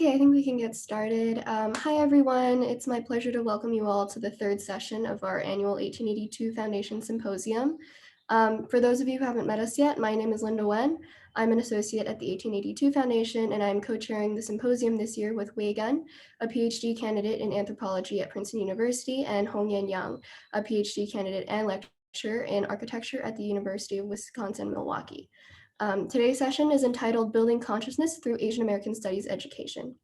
Okay, I think we can get started. Hi, everyone. It's my pleasure to welcome you all to the third session of our annual 1882 Foundation Symposium. For those of you who haven't met us yet, my name is Linda Wen. I'm an associate at the 1882 Foundation, and I'm co-chairing the symposium this year with Wei Gun, a PhD candidate in anthropology at Princeton University, and Hongyan Yang, a PhD candidate and lecturer in architecture at the University of Wisconsin-Milwaukee. Today's session is entitled Building Consciousness Through Asian American Studies Education.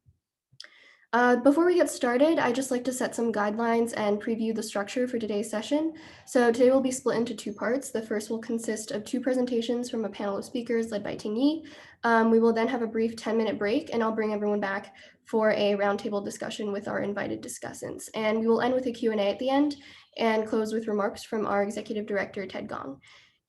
Before we get started, I'd just like to set some guidelines and preview the structure for today's session. So today will be split into two parts. The first will consist of two presentations from a panel of speakers led by Ting-Yi. We will then have a brief 10-minute break, and I'll bring everyone back for a roundtable discussion with our invited discussants. And we will end with a Q&A at the end and close with remarks from our executive director, Ted Gong.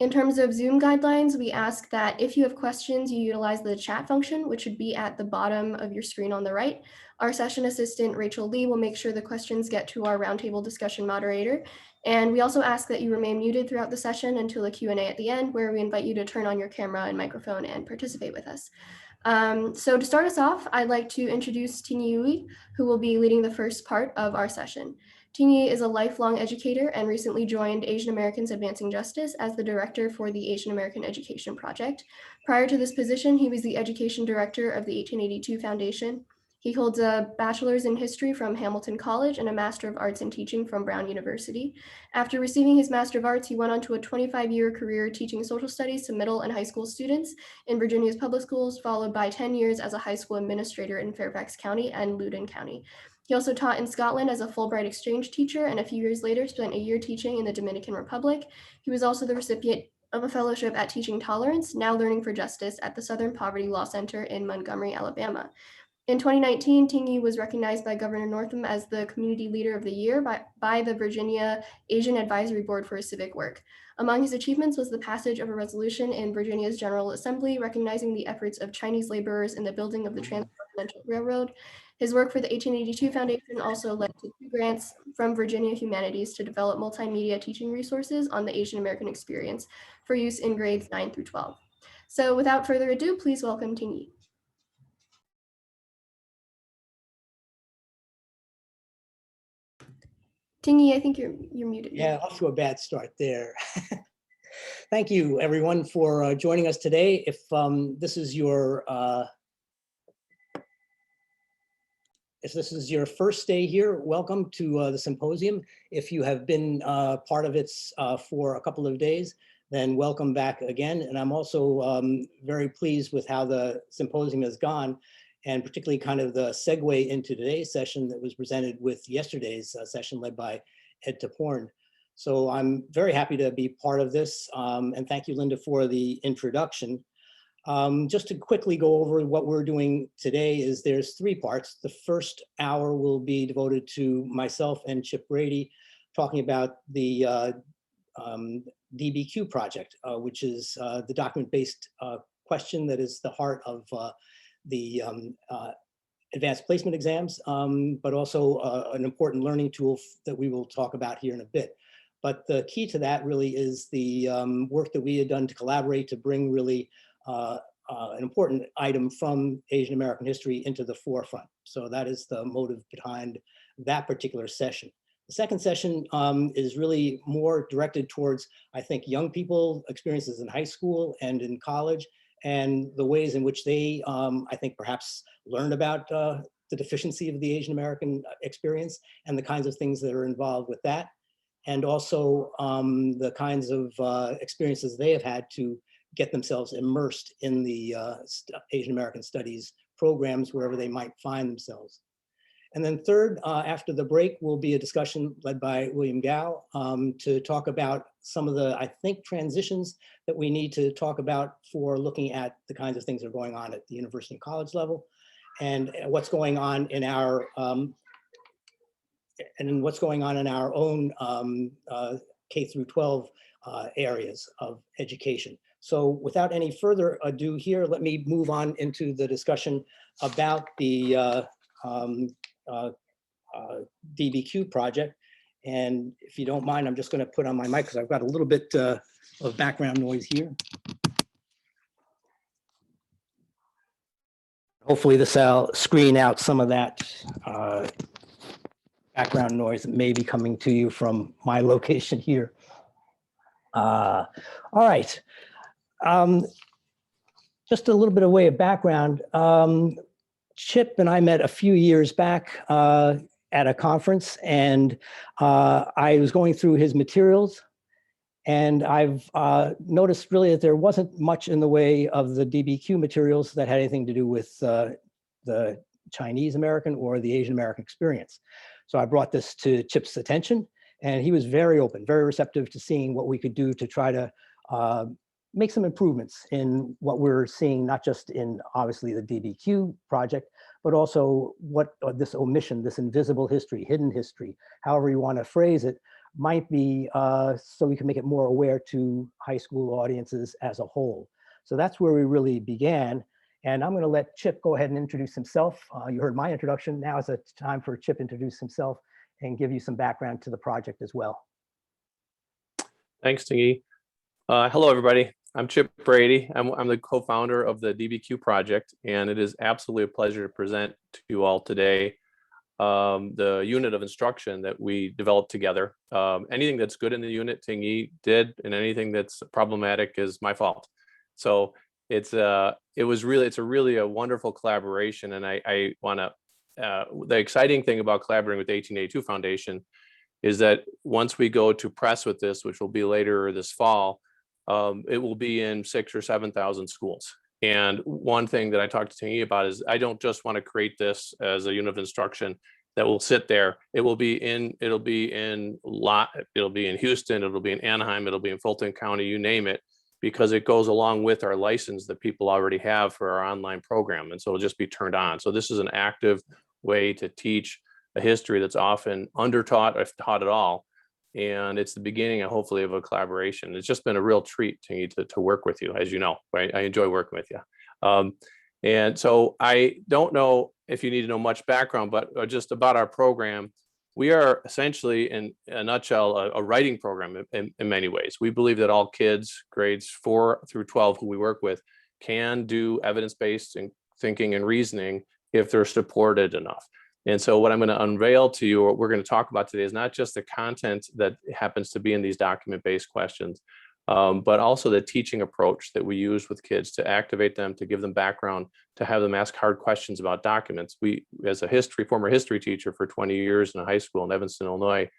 In terms of Zoom guidelines, we ask that if you have questions, you utilize the chat function, which should be at the bottom of your screen on the right. Our session assistant, Rachel Lee, will make sure the questions get to our roundtable discussion moderator. And we also ask that you remain muted throughout the session until a Q&A at the end, where we invite you to turn on your camera and microphone and participate with us. So to start us off, I'd like to introduce Ting-Yi, who will be leading the first part of our session. Ting-Yi is a lifelong educator and recently joined Asian Americans Advancing Justice as the director for the Asian American Education Project. Prior to this position, he was the education director of the 1882 Foundation. He holds a bachelor's in history from Hamilton College and a master of arts in teaching from Brown University. After receiving his master of arts, he went on to a 25-year career teaching social studies to middle and high school students in Virginia's public schools, followed by 10 years as a high school administrator in Fairfax County and Loudoun County. He also taught in Scotland as a Fulbright exchange teacher, and a few years later spent a year teaching in the Dominican Republic. He was also the recipient of a fellowship at Teaching Tolerance, Now Learning for Justice at the Southern Poverty Law Center in Montgomery, Alabama. In 2019, Ting-Yi was recognized by Governor Northam as the Community Leader of the Year by the Virginia Asian Advisory Board for his civic work. Among his achievements was the passage of a resolution in Virginia's General Assembly recognizing the efforts of Chinese laborers in the building of the Transcontinental Railroad. His work for the 1882 Foundation also led to 2 grants from Virginia Humanities to develop multimedia teaching resources on the Asian American experience for use in grades 9 through 12. So without further ado, please welcome Ting-Yi. Ting-Yi, I think you're muted. Yeah, off to a bad start there. Thank you, everyone, for joining us today. If this is your first day here, welcome to the symposium. If you have been part of it for a couple of days, then welcome back again. And I'm also very pleased with how the symposium has gone, and particularly kind of the segue into today's session that was presented with yesterday's session led by Ed Taporn. So I'm very happy to be part of this, and thank you, Linda, for the introduction. Just to quickly go over what we're doing today is there's 3 parts. The first hour will be devoted to myself and Chip Brady talking about the DBQ project, which is the document-based question that is the heart of the advanced placement exams, but also an important learning tool that we will talk about here in a bit. But the key to that really is the work that we had done to collaborate to bring really an important item from Asian American history into the forefront. So that is the motive behind that particular session. The second session is really more directed towards, I think, young people, experiences in high school and in college, and the ways in which they, I think, perhaps learned about the deficiency of the Asian American experience and the kinds of things that are involved with that. And also the kinds of experiences they have had to get themselves immersed in the Asian American studies programs wherever they might find themselves. And then third, after the break, will be a discussion led by William Gao to talk about some of the, I think, transitions that we need to talk about for looking at the kinds of things that are going on at the university and college level, and what's going on in our own K through 12 areas of education. So without any further ado here, let me move on into the discussion about the DBQ project. And if you don't mind, I'm just going to put on my mic because I've got a little bit of background noise here. Hopefully this will screen out some of that background noise that may be coming to you from my location here. All right. Just a little bit of way of background. Chip and I met a few years back at a conference, and I was going through his materials, and I've noticed really that there wasn't much in the way of the DBQ materials that had anything to do with the Chinese American or the Asian American experience. So I brought this to Chip's attention, and he was very open, very receptive to seeing what we could do to try to make some improvements in what we're seeing, not just in obviously the DBQ project, but also what this omission, this invisible history, hidden history, however you want to phrase it, might be so we can make it more aware to high school audiences as a whole. So that's where we really began. And I'm going to let Chip go ahead and introduce himself. You heard my introduction. Now is a time for Chip to introduce himself and give you some background to the project as well. Thanks, Ting-Yi. Hello, everybody. I'm Chip Brady. I'm the co-founder of the DBQ Project, and it is absolutely a pleasure to present to you all today the unit of instruction that we developed together. Anything that's good in the unit, Ting-Yi did, and anything that's problematic is my fault. So it's really a wonderful collaboration, and I want to. The exciting thing about collaborating with the 1882 Foundation is that once we go to press with this, which will be later this fall, it will be in 6,000 or 7,000 schools. And one thing that I talked to Ting-Yi about is I don't just want to create this as a unit of instruction that will sit there. It'll be in Houston, it'll be in Anaheim, it'll be in Fulton County, you name it, because it goes along with our license that people already have for our online program. And so it'll just be turned on. So this is an active way to teach a history that's often undertaught, if taught at all. And it's the beginning, hopefully, of a collaboration. It's just been a real treat to work with you, as you know, right? I enjoy working with you. And so I don't know if you need to know much background, but just about our program. We are essentially, in a nutshell, a writing program in many ways. We believe that all kids, grades 4 through 12, who we work with, can do evidence-based thinking and reasoning if they're supported enough. And so what I'm going to unveil to you, or what we're going to talk about today, is not just the content that happens to be in these document-based questions, but also the teaching approach that we use with kids to activate them, to give them background, to have them ask hard questions about documents. We, as a former history teacher for 20 years in a high school in Evanston, Illinois,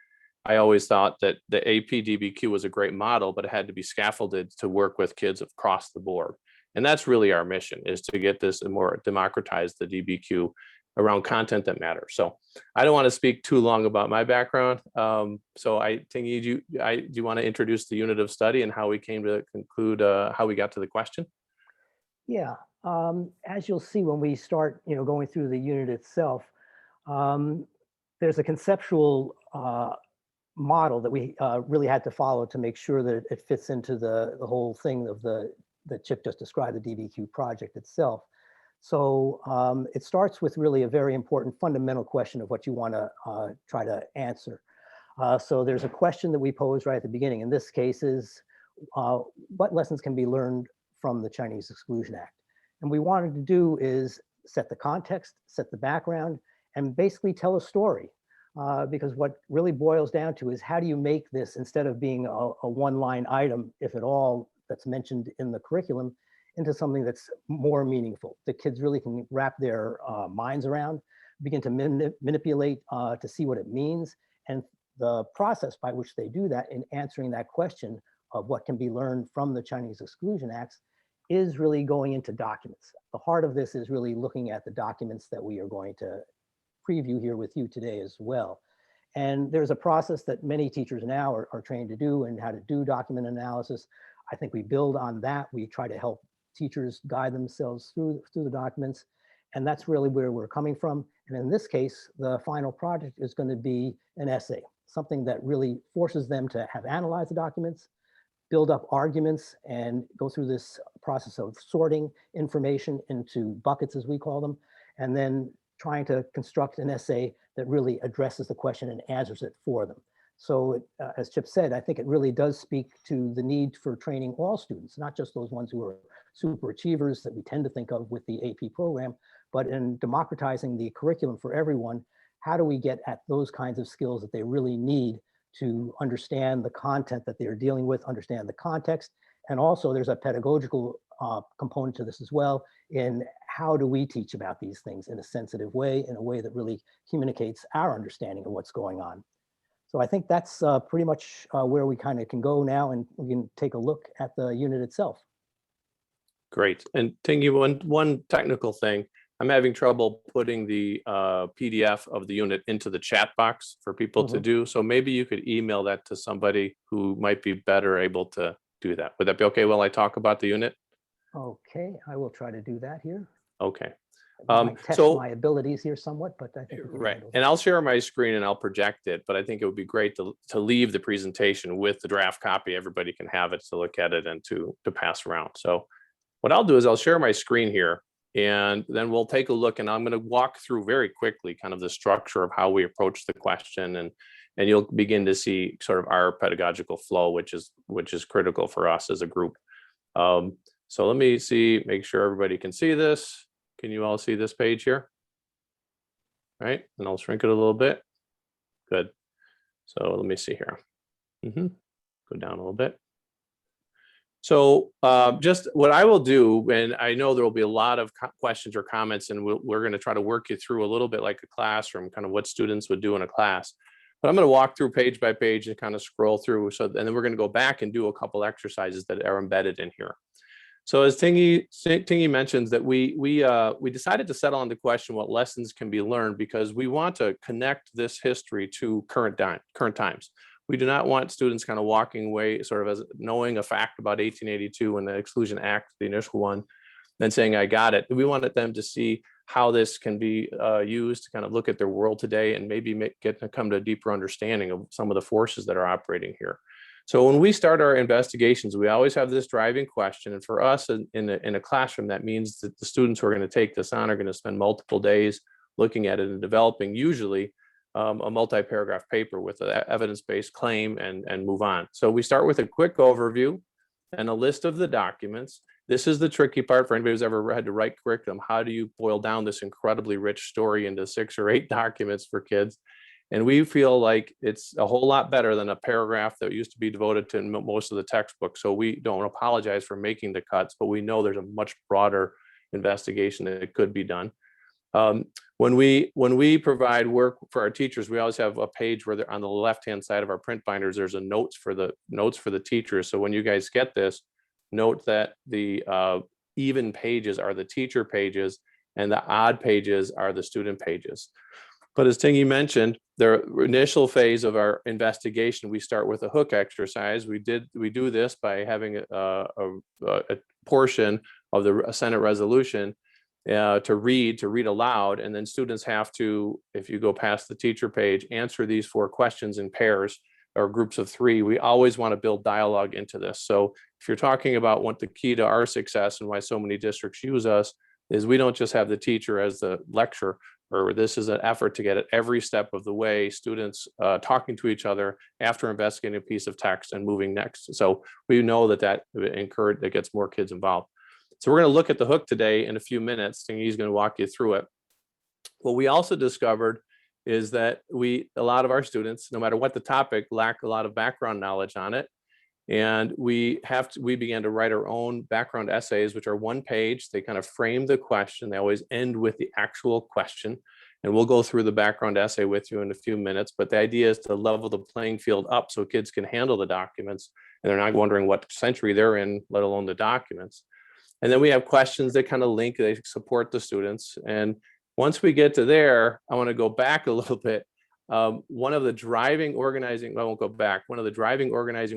I always thought that the AP DBQ was a great model, but it had to be scaffolded to work with kids across the board. And that's really our mission, is to get this more democratized, the DBQ, around content that matters. So I don't want to speak too long about my background. Ting-Yi, do you want to introduce the unit of study and how we came to conclude how we got to the question? Yeah, as you'll see when we start, going through the unit itself, there's a conceptual model that we really had to follow to make sure that it fits into the whole thing of that Chip just described, the DBQ project itself. So it starts with really a very important fundamental question of what you want to try to answer. So there's a question that we pose right at the beginning. In this case is, what lessons can be learned from the Chinese Exclusion Act? And we wanted to do is set the context, set the background, and basically tell a story. Because what really boils down to is, how do you make this, instead of being a one-line item, if at all, that's mentioned in the curriculum, into something that's more meaningful, that kids really can wrap their minds around, begin to manipulate to see what it means, and the process by which they do that in answering that question of what can be learned from the Chinese Exclusion Acts is really going into documents. The heart of this is really looking at the documents that we are going to preview here with you today as well. And there's a process that many teachers now are trained to do, and how to do document analysis. I think we build on that. We try to help teachers guide themselves through the documents. And that's really where we're coming from. And in this case, the final project is going to be an essay, something that really forces them to have analyzed the documents, build up arguments, and go through this process of sorting information into buckets, as we call them, and then trying to construct an essay that really addresses the question and answers it for them. So as Chip said, I think it really does speak to the need for training all students, not just those ones who are super achievers that we tend to think of with the AP program, but in democratizing the curriculum for everyone, how do we get at those kinds of skills that they really need to understand the content that they're dealing with, understand the context, and also there's a pedagogical component to this as well, in how do we teach about these things in a sensitive way, in a way that really communicates our understanding of what's going on. So I think that's pretty much where we kind of can go now, and we can take a look at the unit itself. Great. And Ting-Yi, one technical thing, I'm having trouble putting the PDF of the unit into the chat box for people to do. So maybe you could email that to somebody who might be better able to do that. Would that be okay while I talk about the unit? Okay, I will try to do that here. Okay. I might test my abilities here somewhat, but I think we can right. handle And I'll share my screen and I'll project it, but I think it would be great to leave the presentation with the draft copy. Everybody can have it to look at it and to pass around. So what I'll do is I'll share my screen here, and then we'll take a look, and I'm going to walk through very quickly kind of the structure of how we approach the question, and you'll begin to see sort of our pedagogical flow, which is critical for us as a group. So let me make sure everybody can see this. Can you all see this page here? Right, and I'll shrink it a little bit. Good. So let me see here. Go down a little bit. So just what I will do, and I know there will be a lot of questions or comments, and we're going to try to work you through a little bit like a classroom, kind of what students would do in a class. But I'm going to walk through page by page and kind of scroll through. And then we're going to go back and do a couple exercises that are embedded in here. So as Ting-Yi mentions, that we decided to settle on the question what lessons can be learned, because we want to connect this history to current times. We do not want students kind of walking away sort of as knowing a fact about 1882 and the Exclusion Act, the initial one, then saying, I got it. We wanted them to see how this can be used to kind of look at their world today and maybe come to a deeper understanding of some of the forces that are operating here. So when we start our investigations, we always have this driving question. And for us in a classroom, that means that the students who are going to take this on are going to spend multiple days looking at it and developing usually a multi-paragraph paper with an evidence-based claim and move on. So we start with a quick overview and a list of the documents. This is the tricky part for anybody who's ever had to write curriculum. How do you boil down this incredibly rich story into 6 or 8 documents for kids? And we feel like it's a whole lot better than a paragraph that used to be devoted to most of the textbooks. So we don't apologize for making the cuts, but we know there's a much broader investigation that could be done. When we provide work for our teachers, we always have a page where they're on the left-hand side of our print binders, there's a notes for the teachers. So when you guys get this, note that the even pages are the teacher pages and the odd pages are the student pages. But as Ting-Yi mentioned, the initial phase of our investigation, we start with a hook exercise. We do this by having a portion of the Senate resolution to read aloud, and then students have to, if you go past the teacher page, answer these 4 questions in pairs or groups of 3. We always want to build dialogue into this. So if you're talking about what the key to our success and why so many districts use us is, we don't just have the teacher as the lecturer, or this is an effort to get at every step of the way students talking to each other after investigating a piece of text and moving next. So we know that gets more kids involved. So we're going to look at the hook today in a few minutes. Ting-Yi's going to walk you through it. What we also discovered is that a lot of our students, no matter what the topic, lack a lot of background knowledge on it. And we began to write our own background essays, which are 1 page. They kind of frame the question. They always end with the actual question. And we'll go through the background essay with you in a few minutes. But the idea is to level the playing field up so kids can handle the documents and they're not wondering what century they're in, let alone the documents. And then we have questions that kind of they support the students. And once we get to there, I want to go back a little bit. One of the driving organizing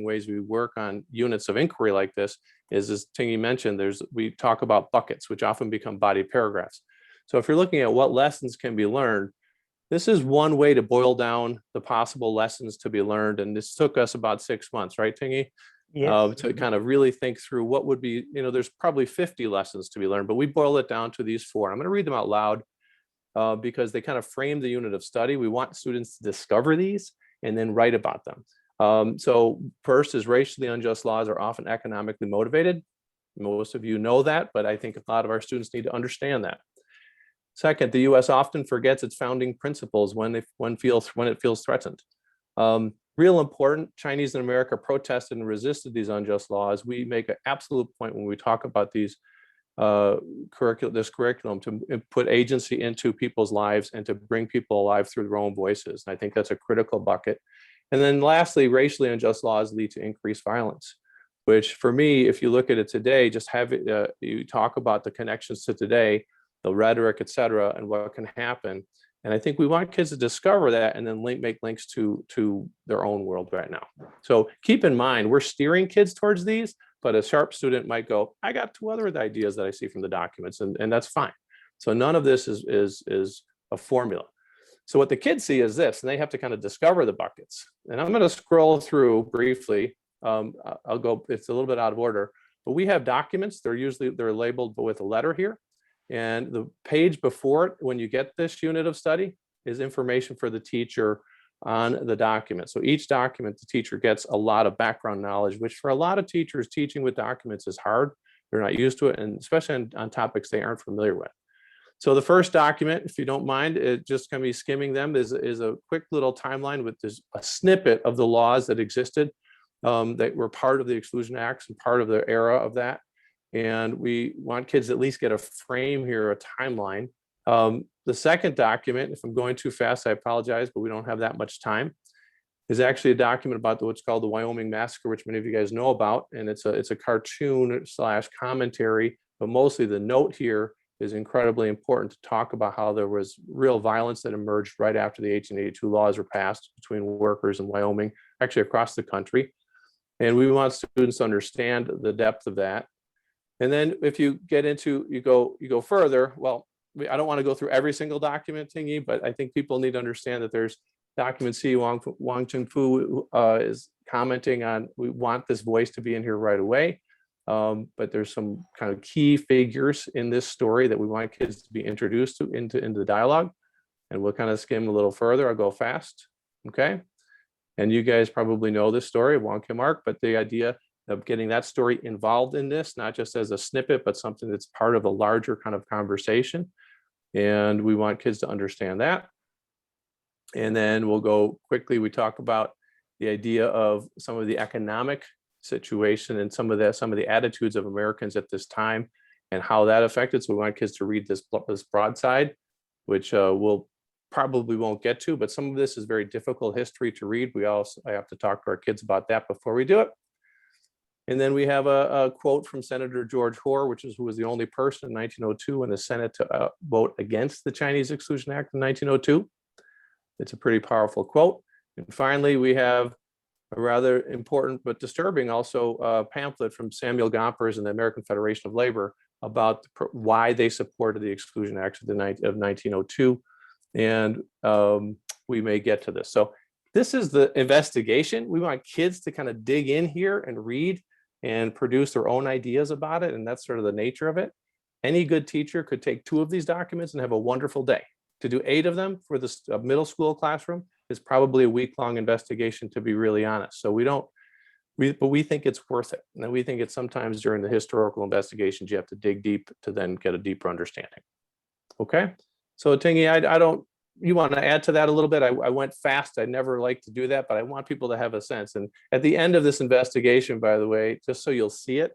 ways we work on units of inquiry like this is, as Ting-Yi mentioned, we talk about buckets, which often become body paragraphs. So if you're looking at what lessons can be learned, this is one way to boil down the possible lessons to be learned. And this took us about 6 months, right, Ting-Yi? Yes. To kind of really think through what would be, there's probably 50 lessons to be learned, but we boil it down to these 4. I'm going to read them out loud because they kind of frame the unit of study. We want students to discover these and then write about them. So first is, racially unjust laws are often economically motivated. Most of you know that, but I think a lot of our students need to understand that. Second, the U.S. often forgets its founding principles when it feels threatened. Real important, Chinese in America protested and resisted these unjust laws. We make an absolute point when we talk about these this curriculum to put agency into people's lives and to bring people alive through their own voices. And I think that's a critical bucket. And then lastly, racially unjust laws lead to increased violence, which for me, if you look at it today, just have it, you talk about the connections to today, the rhetoric, et cetera, and what can happen. And I think we want kids to discover that and then make links to their own world right now. So keep in mind, we're steering kids towards these, but a sharp student might go, I got 2 other ideas that I see from the documents, and that's fine. So none of this is a formula. So what the kids see is this, and they have to kind of discover the buckets. And I'm going to scroll through briefly. I'll go, it's a little bit out of order, but we have documents. They're labeled with a letter here. And the page before it, when you get this unit of study, is information for the teacher on the document. So each document, the teacher gets a lot of background knowledge, which for a lot of teachers, teaching with documents is hard. They're not used to it, and especially on topics they aren't familiar with. So the first document, if you don't mind, it just going to be skimming them, is a quick little timeline with a snippet of the laws that existed that were part of the Exclusion Acts and part of the era of that. And we want kids to at least get a frame here, a timeline. The second document, if I'm going too fast, I apologize, but we don't have that much time, is actually a document about what's called the Wyoming Massacre, which many of you guys know about. And it's a cartoon / commentary, but mostly the note here is incredibly important to talk about how there was real violence that emerged right after the 1882 laws were passed between workers in Wyoming, actually across the country. And we want students to understand the depth of that. And then if you get into, you go further, well, I don't want to go through every single document, Ting-Yi, but I think people need to understand that there's document C, Wang Cheng-Fu is commenting on, we want this voice to be in here right away. But there's some kind of key figures in this story that we want kids to be introduced to into the dialogue. And we'll kind of skim a little further. I'll go fast, okay? And you guys probably know this story of Wang Kim-ark, but the idea of getting that story involved in this, not just as a snippet, but something that's part of a larger kind of conversation. And we want kids to understand that. And then we'll go quickly, we talk about the idea of some of the economic situation and some of the attitudes of Americans at this time and how that affected. So we want kids to read this broadside, which we'll probably won't get to, but some of this is very difficult history to read. I have to talk to our kids about that before we do it. And then we have a quote from Senator George Hoare, who was the only person in 1902 in the Senate to vote against the Chinese Exclusion Act in 1902. It's a pretty powerful quote. And finally, we have a rather important but disturbing also pamphlet from Samuel Gompers and the American Federation of Labor about why they supported the Exclusion Act of 1902. And we may get to this. So this is the investigation. We want kids to kind of dig in here and read and produce their own ideas about it. And that's sort of the nature of it. Any good teacher could take 2 of these documents and have a wonderful day. To do 8 of them for the middle school classroom is probably a week-long investigation, to be really honest. So but we think it's worth it. And we think it's sometimes during the historical investigations, you have to dig deep to then get a deeper understanding. Okay. So Ting-Yi, you want to add to that a little bit? I went fast. I never like to do that, but I want people to have a sense. And at the end of this investigation, by the way, just so you'll see it,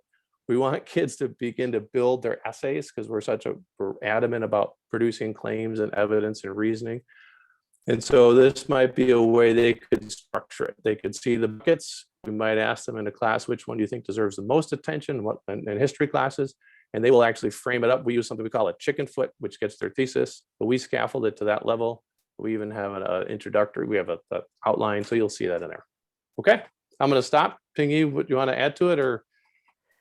we want kids to begin to build their essays because we're adamant about producing claims and evidence and reasoning. And so this might be a way they could structure it. They could see the buckets. We might ask them in a class, which one do you think deserves the most attention in history classes? And they will actually frame it up. We use something we call a chicken foot, which gets their thesis, but we scaffold it to that level. We even have an introductory, we have an outline, so you'll see that in there. Okay, I'm gonna stop. Ting-Yi, what do you want to add to it or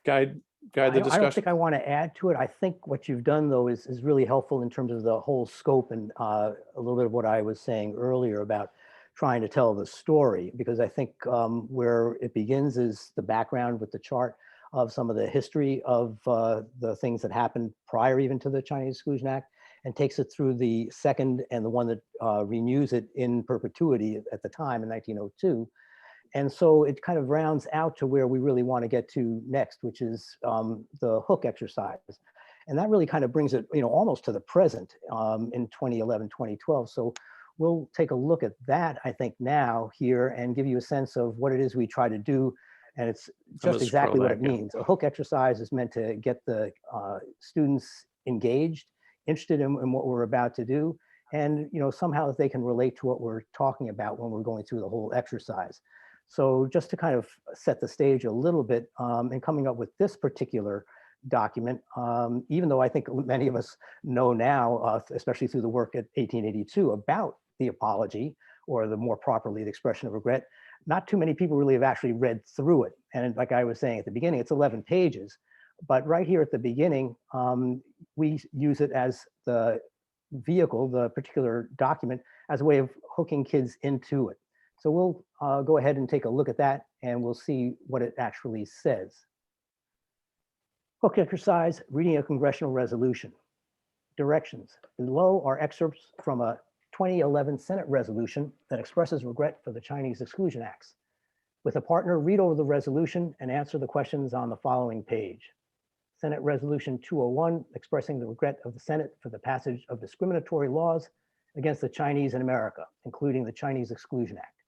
guide the discussion? I don't think I want to add to it. I think what you've done though is really helpful in terms of the whole scope and a little bit of what I was saying earlier about trying to tell the story, because I think where it begins is the background with the chart of some of the history of the things that happened prior even to the Chinese Exclusion Act, and takes it through the second and the one that renews it in perpetuity at the time in 1902. And so it kind of rounds out to where we really want to get to next, which is the hook exercise. And that really kind of brings it, almost to the present in 2011, 2012. So we'll take a look at that, I think, now here and give you a sense of what it is we try to do. And it's just exactly what it means. A hook exercise is meant to get the students engaged, interested in what we're about to do, and somehow they can relate to what we're talking about when we're going through the whole exercise. So just to kind of set the stage a little bit in coming up with this particular document, even though I think many of us know now, especially through the work at 1882 about the apology, or the more properly the expression of regret, not too many people really have actually read through it. And like I was saying at the beginning, it's 11 pages. But right here at the beginning, we use it as the vehicle, the particular document, as a way of hooking kids into it. So we'll go ahead and take a look at that, and we'll see what it actually says. Hook exercise, reading a congressional resolution. Directions. Below are excerpts from a 2011 Senate resolution that expresses regret for the Chinese Exclusion Acts. With a partner, read over the resolution and answer the questions on the following page. Senate Resolution 201, expressing the regret of the Senate for the passage of discriminatory laws against the Chinese in America, including the Chinese Exclusion Act.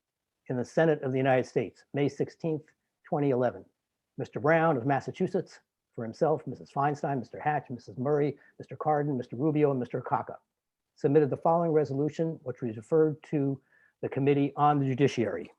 In the Senate of the United States, May 16th, 2011. Mr. Brown of Massachusetts, for himself, Mrs. Feinstein, Mr. Hatch, Mrs. Murray, Mr. Cardin, Mr. Rubio, and Mr. Kaka, submitted the following resolution, which was referred to the Committee on the Judiciary.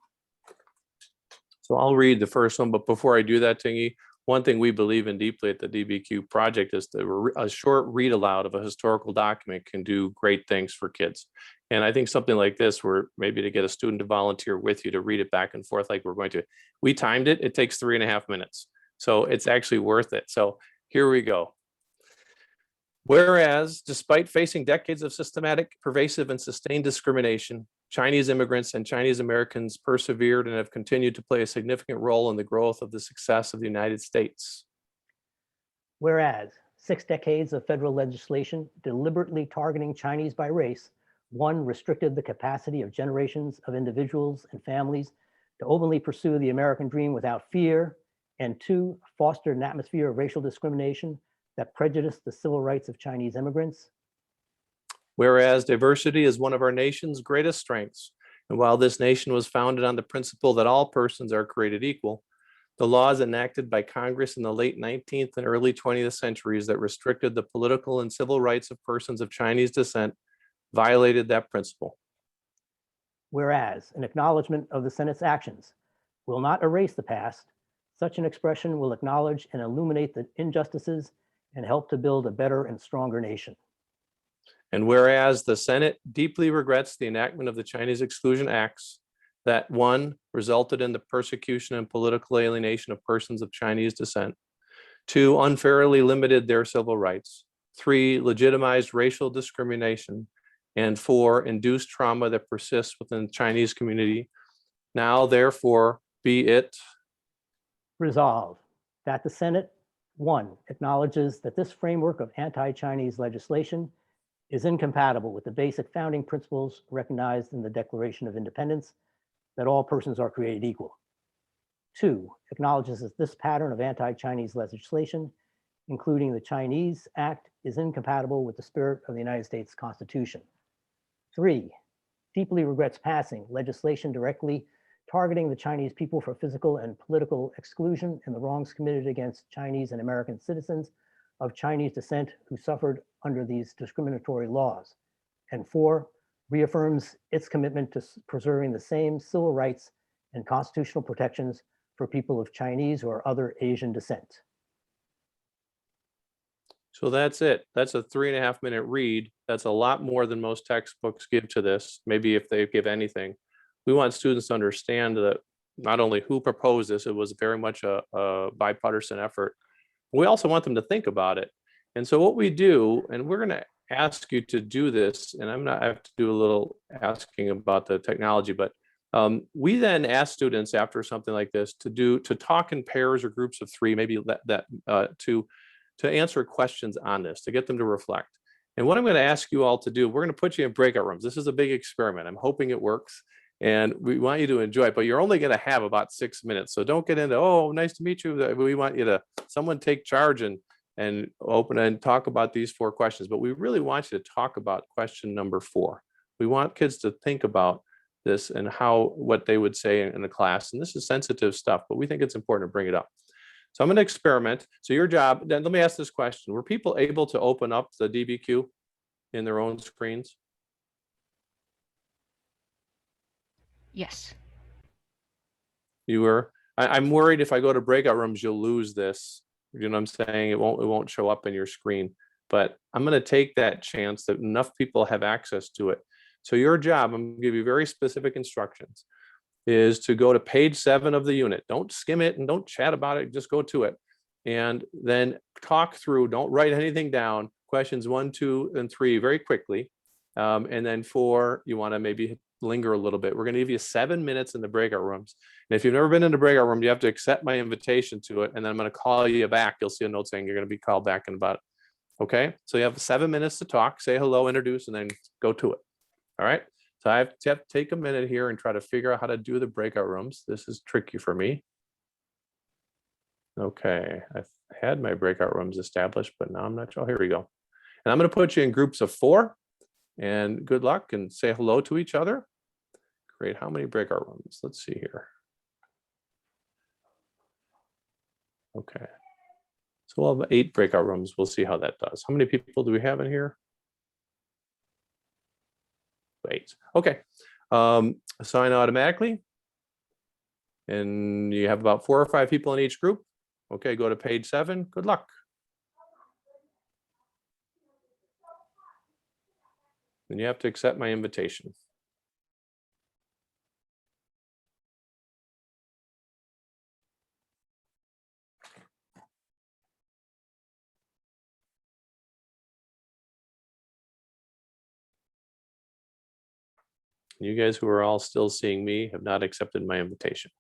So I'll read the first one, but before I do that, Ting-Yi, one thing we believe in deeply at the DBQ project is that a short read aloud of a historical document can do great things for kids. And I think something like this, where maybe to get a student to volunteer with you to read it back and forth like we're going to, we timed it, it takes 3.5 minutes. So it's actually worth it. So here we go. Whereas, despite facing decades of systematic, pervasive, and sustained discrimination, Chinese immigrants and Chinese Americans persevered and have continued to play a significant role in the growth of the success of the United States. Whereas, 6 decades of federal legislation deliberately targeting Chinese by race, 1, restricted the capacity of generations of individuals and families to openly pursue the American dream without fear, and 2, fostered an atmosphere of racial discrimination that prejudiced the civil rights of Chinese immigrants. Whereas diversity is one of our nation's greatest strengths, and while this nation was founded on the principle that all persons are created equal, the laws enacted by Congress in the late 19th and early 20th centuries that restricted the political and civil rights of persons of Chinese descent violated that principle. Whereas an acknowledgement of the Senate's actions will not erase the past, such an expression will acknowledge and illuminate the injustices and help to build a better and stronger nation. And whereas the Senate deeply regrets the enactment of the Chinese Exclusion Acts that 1, resulted in the persecution and political alienation of persons of Chinese descent, 2, unfairly limited their civil rights, 3, legitimized racial discrimination, and 4, induced trauma that persists within the Chinese community. Now, therefore, be it Resolved that the Senate, 1, acknowledges that this framework of anti-Chinese legislation is incompatible with the basic founding principles recognized in the Declaration of Independence, that all persons are created equal. 2, acknowledges that this pattern of anti-Chinese legislation, including the Chinese Act, is incompatible with the spirit of the United States Constitution. 3, deeply regrets passing legislation directly targeting the Chinese people for physical and political exclusion and the wrongs committed against Chinese and American citizens of Chinese descent who suffered under these discriminatory laws. And 4, reaffirms its commitment to preserving the same civil rights and constitutional protections for people of Chinese or other Asian descent. So that's it. That's a 3.5 minute read. That's a lot more than most textbooks give to this, maybe if they give anything. We want students to understand that not only who proposed this, it was very much a bipartisan effort. We also want them to think about it. And so what we do, and we're going to ask you to do this, and I have to do a little asking about the technology, but we then ask students after something like this to talk in pairs or groups of 3, maybe to answer questions on this, to get them to reflect. And what I'm going to ask you all to do, we're going to put you in breakout rooms. This is a big experiment. I'm hoping it works. And we want you to enjoy it, but you're only going to have about 6 minutes. So don't get into, oh, nice to meet you. We want you to, someone take charge and and open and talk about these 4 questions. But we really want you to talk about question number 4. We want kids to think about this and what they would say in a class. And this is sensitive stuff, but we think it's important to bring it up. So I'm going to experiment. So your job, then let me ask this question. Were people able to open up the DBQ in their own screens? Yes. You were? I'm worried if I go to breakout rooms, you'll lose this. You know what I'm saying? It won't show up in your screen. But I'm going to take that chance that enough people have access to it. So your job, I'm going to give you very specific instructions, is to go to page 7 of the unit. Don't skim it and don't chat about it. Just go to it. And then talk through, don't write anything down, questions 1, 2, and 3 very quickly. And then 4, you want to maybe linger a little bit. We're going to give you 7 minutes in the breakout rooms. And if you've never been in the breakout room, you have to accept my invitation to it. And then I'm going to call you back. You'll see a note saying you're going to be called back in about, okay? So you have 7 minutes to talk, say hello, introduce, and then go to it. All right? So I have to take a minute here and try to figure out how to do the breakout rooms. This is tricky for me. Okay, I've had my breakout rooms established, but now I'm not sure. Here we go. And I'm going to put you in groups of 4. And good luck and say hello to each other. Great. How many breakout rooms? Let's see here. Okay. So we'll have 8 breakout rooms. We'll see how that does. How many people do we have in here? 8. Okay. Assign automatically. And you have about 4 or 5 people in each group. Okay, go to page 7. Good luck. And you have to accept my invitation. You guys who are all still seeing me have not accepted my invitation.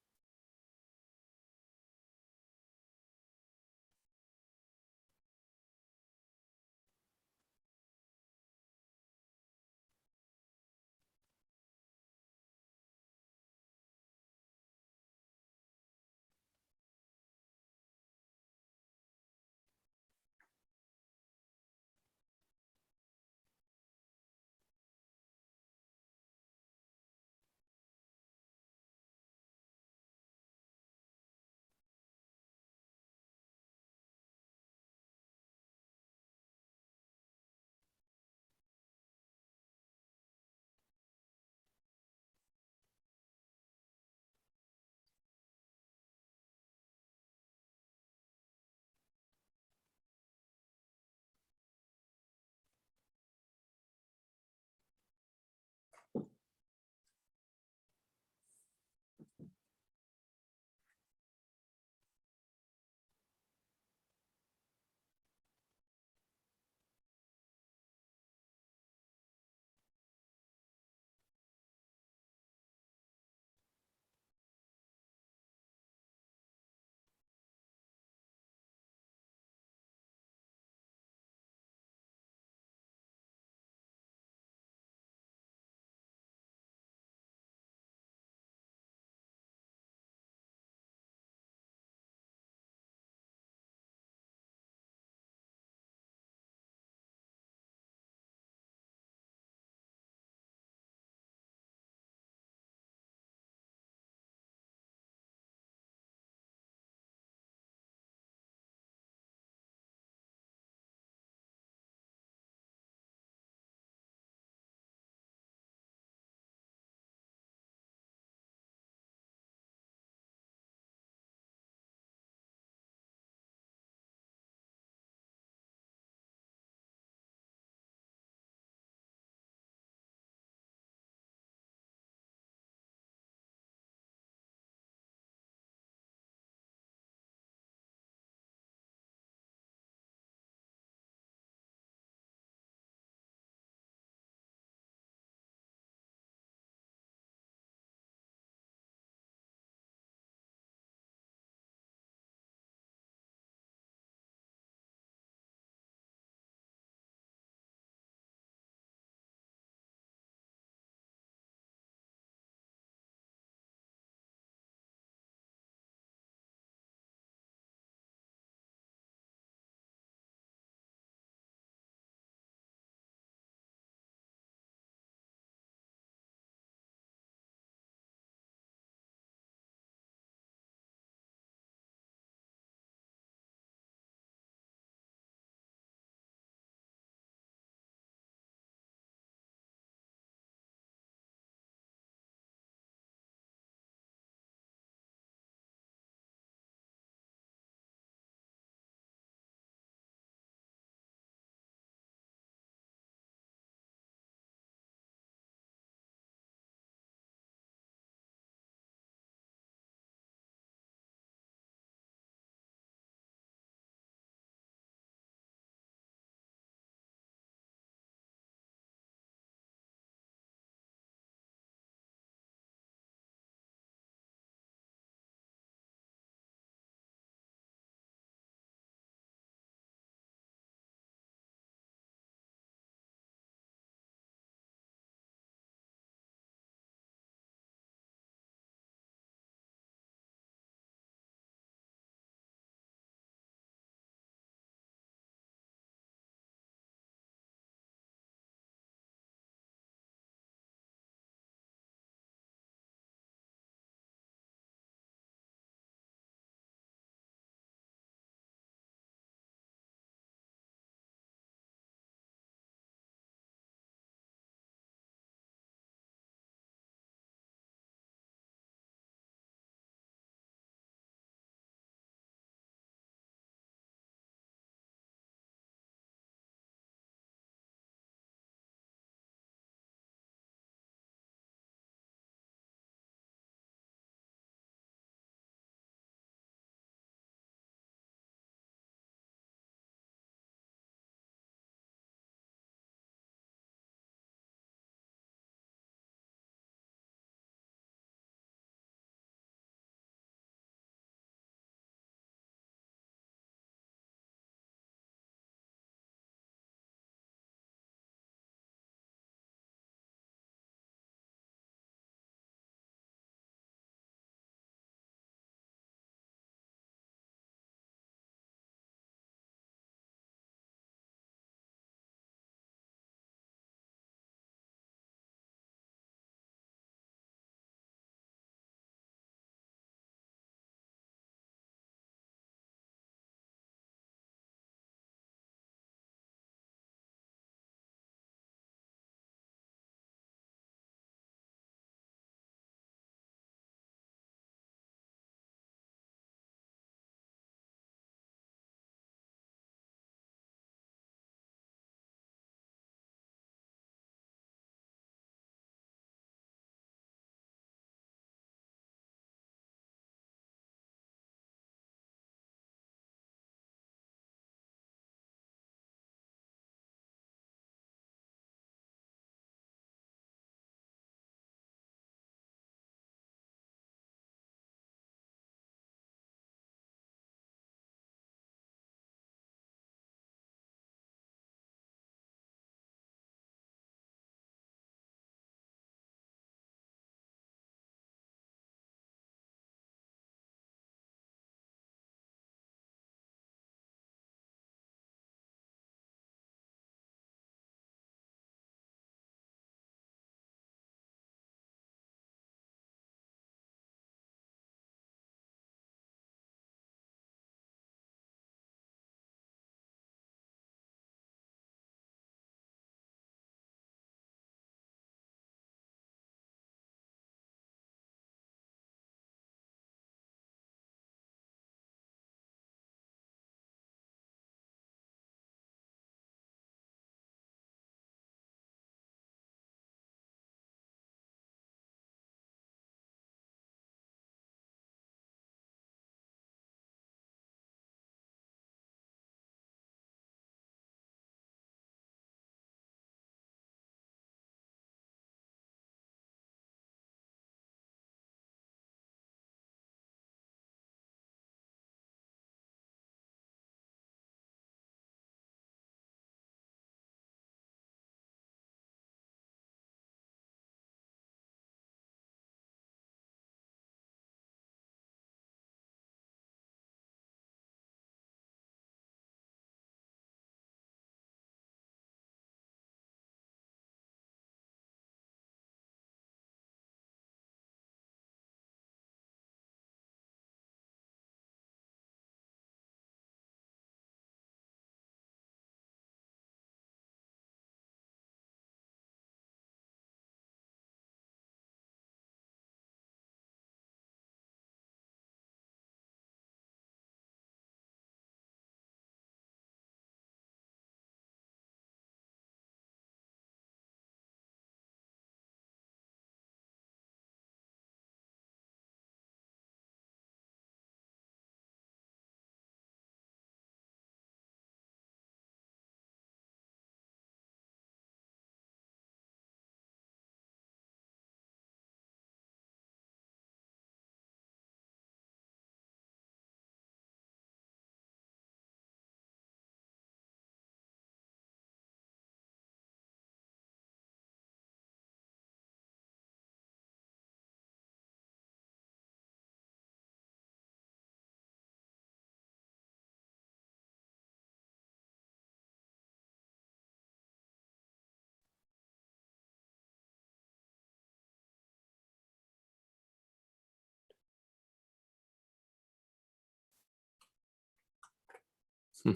Well,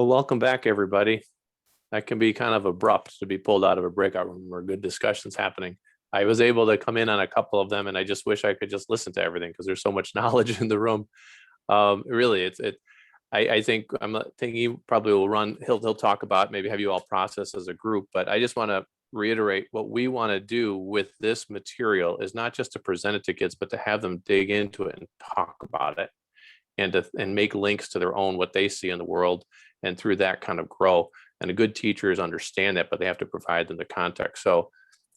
welcome back, everybody. That can be kind of abrupt to be pulled out of a breakout room where good discussion's happening. I was able to come in on a couple of them, and I just wish I could just listen to everything because there's so much knowledge in the room. Really, I think Ting-Yi probably will run. He'll talk about maybe have you all process as a group, but I just want to reiterate what we want to do with this material is not just to present it to kids, but to have them dig into it and talk about it, and make links to their own what they see in the world, and through that kind of grow. And a good teachers understand that, but they have to provide them the context. So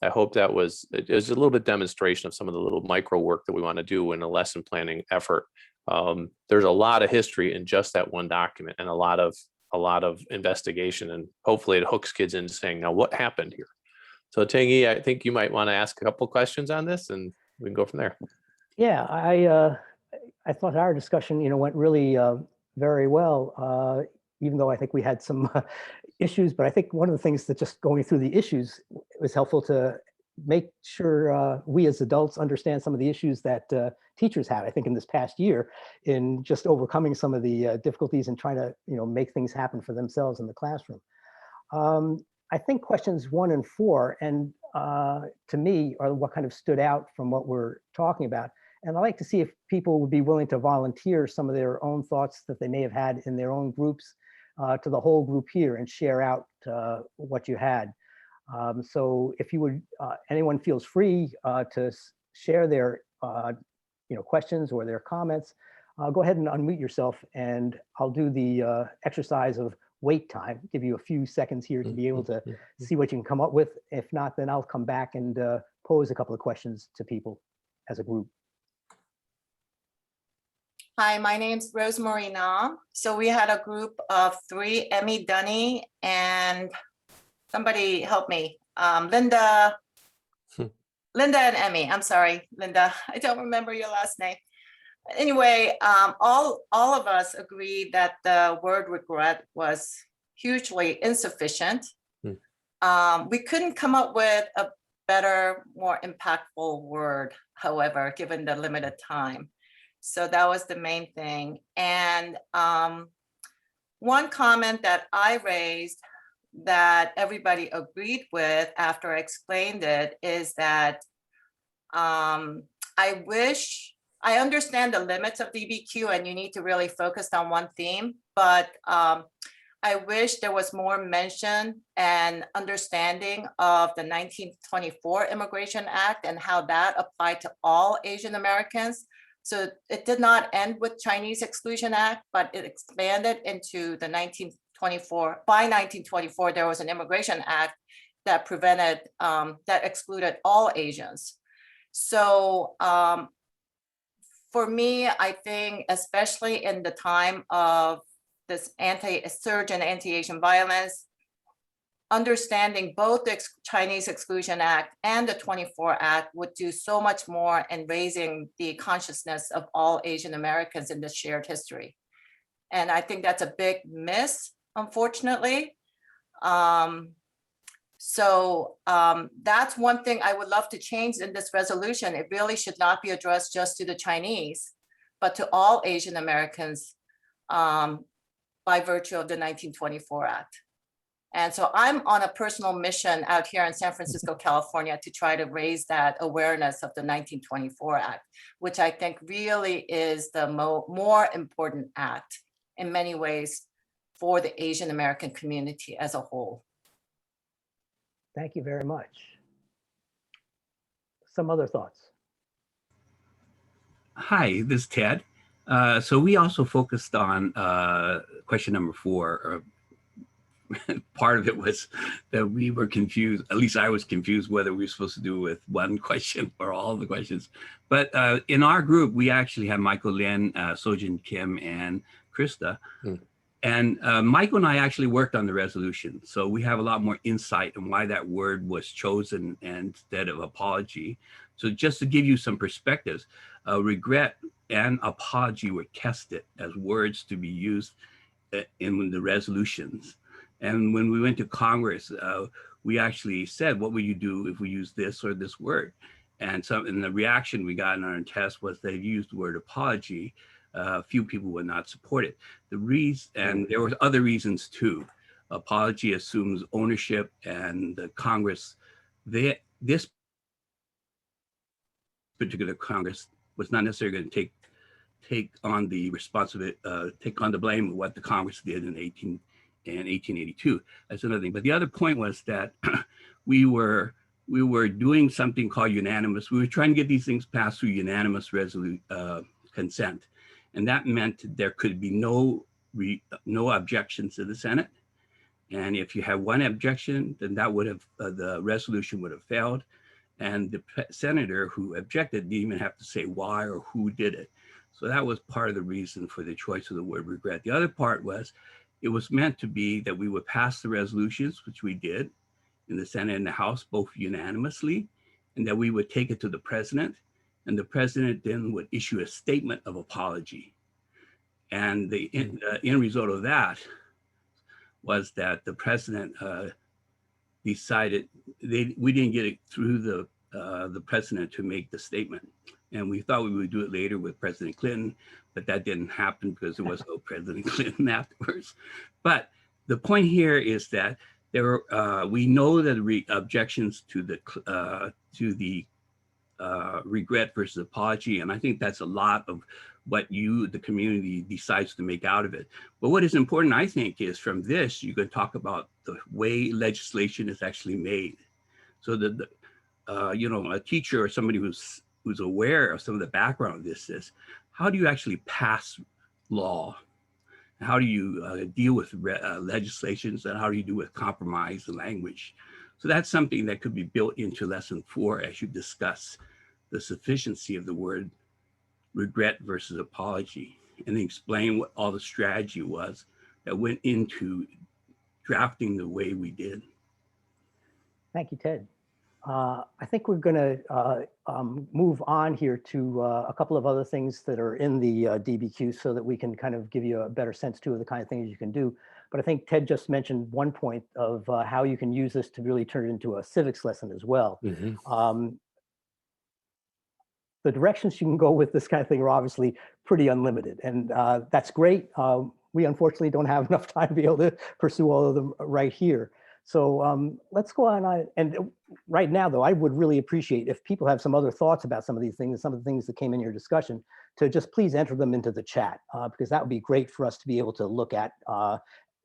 I hope that it was a little bit demonstration of some of the little micro work that we want to do in a lesson planning effort. There's a lot of history in just that one document, and a lot of investigation, and hopefully it hooks kids into saying, now what happened here? So Ting-Yi, I think you might want to ask a couple questions on this, and we can go from there. Yeah, I thought our discussion, went really very well, even though I think we had some issues. But I think one of the things that just going through the issues was helpful to make sure we as adults understand some of the issues that teachers had, I think, in this past year in just overcoming some of the difficulties and trying to, make things happen for themselves in the classroom. I think questions 1 and 4, and to me, are what kind of stood out from what we're talking about. And I'd like to see if people would be willing to volunteer some of their own thoughts that they may have had in their own groups to the whole group here and share out what you had. So if you would, anyone feels free to share their questions or their comments, go ahead and unmute yourself, and I'll do the exercise of wait time, give you a few seconds here to be able to see what you can come up with. If not, then I'll come back and pose a couple of questions to people as a group. Hi, my name's Rosemary Na. So we had a group of 3, Emmy, Dunny, and somebody help me, Linda and Emmy. I'm sorry, Linda, I don't remember your last name. Anyway, all of us agreed that the word regret was hugely insufficient. We couldn't come up with a better, more impactful word, however, given the limited time. So that was the main thing. And one comment that I raised that everybody agreed with after I explained it is that I understand the limits of DBQ and you need to really focus on one theme, but I wish there was more mention and understanding of the 1924 Immigration Act and how that applied to all Asian Americans. So it did not end with Chinese Exclusion Act, but it expanded into the 1924. By 1924, there was an Immigration Act that prevented, that excluded all Asians. So for me, I think, especially in the time of this surge in anti-Asian violence, understanding both the Chinese Exclusion Act and the 24 Act would do so much more in raising the consciousness of all Asian Americans in this shared history. And I think that's a big miss, unfortunately. So that's one thing I would love to change in this resolution. It really should not be addressed just to the Chinese, but to all Asian Americans by virtue of the 1924 Act. And so I'm on a personal mission out here in San Francisco, California, to try to raise that awareness of the 1924 Act, which I think really is the more important act in many ways for the Asian American community as a whole. Thank you very much. Some other thoughts? Hi, this is Ted. So we also focused on question number 4. Part of it was that we were confused, at least I was confused, whether we were supposed to do with one question or all the questions. But in our group, we actually have Michael Lin, Sojin Kim, and Krista. And Michael and I actually worked on the resolution. So we have a lot more insight on why that word was chosen instead of apology. So just to give you some perspectives, regret and apology were tested as words to be used in the resolutions. And when we went to Congress, we actually said, what would you do if we use this or this word? And the reaction we got in our test was they used the word apology. Few people would not support it. And there were other reasons too. Apology assumes ownership, and the Congress, this particular Congress was not necessarily going to take on the responsibility, take on the blame of what the Congress did in 1882. That's another thing. But the other point was that we were doing something called unanimous. We were trying to get these things passed through unanimous consent. And that meant there could be no objections to the Senate. And if you have one objection, then that would have, the resolution would have failed. And the senator who objected didn't even have to say why or who did it. So that was part of the reason for the choice of the word regret. The other part was, it was meant to be that we would pass the resolutions, which we did in the Senate and the House, both unanimously, and that we would take it to the president, and the president then would issue a statement of apology. And the end result of that was that the president decided we didn't get it through the president to make the statement. And we thought we would do it later with President Clinton, but that didn't happen because there was no President Clinton afterwards. But the point here is that we know that objections to the regret versus apology, and I think that's a lot of what the community decides to make out of it. But what is important, I think, is from this, you can talk about the way legislation is actually made. So that, a teacher or somebody who's aware of some of the background of this is, how do you actually pass law? How do you deal with legislations, and how do you do with compromise and language? So that's something that could be built into lesson 4 as you discuss the sufficiency of the word regret versus apology, and explain what all the strategy was that went into drafting the way we did. Thank you, Ted. I think we're going to move on here to a couple of other things that are in the DBQ so that we can kind of give you a better sense too of the kind of things you can do. But I think Ted just mentioned one point of how you can use this to really turn it into a civics lesson as well. Mm-hmm. The directions you can go with this kind of thing are obviously pretty unlimited, and that's great. We unfortunately don't have enough time to be able to pursue all of them right here. So let's go on. And right now, though, I would really appreciate if people have some other thoughts about some of these things, some of the things that came in your discussion, to just please enter them into the chat, because that would be great for us to be able to look at,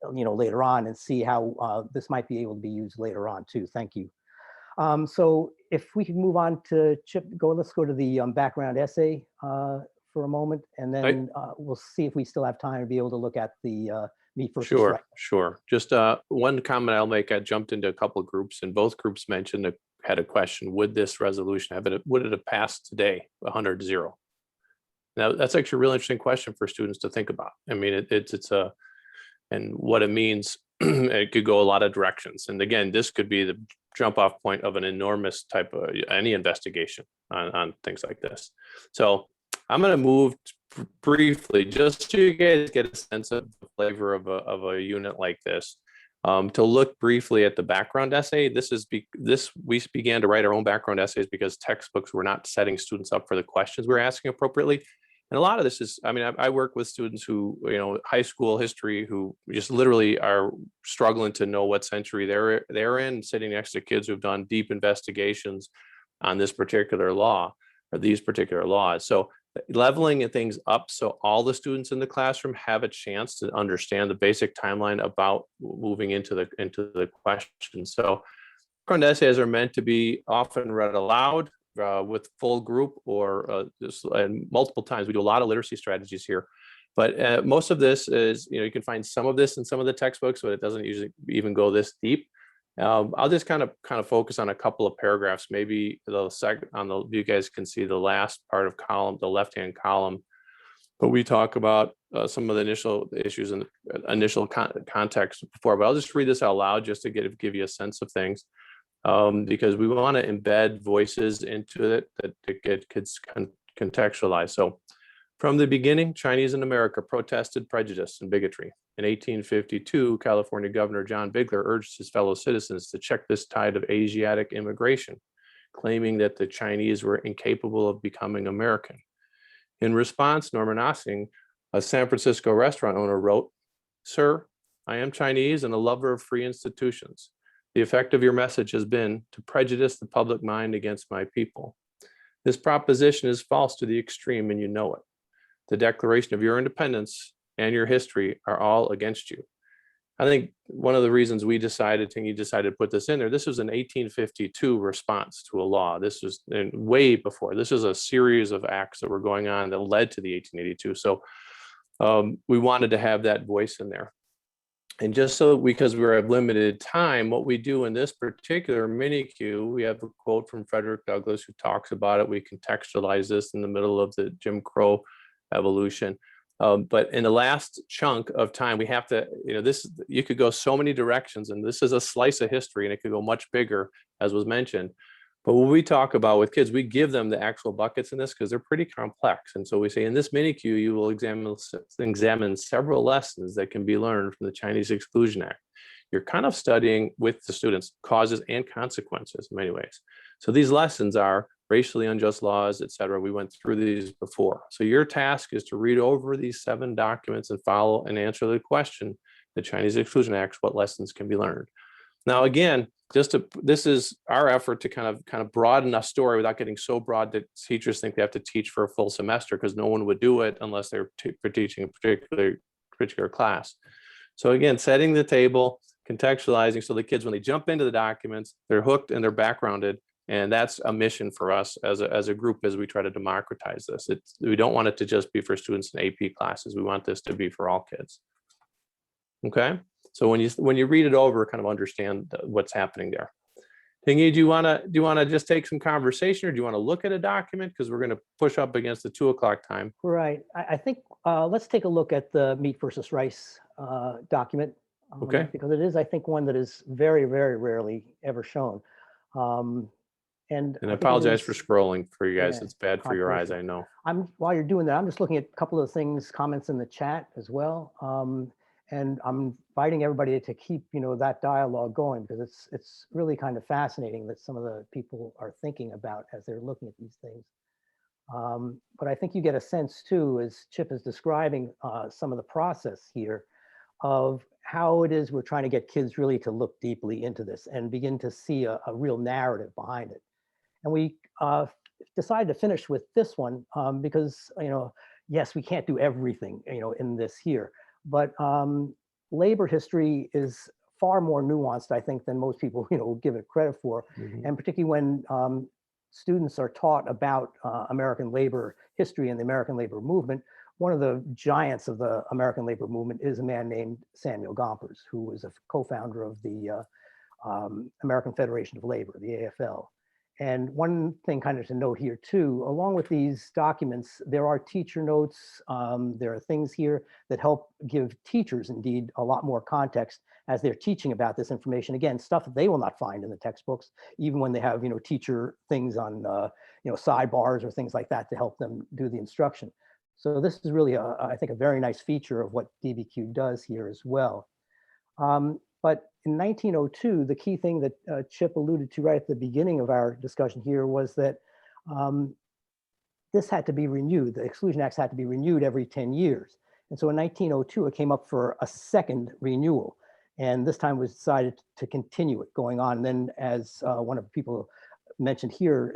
later on and see how this might be able to be used later on too. Thank you. So if we can move on to Chip, let's go to the background essay for a moment, and then we'll see if we still have time to be able to look at the me versus right. Sure. Just one comment I'll make. I jumped into a couple of groups, and both groups had a question: would this resolution would it have passed today, 100-0? Now that's actually a really interesting question for students to think about. I mean, and what it means. It could go a lot of directions. And again, this could be the jump off point of an enormous type of any investigation on things like this. So I'm going to move briefly, just so you guys get a sense of the flavor of a unit like this, to look briefly at the background essay. We began to write our own background essays because textbooks were not setting students up for the questions we're asking appropriately. And a lot of this is, I work with students who, high school history, who just literally are struggling to know what century they're in, sitting next to kids who've done deep investigations on this particular law or these particular laws. So leveling things up so all the students in the classroom have a chance to understand the basic timeline about moving into the question. So background essays are meant to be often read aloud with full group or and multiple times. We do a lot of literacy strategies here, but most of this is, you can find some of this in some of the textbooks, but it doesn't usually even go this deep. I'll just kind of focus on a couple of paragraphs. Maybe you guys can see the last part of the left-hand column, but we talk about some of the initial issues and initial context before, but I'll just read this out loud just to give you a sense of things. Because we want to embed voices into it that get kids contextualized. So from the beginning, Chinese in America protested prejudice and bigotry. In 1852, California Governor John Bigler urged his fellow citizens to check this tide of Asiatic immigration, claiming that the Chinese were incapable of becoming American. In response, Norman Ossing, a San Francisco restaurant owner, wrote, "Sir, I am Chinese and a lover of free institutions. The effect of your message has been to prejudice the public mind against my people. This proposition is false to the extreme, and you know it. The declaration of your independence and your history are all against you." I think one of the reasons we decided, Ting-Yi decided to put this in there, this was an 1852 response to a law. This was way before. This is a series of acts that were going on that led to the 1882. So we wanted to have that voice in there. And just so, because we're at limited time, what we do in this particular mini-Q, we have a quote from Frederick Douglass who talks about it. We contextualize this in the middle of the Jim Crow evolution. But in the last chunk of time, we have to, you could go so many directions, and this is a slice of history, and it could go much bigger, as was mentioned. But when we talk about with kids, we give them the actual buckets in this because they're pretty complex. And so we say in this mini-Q, you will examine several lessons that can be learned from the Chinese Exclusion Act. You're kind of studying with the students causes and consequences in many ways. So these lessons are racially unjust laws, et cetera. We went through these before. So your task is to read over these 7 documents and follow and answer the question, the Chinese Exclusion Act, what lessons can be learned. Now, again, this is our effort to kind of broaden a story without getting so broad that teachers think they have to teach for a full semester, because no one would do it unless they're teaching a particular class. So again, setting the table, contextualizing, so the kids, when they jump into the documents, they're hooked and they're backgrounded. And that's a mission for us as a group as we try to democratize this. We don't want it to just be for students in AP classes. We want this to be for all kids. Okay, so when you read it over, kind of understand what's happening there. Ting-Yi, do you want to just take some conversation, or do you want to look at a document, because we're going to push up against the 2 o'clock time? Right. I think let's take a look at the meat versus rice document. Okay. Because it is, I think, one that is very, very rarely ever shown. And I apologize for scrolling for you guys. Yeah, It's bad for your eyes, I know. While you're doing that, I'm just looking at a couple of things, comments in the chat as well. And I'm inviting everybody to keep, that dialogue going, because it's really kind of fascinating that some of the people are thinking about as they're looking at these things. But I think you get a sense too, as Chip is describing some of the process here, of how it is we're trying to get kids really to look deeply into this and begin to see a real narrative behind it. And we decided to finish with this one because, yes, we can't do everything, in this here, but labor history is far more nuanced, I think, than most people, give it credit for. Mm-hmm. And particularly when students are taught about American labor history and the American labor movement, one of the giants of the American labor movement is a man named Samuel Gompers, who was a co-founder of the American Federation of Labor, the AFL. And one thing kind of to note here too, along with these documents, there are teacher notes. There are things here that help give teachers indeed a lot more context as they're teaching about this information. Again, stuff that they will not find in the textbooks, even when they have, teacher things on, sidebars or things like that to help them do the instruction. So this is really, I think, a very nice feature of what DBQ does here as well. But in 1902, the key thing that Chip alluded to right at the beginning of our discussion here was that this had to be renewed. The Exclusion Acts had to be renewed every 10 years. And so in 1902, it came up for a second renewal. And this time was decided to continue it going on. And then, as one of the people mentioned here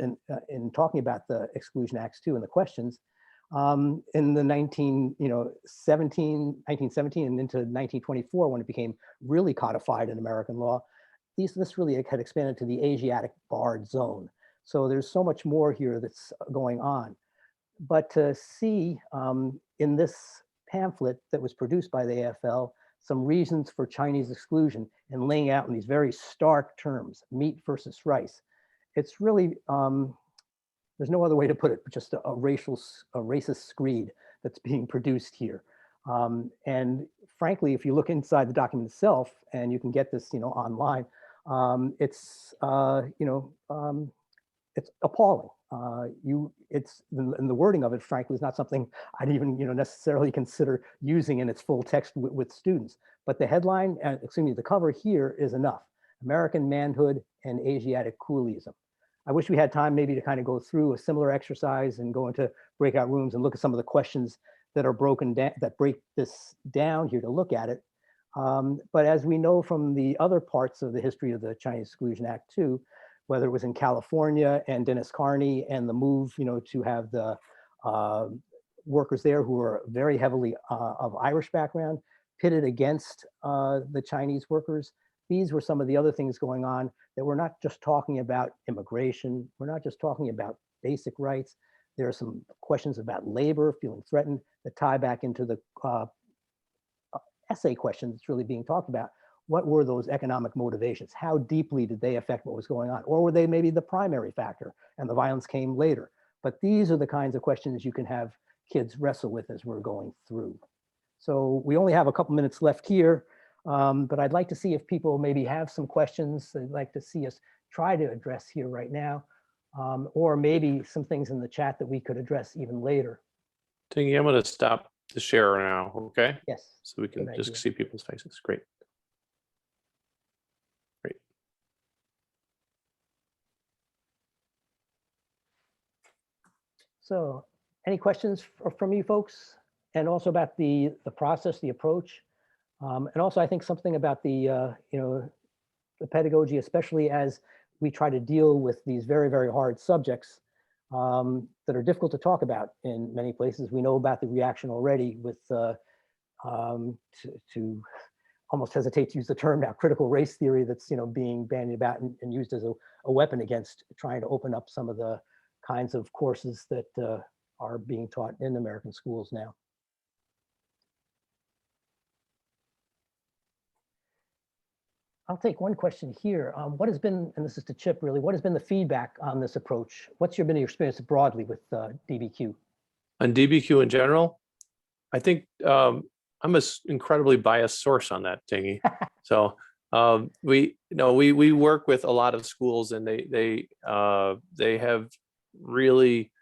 in talking about the Exclusion Acts too, and the questions, in the 1917 and into 1924, when it became really codified in American law, this really had expanded to the Asiatic barred zone. So there's so much more here that's going on. But to see in this pamphlet that was produced by the AFL, some reasons for Chinese exclusion and laying out in these very stark terms, meat versus rice, it's really, there's no other way to put it, but just a racist screed that's being produced here. And frankly, if you look inside the document itself, and you can get this, online, it's, it's appalling. And the wording of it, frankly, is not something I'd even necessarily consider using in its full text with students. But the headline, excuse me, the cover here is enough: American Manhood and Asiatic Coolism. I wish we had time maybe to kind of go through a similar exercise and go into breakout rooms and look at some of the questions that are broken down, that break this down here to look at it. But as we know from the other parts of the history of the Chinese Exclusion Act too, whether it was in California and Dennis Carney and the move, to have the workers there who were very heavily of Irish background pitted against the Chinese workers. These were some of the other things going on that we're not just talking about immigration. We're not just talking about basic rights. There are some questions about labor, feeling threatened, that tie back into the essay question that's really being talked about. What were those economic motivations? How deeply did they affect what was going on? Or were they maybe the primary factor and the violence came later? But these are the kinds of questions you can have kids wrestle with as we're going through. So we only have a couple minutes left here, but I'd like to see if people maybe have some questions they'd like to see us try to address here right now, or maybe some things in the chat that we could address even later. Ting-Yi, I'm going to stop the share now, okay? Yes. So we can Good just idea. see people's faces. Great. Great. So any questions from you folks? And also about the process, the approach, and also I think something about the pedagogy, especially as we try to deal with these very, very hard subjects that are difficult to talk about in many places. We know about the reaction already with, to almost hesitate to use the term now, critical race theory that's being bandied about and used as a weapon against trying to open up some of the kinds of courses that are being taught in American schools now. I'll take one question here. What has been, and this is to Chip really, what has been the feedback on this approach? What's been your experience broadly with DBQ? On DBQ in general, I think I'm an incredibly biased source on that, Ting-Yi. So we work with a lot of schools, and they have really,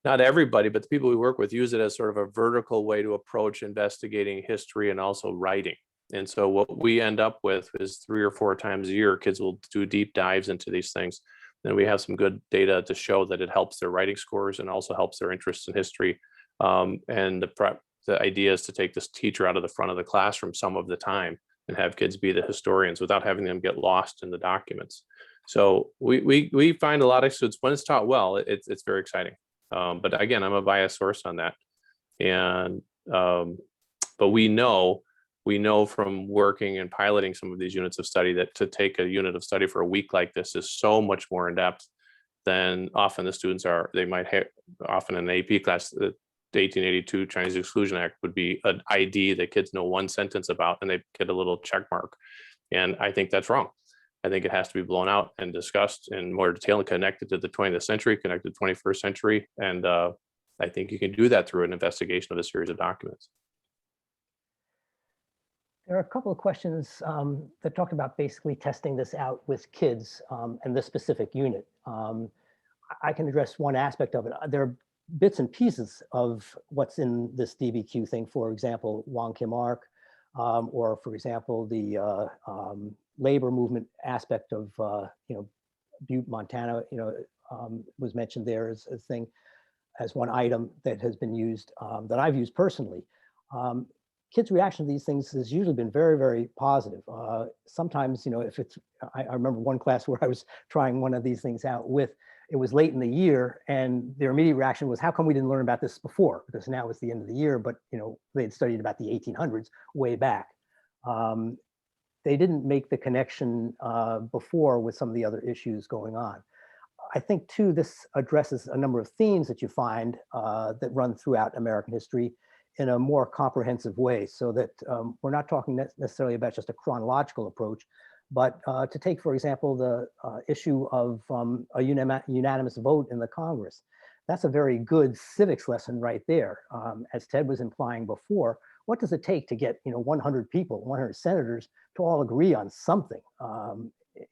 not everybody, but the people we work with use it as sort of a vertical way to approach investigating history and also writing. And so what we end up with is 3 or 4 times a year, kids will do deep dives into these things. Then we have some good data to show that it helps their writing scores and also helps their interest in history. And the idea is to take this teacher out of the front of the classroom some of the time and have kids be the historians without having them get lost in the documents. So we find a lot of students, when it's taught well, it's very exciting. But again, I'm a biased source on that. And but we know from working and piloting some of these units of study that to take a unit of study for a week like this is so much more in depth than often the students are. They might have often in an AP class, the 1882 Chinese Exclusion Act would be an ID that kids know one sentence about and they get a little check mark. And I think that's wrong. I think it has to be blown out and discussed in more detail and connected to the 20th century, connected to the 21st century. And I think you can do that through an investigation of a series of documents. There are a couple of questions that talk about basically testing this out with kids and this specific unit. I can address one aspect of it. There are bits and pieces of what's in this DBQ thing. For example, Wong Kim Ark, or for example, the labor movement aspect of Butte, Montana, was mentioned there as a thing, as one item that has been used, that I've used personally. Kids' reaction to these things has usually been very, very positive. Sometimes, if it's, I remember one class where I was trying one of these things out with, it was late in the year and their immediate reaction was, how come we didn't learn about this before? Because now it's the end of the year, but they had studied about the 1800s way back. They didn't make the connection before with some of the other issues going on. I think too, this addresses a number of themes that you find that run throughout American history in a more comprehensive way, so that we're not talking necessarily about just a chronological approach, but to take, for example, the issue of a unanimous vote in the Congress. That's a very good civics lesson right there. As Ted was implying before, what does it take to get 100 people, 100 senators to all agree on something?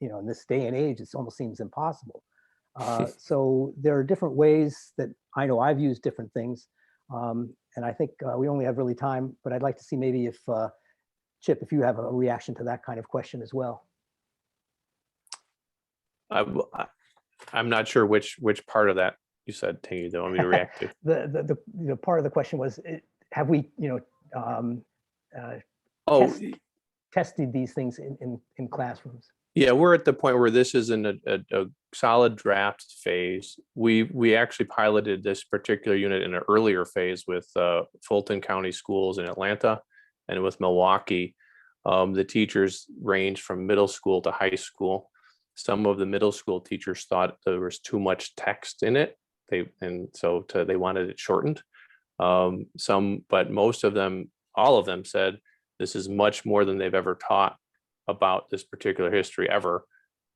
In this day and age, it almost seems impossible. So there are different ways that I know I've used different things. And I think we only have really time, but I'd like to see maybe if Chip, if you have a reaction to that kind of question as well. I'm not sure which part of that you said, Ting-Yi, that you want me to react to. The part of the question was, have we, Oh, tested these things in classrooms? yeah, we're at the point where this is in a solid draft phase. We actually piloted this particular unit in an earlier phase with Fulton County Schools in Atlanta and with Milwaukee. The teachers ranged from middle school to high school. Some of the middle school teachers thought there was too much text in it. They wanted it shortened. But most of them, all of them said, this is much more than they've ever taught about this particular history ever.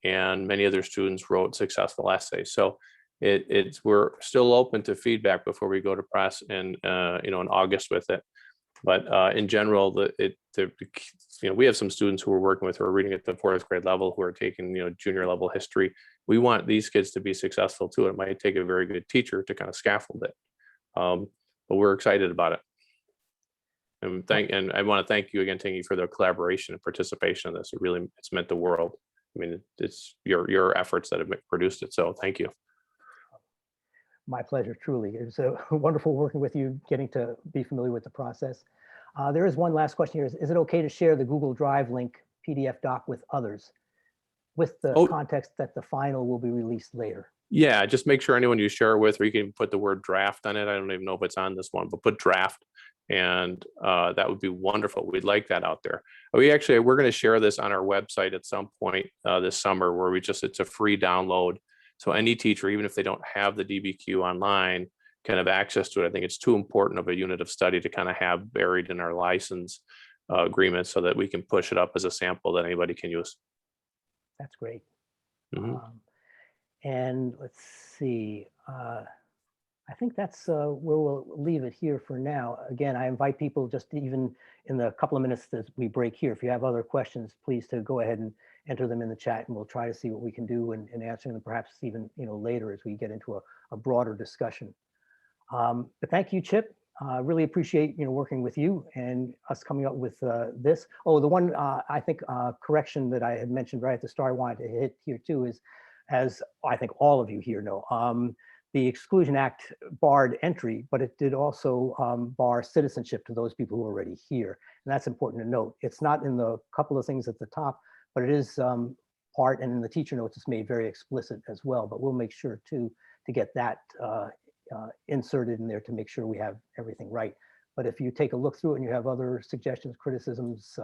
And many of their students wrote successful essays. So we're still open to feedback before we go to press in August with it. But in general, we have some students who we're working with who are reading at the 4th grade level, who are taking junior level history. We want these kids to be successful too. It might take a very good teacher to kind of scaffold it, but we're excited about it. And I want to thank you again, Ting-Yi, for the collaboration and participation in this. It's meant the world. I mean, it's your efforts that have produced it. So thank you. My pleasure, truly. It was wonderful working with you, getting to be familiar with the process. There is one last question here. Is it okay to share the Google Drive link PDF doc with others with the context that the final will be released later? Yeah, just make sure anyone you share with, or you can put the word draft on it. I don't even know if it's on this one, but put draft, and that would be wonderful. We'd like that out there. We're going to share this on our website at some point this summer, where it's a free download. So any teacher, even if they don't have the DBQ online, can have access to it. I think it's too important of a unit of study to kind of have buried in our license agreement, so that we can push it up as a sample that anybody can use. That's great. Mm-hmm. And let's see, I think that's where we'll leave it here for now. Again, I invite people, just even in the couple of minutes that we break here, if you have other questions, please to go ahead and enter them in the chat, and we'll try to see what we can do in answering them, perhaps even later as we get into a broader discussion. But thank you, Chip. Really appreciate working with you and us coming up with this. Oh, the one I think correction that I had mentioned right at the start I wanted to hit here too is, as I think all of you here know, the Exclusion Act barred entry, but it did also bar citizenship to those people who are already here. And that's important to note. It's not in the couple of things at the top, but it is part, and in the teacher notes, it's made very explicit as well. But we'll make sure to get that inserted in there to make sure we have everything right. But if you take a look through it and you have other suggestions, criticisms,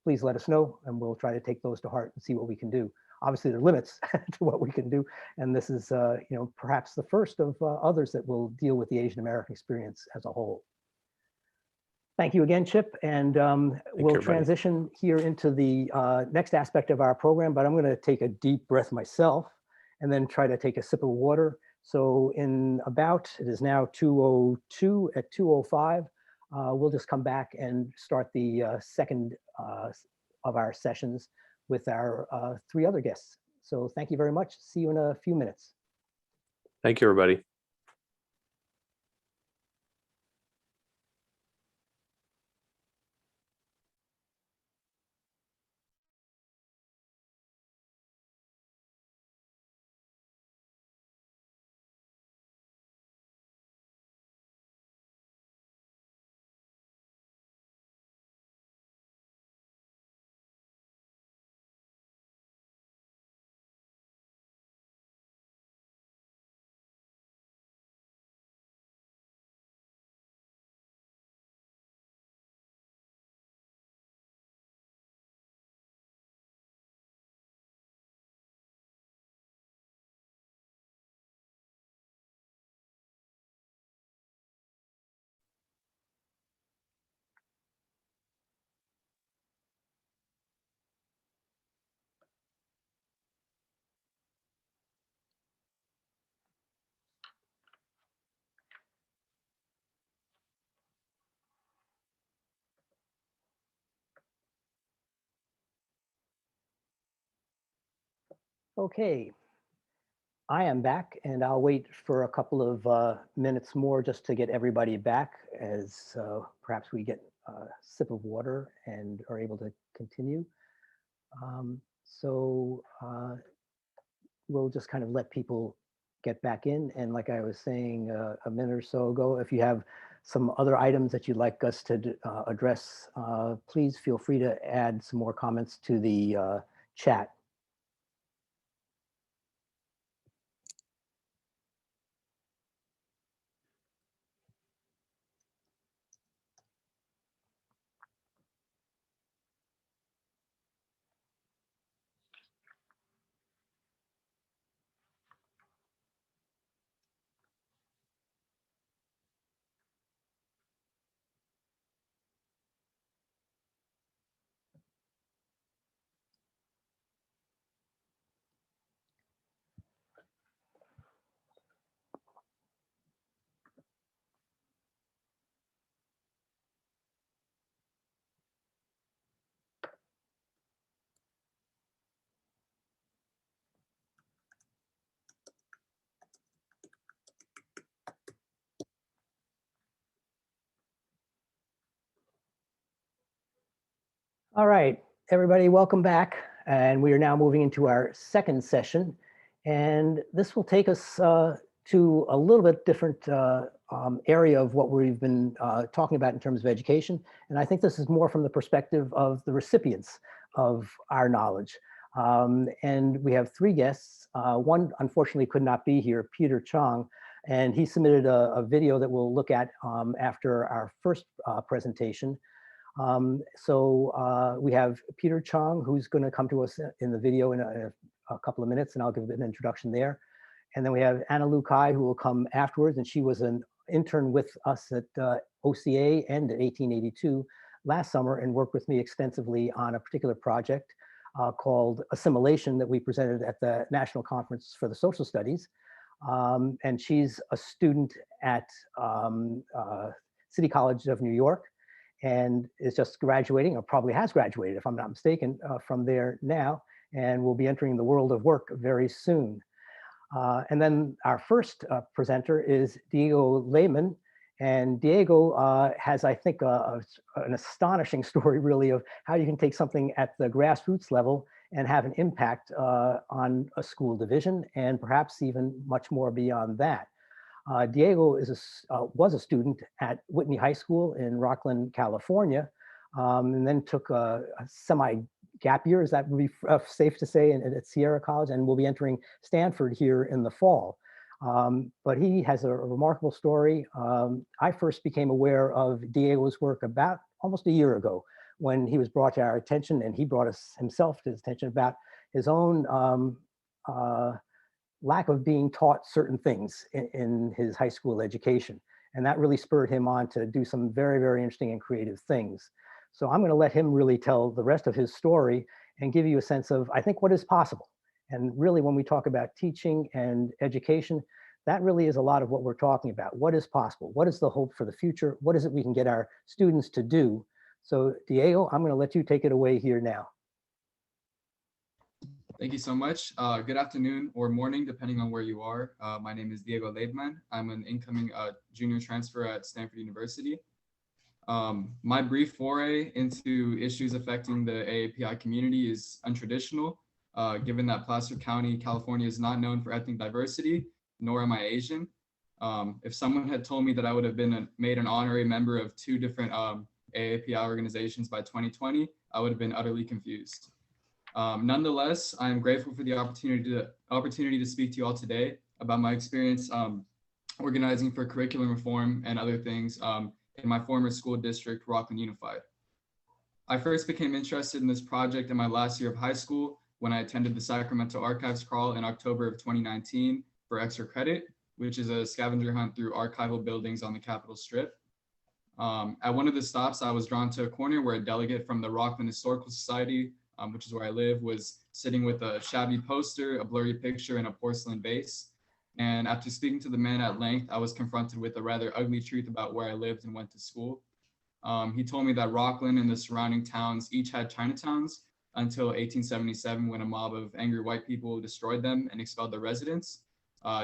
please let us know, and we'll try to take those to heart and see what we can do. Obviously, there are limits to what we can do, and this is, perhaps the first of others that will deal with the Asian American experience as a whole. Thank you again, Chip, and we'll transition here into the next aspect of our program, but I'm going to take a deep breath myself and then try to take a sip of water. So in about, it is now 2:02, at 2:05, we'll just come back and start the second of our sessions with our 3 other guests. So thank you very much. See you in a few minutes. Thank you, everybody. Okay. I am back, and I'll wait for a couple of minutes more just to get everybody back as perhaps we get a sip of water and are able to continue. We'll just kind of let people get back in. And like I was saying a minute or so ago, if you have some other items that you'd like us to address, please feel free to add some more comments to the chat. All right, everybody, welcome back. And we are now moving into our second session. And this will take us to a little bit different area of what we've been talking about in terms of education. And I think this is more from the perspective of the recipients of our knowledge. And we have three guests. One, unfortunately, could not be here, Peter Chong. And he submitted a video that we'll look at after our first presentation. We have Peter Chong, who's going to come to us in the video in a couple of minutes, and I'll give an introduction there. And then we have Anna Lu Kai, who will come afterwards, and she was an intern with us at OCA and at 1882 last summer and worked with me extensively on a particular project called Assimilation that we presented at the National Conference for the Social Studies. And she's a student at City College of New York, and is just graduating, or probably has graduated, if I'm not mistaken, from there now, and will be entering the world of work very soon. And then our first presenter is Diego Lehmann, and Diego has, I think, an astonishing story, really, of how you can take something at the grassroots level and have an impact on a school division, and perhaps even much more beyond that. Diego was a student at Whitney High School in Rocklin, California, and then took a semi-gap year, is that would be safe to say, at Sierra College, and will be entering Stanford here in the fall. But he has a remarkable story. I first became aware of Diego's work about almost a year ago when he was brought to our attention, and he brought us himself to his attention about his own lack of being taught certain things in his high school education. And that really spurred him on to do some very, very interesting and creative things. So I'm going to let him really tell the rest of his story and give you a sense of, I think, what is possible. And really, when we talk about teaching and education, that really is a lot of what we're talking about. What is possible? What is the hope for the future? What is it we can get our students to do? So Diego, I'm going to let you take it away here now. Thank you so much. Good afternoon or morning, depending on where you are. My name is Diego Lehmann. I'm an incoming junior transfer at Stanford University. My brief foray into issues affecting the AAPI community is untraditional, given that Placer County, California is not known for ethnic diversity, nor am I Asian. If someone had told me that I would have been made an honorary member of two different AAPI organizations by 2020, I would have been utterly confused. Nonetheless, I am grateful for the opportunity to speak to you all today about my experience organizing for curriculum reform and other things in my former school district, Rocklin Unified. I first became interested in this project in my last year of high school when I attended the Sacramento Archives Crawl in October of 2019 for extra credit, which is a scavenger hunt through archival buildings on the Capitol Strip. At one of the stops, I was drawn to a corner where a delegate from the Rocklin Historical Society, which is where I live, was sitting with a shabby poster, a blurry picture, and a porcelain vase. And after speaking to the man at length, I was confronted with a rather ugly truth about where I lived and went to school. He told me that Rocklin and the surrounding towns each had Chinatowns until 1877, when a mob of angry white people destroyed them and expelled their residents.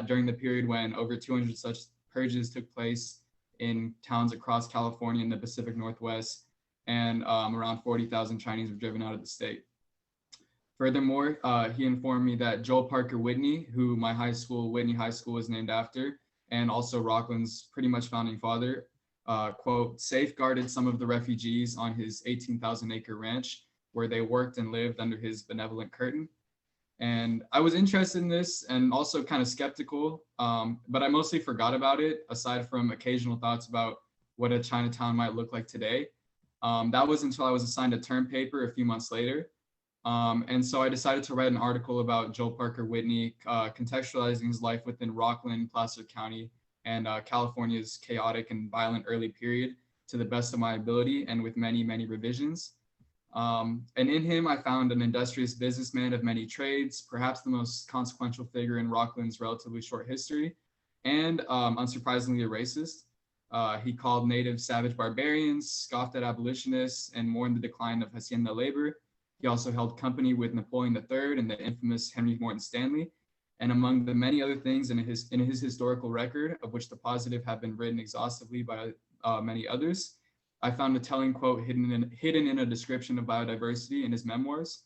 during the period when over 200 such purges took place in towns across California and the Pacific Northwest, and around 40,000 Chinese were driven out of the state. Furthermore, he informed me that Joel Parker Whitney, who my high school, Whitney High School, is named after, and also Rocklin's pretty much founding father, quote, safeguarded some of the refugees on his 18,000-acre ranch where they worked and lived under his benevolent curtain. And I was interested in this and also kind of skeptical, but I mostly forgot about it, aside from occasional thoughts about what a Chinatown might look like today. That was until I was assigned a term paper a few months later. And so I decided to write an article about Joel Parker Whitney, contextualizing his life within Rocklin, Placer County, and California's chaotic and violent early period to the best of my ability and with many, many revisions. And in him, I found an industrious businessman of many trades, perhaps the most consequential figure in Rocklin's relatively short history, and unsurprisingly a racist. He called natives savage barbarians, scoffed at abolitionists, and mourned the decline of hacienda labor. He also held company with Napoleon III and the infamous Henry Morton Stanley. And among the many other things in his historical record, of which the positive have been written exhaustively by many others, I found a telling quote hidden in a description of biodiversity in his memoirs.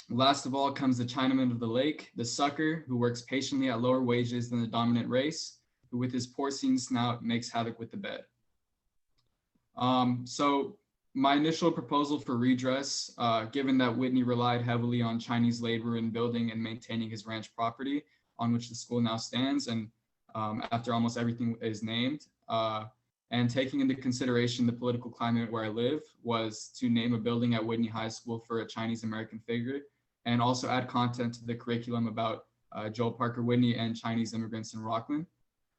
Last of all comes the Chinaman of the lake, the sucker who works patiently at lower wages than the dominant race, who with his porcine snout makes havoc with the bed. So my initial proposal for redress, given that Whitney relied heavily on Chinese labor in building and maintaining his ranch property on which the school now stands, and after almost everything is named, and taking into consideration the political climate where I live, was to name a building at Whitney High School for a Chinese American figure, and also add content to the curriculum about Joel Parker Whitney and Chinese immigrants in Rocklin.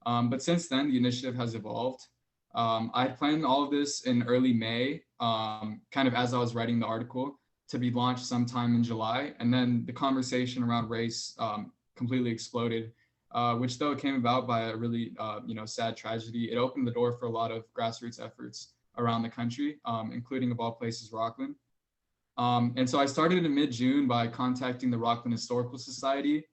But since then, the initiative has evolved. I planned all of this in early May, kind of as I was writing the article, to be launched sometime in July. And then the conversation around race completely exploded, which though it came about by a really sad tragedy, it opened the door for a lot of grassroots efforts around the country, including of all places, Rocklin. And so I started in mid-June by contacting the Rocklin Historical Society,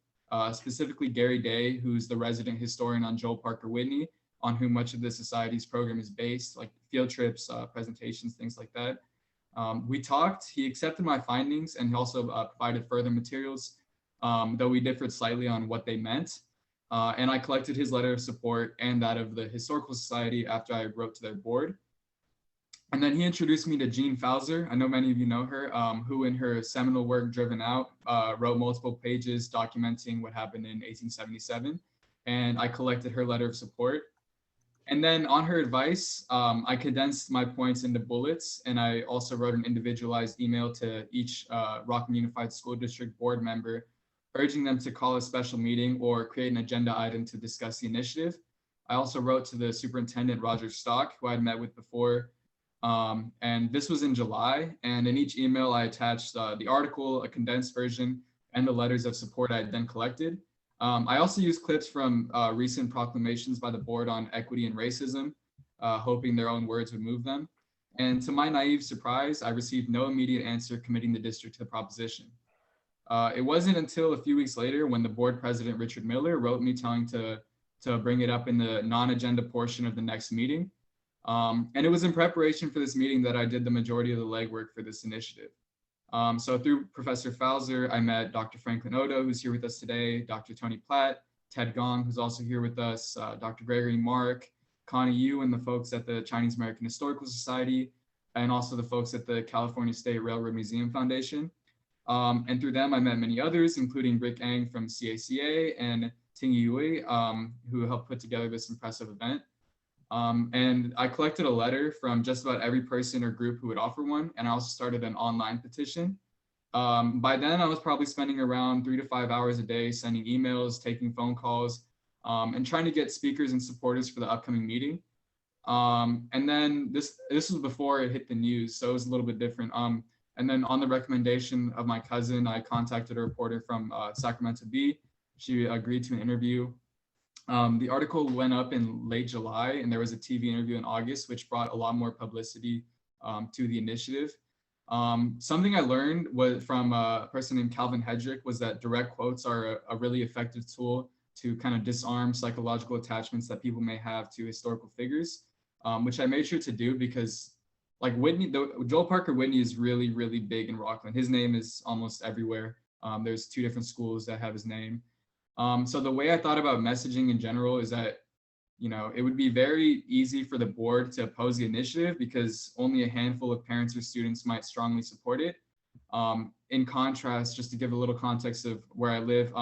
specifically Gary Day, who's the resident historian on Joel Parker Whitney, on whom much of the society's program is based, like field trips, presentations, things like that. We talked, he accepted my findings, and he also provided further materials, though we differed slightly on what they meant. And I collected his letter of support and that of the Historical Society after I wrote to their board. And then he introduced me to Jean Fauser. I know many of you know her, who in her seminal work, Driven Out, wrote multiple pages documenting what happened in 1877. And I collected her letter of support. And then on her advice, I condensed my points into bullets, and I also wrote an individualized email to each Rocklin Unified School District board member, urging them to call a special meeting or create an agenda item to discuss the initiative. I also wrote to the superintendent, Roger Stock, who I'd met with before, and this was in July. And in each email, I attached the article, a condensed version, and the letters of support I had then collected. I also used clips from recent proclamations by the board on equity and racism, hoping their own words would move them. And to my naive surprise, I received no immediate answer committing the district to the proposition. It wasn't until a few weeks later when the board president, Richard Miller, wrote me telling to bring it up in the non-agenda portion of the next meeting. And it was in preparation for this meeting that I did the majority of the legwork for this initiative. So through Professor Fauser, I met Dr. Franklin Odo, who's here with us today, Dr. Tony Platt, Ted Gong, who's also here with us, Dr. Gregory Mark, Connie Yu, and the folks at the Chinese American Historical Society, and also the folks at the California State Railroad Museum Foundation. And through them, I met many others, including Rick Ang from CACA and Ting-Yi, who helped put together this impressive event. And I collected a letter from just about every person or group who would offer one. And I also started an online petition. By then I was probably spending around 3 to 5 hours a day, sending emails, taking phone calls, and trying to get speakers and supporters for the upcoming meeting. And then this was before it hit the news, so it was a little bit different. And then on the recommendation of my cousin, I contacted a reporter from Sacramento Bee. She agreed to an interview. The article went up in late July, and there was a TV interview in August, which brought a lot more publicity to the initiative. Something I learned was from a person named Calvin Hedrick was that direct quotes are a really effective tool to kind of disarm psychological attachments that people may have to historical figures, which I made sure to do because like Whitney, Joel Parker Whitney is really, really big in Rocklin. His name is almost everywhere. There's 2 different schools that have his name. So the way I thought about messaging in general is that, you know, it would be very easy for the board to oppose the initiative because only a handful of parents or students might strongly support it. In contrast, just to give a little context of where I live,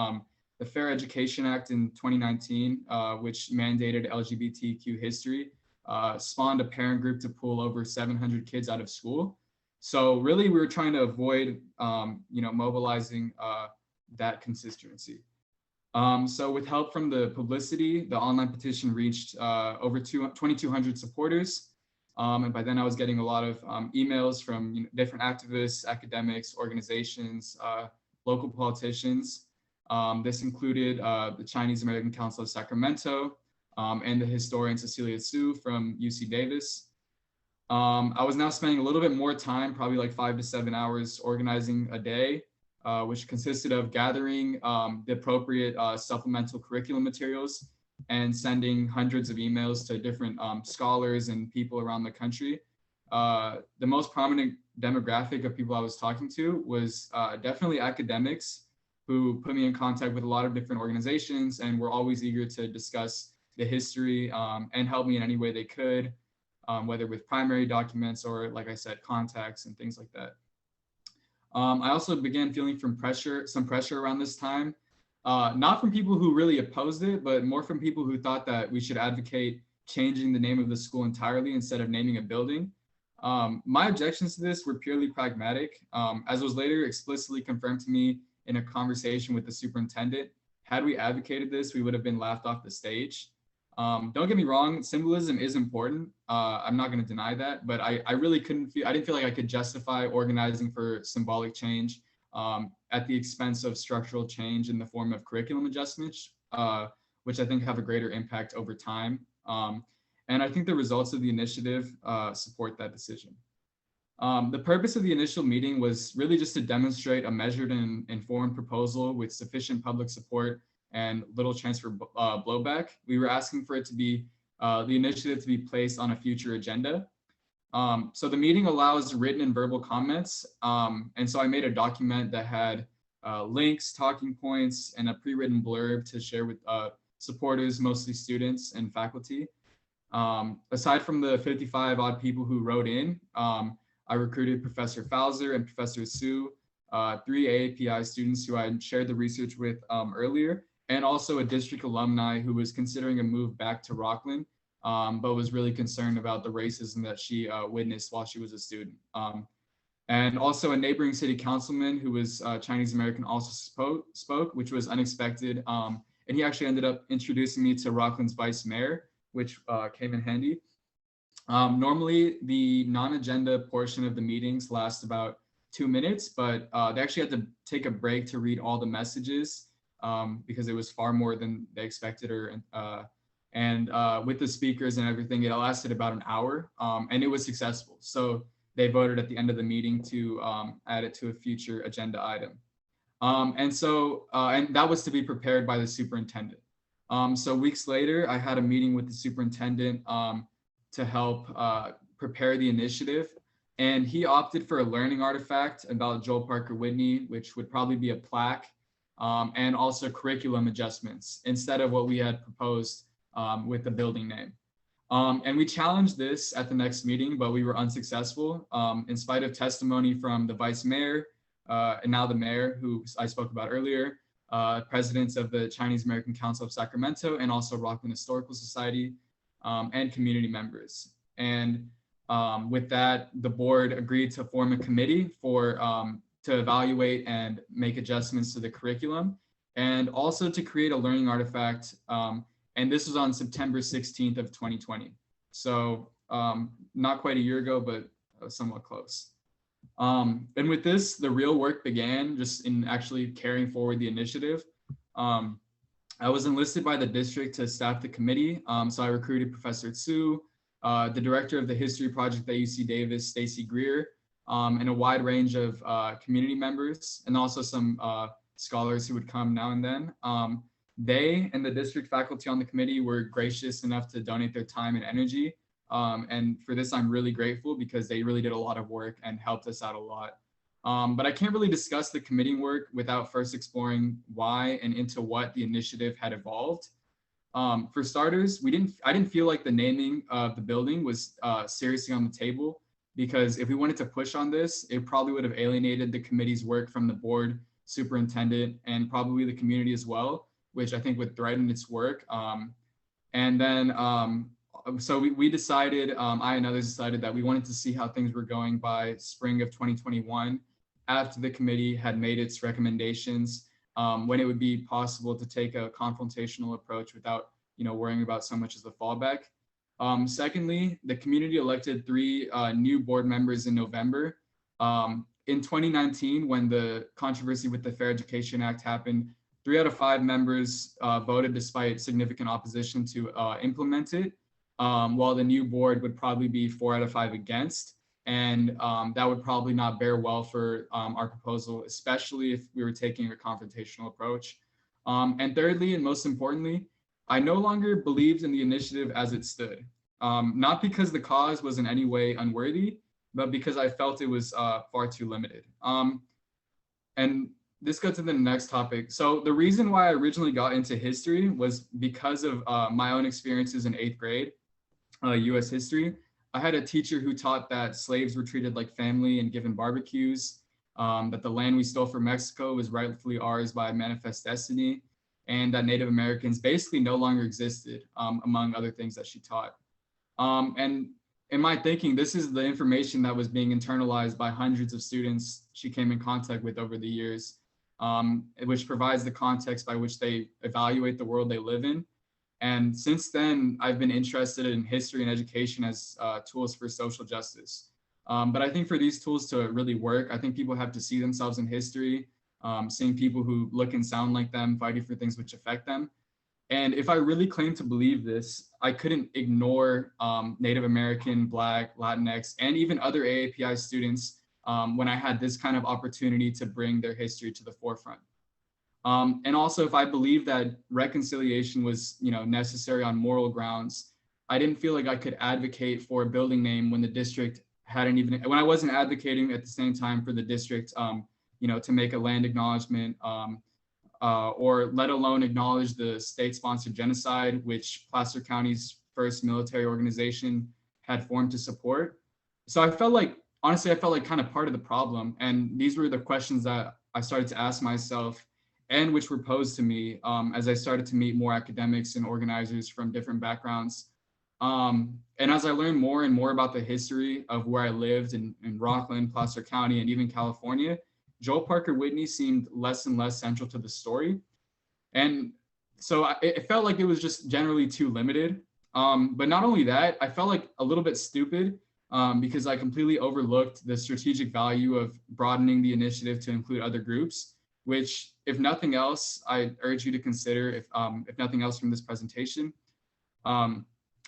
the Fair Education Act in 2019, which mandated LGBTQ history, spawned a parent group to pull over 700 kids out of school. So really, we were trying to avoid, you know, mobilizing that constituency. So with help from the publicity, the online petition reached over 2,200 supporters. And by then I was getting a lot of emails from different activists, academics, organizations, local politicians. This included the Chinese American Council of Sacramento and the historian Cecilia Su from UC Davis. I was now spending a little bit more time, probably like 5 to 7 hours organizing a day, which consisted of gathering the appropriate supplemental curriculum materials and sending hundreds of emails to different scholars and people around the country. The most prominent demographic of people I was talking to was definitely academics who put me in contact with a lot of different organizations and were always eager to discuss the history and help me in any way they could, whether with primary documents or, like I said, contacts and things like that. I also began feeling some pressure around this time, not from people who really opposed it, but more from people who thought that we should advocate changing the name of the school entirely instead of naming a building. My objections to this were purely pragmatic, as was later explicitly confirmed to me in a conversation with the superintendent. Had we advocated this, we would have been laughed off the stage. Don't get me wrong, symbolism is important. I'm not going to deny that, but I really I didn't feel like I could justify organizing for symbolic change at the expense of structural change in the form of curriculum adjustments, which I think have a greater impact over time. And I think the results of the initiative support that decision. The purpose of the initial meeting was really just to demonstrate a measured and informed proposal with sufficient public support and little chance for blowback. We were asking for it to be, the initiative to be placed on a future agenda. So the meeting allows written and verbal comments. And so I made a document that had links, talking points, and a pre-written blurb to share with supporters, mostly students and faculty. Aside from the 55 odd people who wrote in, I recruited Professor Fauser and Professor Su, 3 AAPI students who I shared the research with earlier, and also a district alumni who was considering a move back to Rocklin, but was really concerned about the racism that she witnessed while she was a student. And also a neighboring city councilman who was Chinese American also spoke, which was unexpected. And he actually ended up introducing me to Rocklin's vice mayor, which came in handy. Normally, the non-agenda portion of the meetings last about 2 minutes, but they actually had to take a break to read all the messages because it was far more than they expected. And with the speakers and everything, it lasted about an hour, and it was successful. So they voted at the end of the meeting to add it to a future agenda item. And that was to be prepared by the superintendent. So weeks later, I had a meeting with the superintendent to help prepare the initiative. And he opted for a learning artifact about Joel Parker Whitney, which would probably be a plaque, and also curriculum adjustments instead of what we had proposed with the building name. And we challenged this at the next meeting, but we were unsuccessful in spite of testimony from the vice mayor and now the mayor, who I spoke about earlier, presidents of the Chinese American Council of Sacramento, and also Rocklin Historical Society, and community members. And with that, the board agreed to form a committee to evaluate and make adjustments to the curriculum, and also to create a learning artifact. And this was on September 16th of 2020. So not quite a year ago, but somewhat close. And with this, the real work began just in actually carrying forward the initiative. I was enlisted by the district to staff the committee. So I recruited Professor Tsu, the director of the history project at UC Davis, Stacy Greer, and a wide range of community members, and also some scholars who would come now and then. They and the district faculty on the committee were gracious enough to donate their time and energy. And for this, I'm really grateful because they really did a lot of work and helped us out a lot. But I can't really discuss the committee work without first exploring why and into what the initiative had evolved. For starters, I didn't feel like the naming of the building was seriously on the table, because if we wanted to push on this, it probably would have alienated the committee's work from the board, superintendent, and probably the community as well, which I think would threaten its work. And then, so we decided, I and others decided that we wanted to see how things were going by spring of 2021, after the committee had made its recommendations, when it would be possible to take a confrontational approach without, worrying about so much as the fallback. Secondly, the community elected 3 new board members in November. In 2019, when the controversy with the Fair Education Act happened, 3 out of 5 members voted despite significant opposition to implement it, while the new board would probably be 4 out of 5 against. And that would probably not bear well for our proposal, especially if we were taking a confrontational approach. And thirdly, and most importantly, I no longer believed in the initiative as it stood, not because the cause was in any way unworthy, but because I felt it was far too limited. And this goes to the next topic. So the reason why I originally got into history was because of my own experiences in 8th grade, US history. I had a teacher who taught that slaves were treated like family and given barbecues, that the land we stole from Mexico was rightfully ours by manifest destiny, and that Native Americans basically no longer existed, among other things that she taught. And in my thinking, this is the information that was being internalized by hundreds of students she came in contact with over the years, which provides the context by which they evaluate the world they live in. And since then, I've been interested in history and education as tools for social justice. But I think for these tools to really work, I think people have to see themselves in history, seeing people who look and sound like them, fighting for things which affect them. And if I really claim to believe this, I couldn't ignore Native American, Black, Latinx, and even other AAPI students when I had this kind of opportunity to bring their history to the forefront. And also, if I believed that reconciliation was, necessary on moral grounds, I didn't feel like I could advocate for a building name when the district hadn't even, when I wasn't advocating at the same time for the district, to make a land acknowledgement, or let alone acknowledge the state-sponsored genocide, which Placer County's first military organization had formed to support. So I felt like, honestly, I felt like kind of part of the problem. And these were the questions that I started to ask myself, and which were posed to me as I started to meet more academics and organizers from different backgrounds. And as I learned more and more about the history of where I lived in Rocklin, Placer County, and even California, Joel Parker Whitney seemed less and less central to the story. And so it felt like it was just generally too limited. But not only that, I felt like a little bit stupid because I completely overlooked the strategic value of broadening the initiative to include other groups, which, if nothing else, I urge you to consider, if nothing else from this presentation.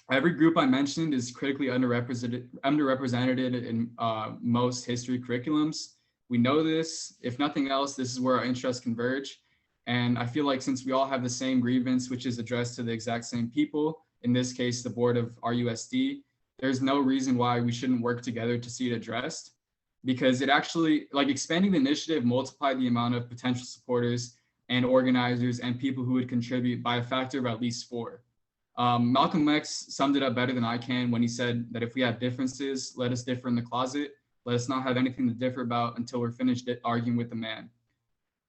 Every group I mentioned is critically underrepresented in most history curriculums. We know this. If nothing else, this is where our interests converge. And I feel like since we all have the same grievance, which is addressed to the exact same people, in this case, the board of RUSD, there's no reason why we shouldn't work together to see it addressed, because it actually, like, expanding the initiative multiplied the amount of potential supporters and organizers and people who would contribute by a factor of at least 4. Malcolm X summed it up better than I can when he said that if we have differences, let us differ in the closet. Let us not have anything to differ about until we're finished arguing with the man.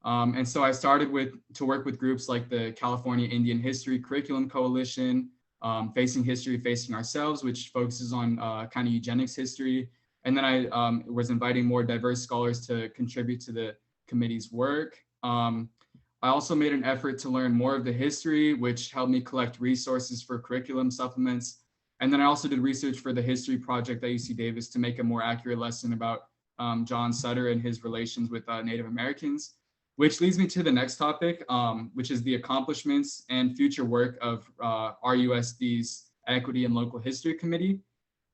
And so I started to work with groups like the California Indian History Curriculum Coalition, Facing History, Facing Ourselves, which focuses on kind of eugenics history. And then I was inviting more diverse scholars to contribute to the committee's work. I also made an effort to learn more of the history, which helped me collect resources for curriculum supplements. And then I also did research for the history project at UC Davis to make a more accurate lesson about John Sutter and his relations with Native Americans, which leads me to the next topic, which is the accomplishments and future work of RUSD's Equity and Local History Committee.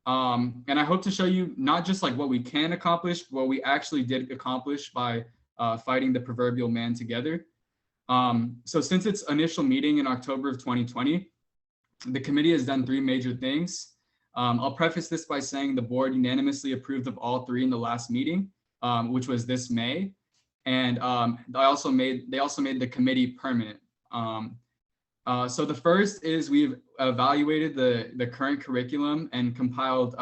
And I hope to show you not just like what we can accomplish, but what we actually did accomplish by fighting the proverbial man together. So since its initial meeting in October of 2020, the committee has done 3 major things. I'll preface this by saying the board unanimously approved of all 3 in the last meeting, which was this May. And they also made the committee permanent. So the first is we've evaluated the current curriculum and compiled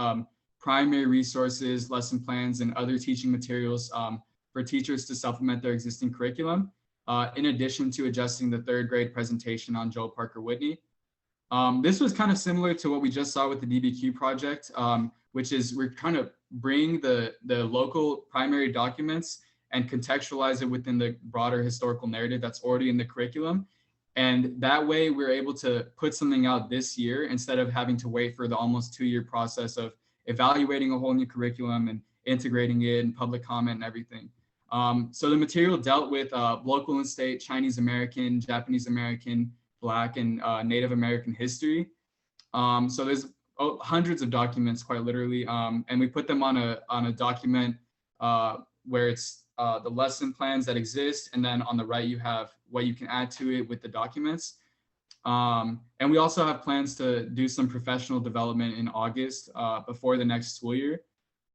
primary resources, lesson plans, and other teaching materials for teachers to supplement their existing curriculum, in addition to adjusting the 3rd grade presentation on Joel Parker Whitney. This was kind of similar to what we just saw with the DBQ project, which is we're trying to bring the local primary documents and contextualize it within the broader historical narrative that's already in the curriculum. And that way we're able to put something out this year instead of having to wait for the almost 2-year process of evaluating a whole new curriculum and integrating it and public comment and everything. So the material dealt with local and state Chinese American, Japanese American, Black, and Native American history. So there's hundreds of documents, quite literally, and we put them on a document where it's the lesson plans that exist, and then on the right you have what you can add to it with the documents. And we also have plans to do some professional development in August before the next school year.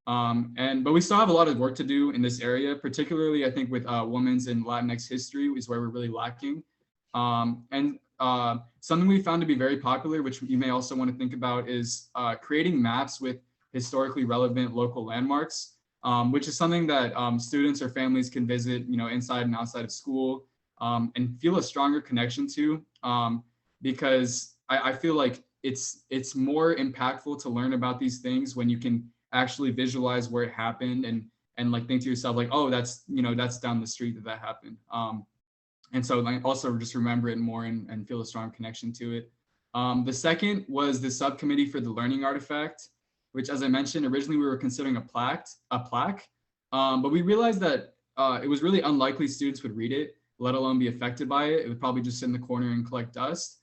But we still have a lot of work to do in this area, particularly I think with women's and Latinx history is where we're really lacking. Something we found to be very popular, which you may also want to think about, is creating maps with historically relevant local landmarks, which is something that students or families can visit, inside and outside of school, and feel a stronger connection to, because I feel like it's more impactful to learn about these things when you can actually visualize where it happened and like think to yourself like, oh, that's down the street that happened. And so like also just remember it more and feel a strong connection to it. The second was the subcommittee for the learning artifact, which, as I mentioned, originally we were considering a plaque, but we realized that it was really unlikely students would read it, let alone be affected by it. It would probably just sit in the corner and collect dust.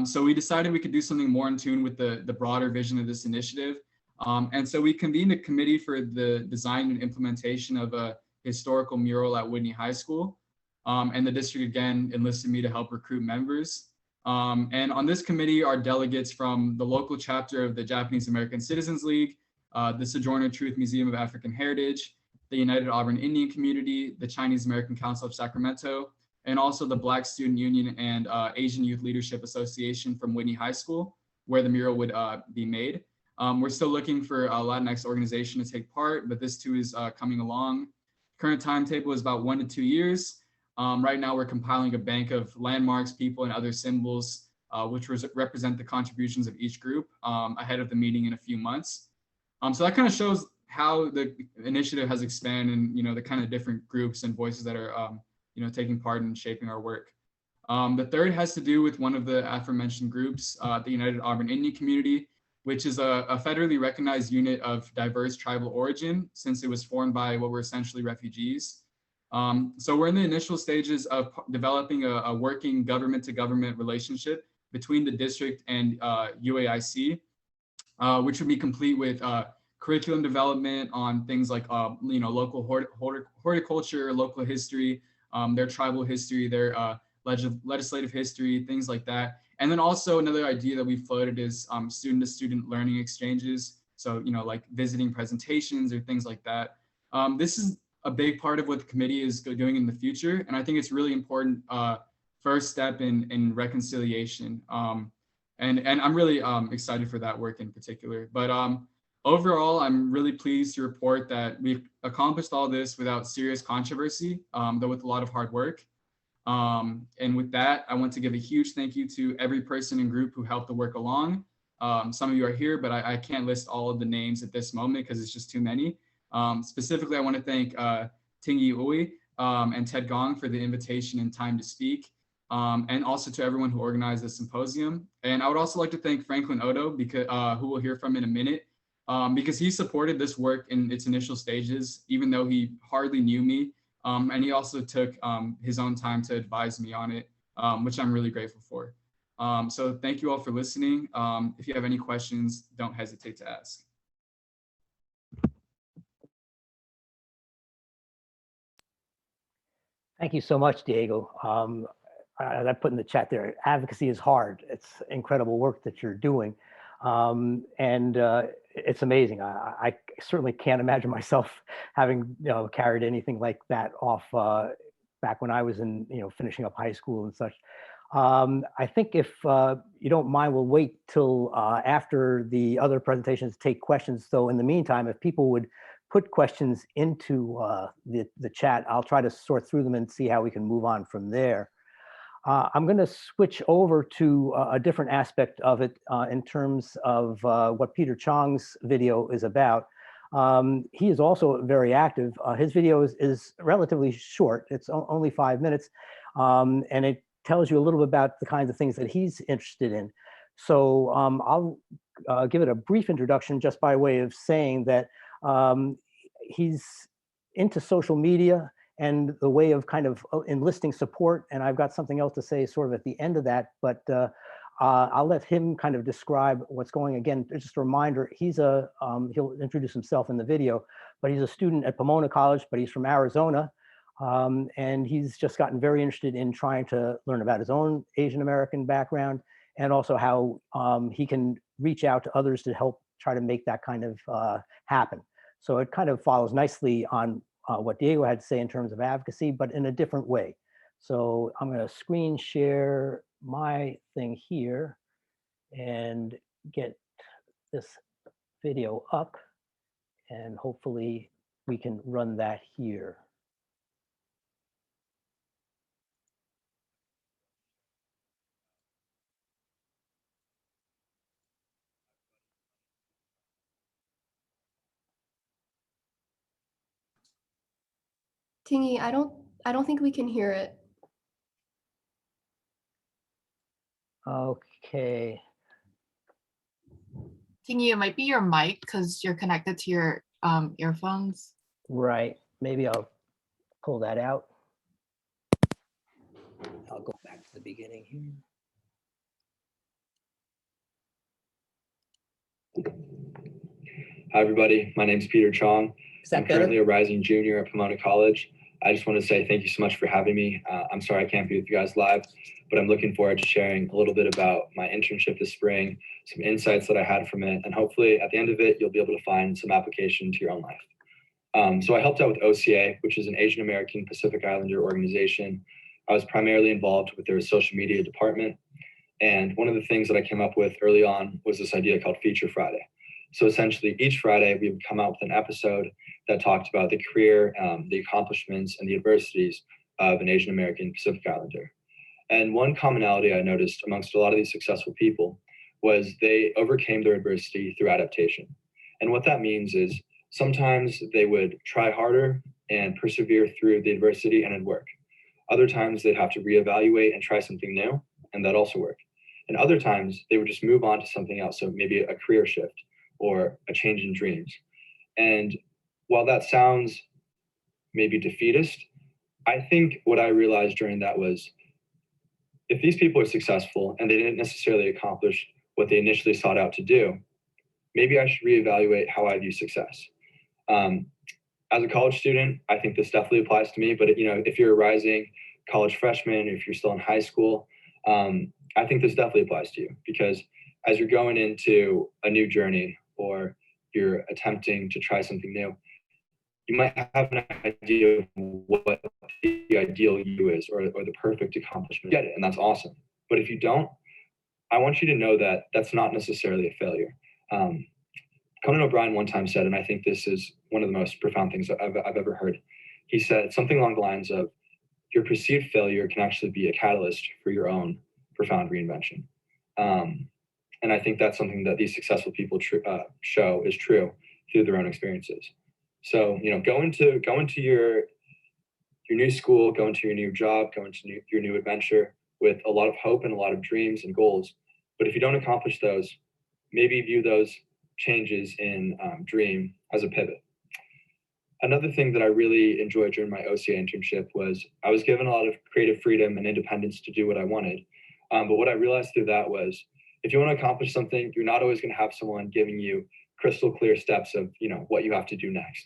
So we decided we could do something more in tune with the broader vision of this initiative. And so we convened a committee for the design and implementation of a historical mural at Whitney High School. And the district again enlisted me to help recruit members. And on this committee are delegates from the local chapter of the Japanese American Citizens League, the Sojourner Truth Museum of African Heritage, the United Auburn Indian Community, the Chinese American Council of Sacramento, and also the Black Student Union and Asian Youth Leadership Association from Whitney High School, where the mural would be made. We're still looking for a Latinx organization to take part, but this too is coming along. Current timetable is about 1 to 2 years. Right now we're compiling a bank of landmarks, people, and other symbols, which represent the contributions of each group ahead of the meeting in a few months. So that kind of shows how the initiative has expanded and, the kind of different groups and voices that are, taking part in shaping our work. The third has to do with one of the aforementioned groups, the United Auburn Indian Community, which is a federally recognized unit of diverse tribal origin since it was formed by what were essentially refugees. So we're in the initial stages of developing a working government-to-government relationship between the district and UAIC, which would be complete with curriculum development on things like local horticulture, local history, their tribal history, their legislative history, things like that. And then also another idea that we floated is student-to-student learning exchanges. So like visiting presentations or things like that. This is a big part of what the committee is doing in the future. And I think it's really important first step in reconciliation. And I'm really excited for that work in particular. But overall, I'm really pleased to report that we've accomplished all this without serious controversy, though with a lot of hard work. And with that, I want to give a huge thank you to every person and group who helped the work along. Some of you are here, but I can't list all of the names at this moment because it's just too many. Specifically, I want to thank Ting-Yi and Ted Gong for the invitation and time to speak, and also to everyone who organized the symposium. And I would also like to thank Franklin Odo, because, who we'll hear from in a minute, because he supported this work in its initial stages, even though he hardly knew me. And he also took his own time to advise me on it, which I'm really grateful for. So thank you all for listening. If you have any questions, don't hesitate to ask. Thank you so much, Diego. As I put in the chat there, advocacy is hard. It's incredible work that you're doing. And it's amazing. I certainly can't imagine myself having carried anything like that off back when I was in finishing up high school and such. I think if you don't mind, we'll wait till after the other presentations to take questions. So in the meantime, if people would put questions into the chat, I'll try to sort through them and see how we can move on from there. I'm going to switch over to a different aspect of it in terms of what Peter Chong's video is about. He is also very active. His video is relatively short. It's only 5 minutes, and it tells you a little bit about the kinds of things that he's interested in. So I'll give it a brief introduction just by way of saying that he's into social media and the way of kind of enlisting support. And I've got something else to say sort of at the end of that, but I'll let him kind of describe what's going. Again, just a reminder, he's he'll introduce himself in the video, but he's a student at Pomona College, but he's from Arizona. And he's just gotten very interested in trying to learn about his own Asian American background and also how he can reach out to others to help try to make that kind of happen. So it kind of follows nicely on what Diego had to say in terms of advocacy, but in a different way. So I'm going to screen share my thing here and get this video up, and hopefully we can run that here. Ting-Yi, I don't think we can hear it. Okay. Ting-Yi, it might be your mic because you're connected to your earphones. Right. Maybe I'll pull that out. I'll go back to the beginning here. Hi, everybody. My name is Peter Chong. I'm currently a rising junior at Pomona College. I just want to say thank you so much for having me. I'm sorry I can't be with you guys live, but I'm looking forward to sharing a little bit about my internship this spring, some insights that I had from it, and hopefully at the end of it, you'll be able to find some application to your own life. So I helped out with OCA, which is an Asian American Pacific Islander organization. I was primarily involved with their social media department. And one of the things that I came up with early on was this idea called Feature Friday. So essentially each Friday we would come out with an episode that talked about the career, the accomplishments and the adversities of an Asian American Pacific Islander. And one commonality I noticed amongst a lot of these successful people was they overcame their adversity through adaptation. And what that means is sometimes they would try harder and persevere through the adversity and it'd work. Other times they'd have to reevaluate and try something new, and that also worked. And other times they would just move on to something else. So maybe a career shift or a change in dreams. And while that sounds maybe defeatist, I think what I realized during that was if these people are successful and they didn't necessarily accomplish what they initially sought out to do, maybe I should reevaluate how I view success. As a college student, I think this definitely applies to me, but if you're a rising college freshman, if you're still in high school, I think this definitely applies to you because as you're going into a new journey or you're attempting to try something new, you might have an idea of what the ideal you is or the perfect accomplishment. You get it, and that's awesome. But if you don't, I want you to know that that's not necessarily a failure. Conan O'Brien one time said, and I think this is one of the most profound things I've ever heard. He said something along the lines of, your perceived failure can actually be a catalyst for your own profound reinvention. And I think that's something that these successful people show is true through their own experiences. So, go into your new school, go into your new job, go into your new adventure with a lot of hope and a lot of dreams and goals. But if you don't accomplish those, maybe view those changes in dream as a pivot. Another thing that I really enjoyed during my OCA internship was I was given a lot of creative freedom and independence to do what I wanted. But what I realized through that was if you want to accomplish something, you're not always going to have someone giving you crystal clear steps of what you have to do next.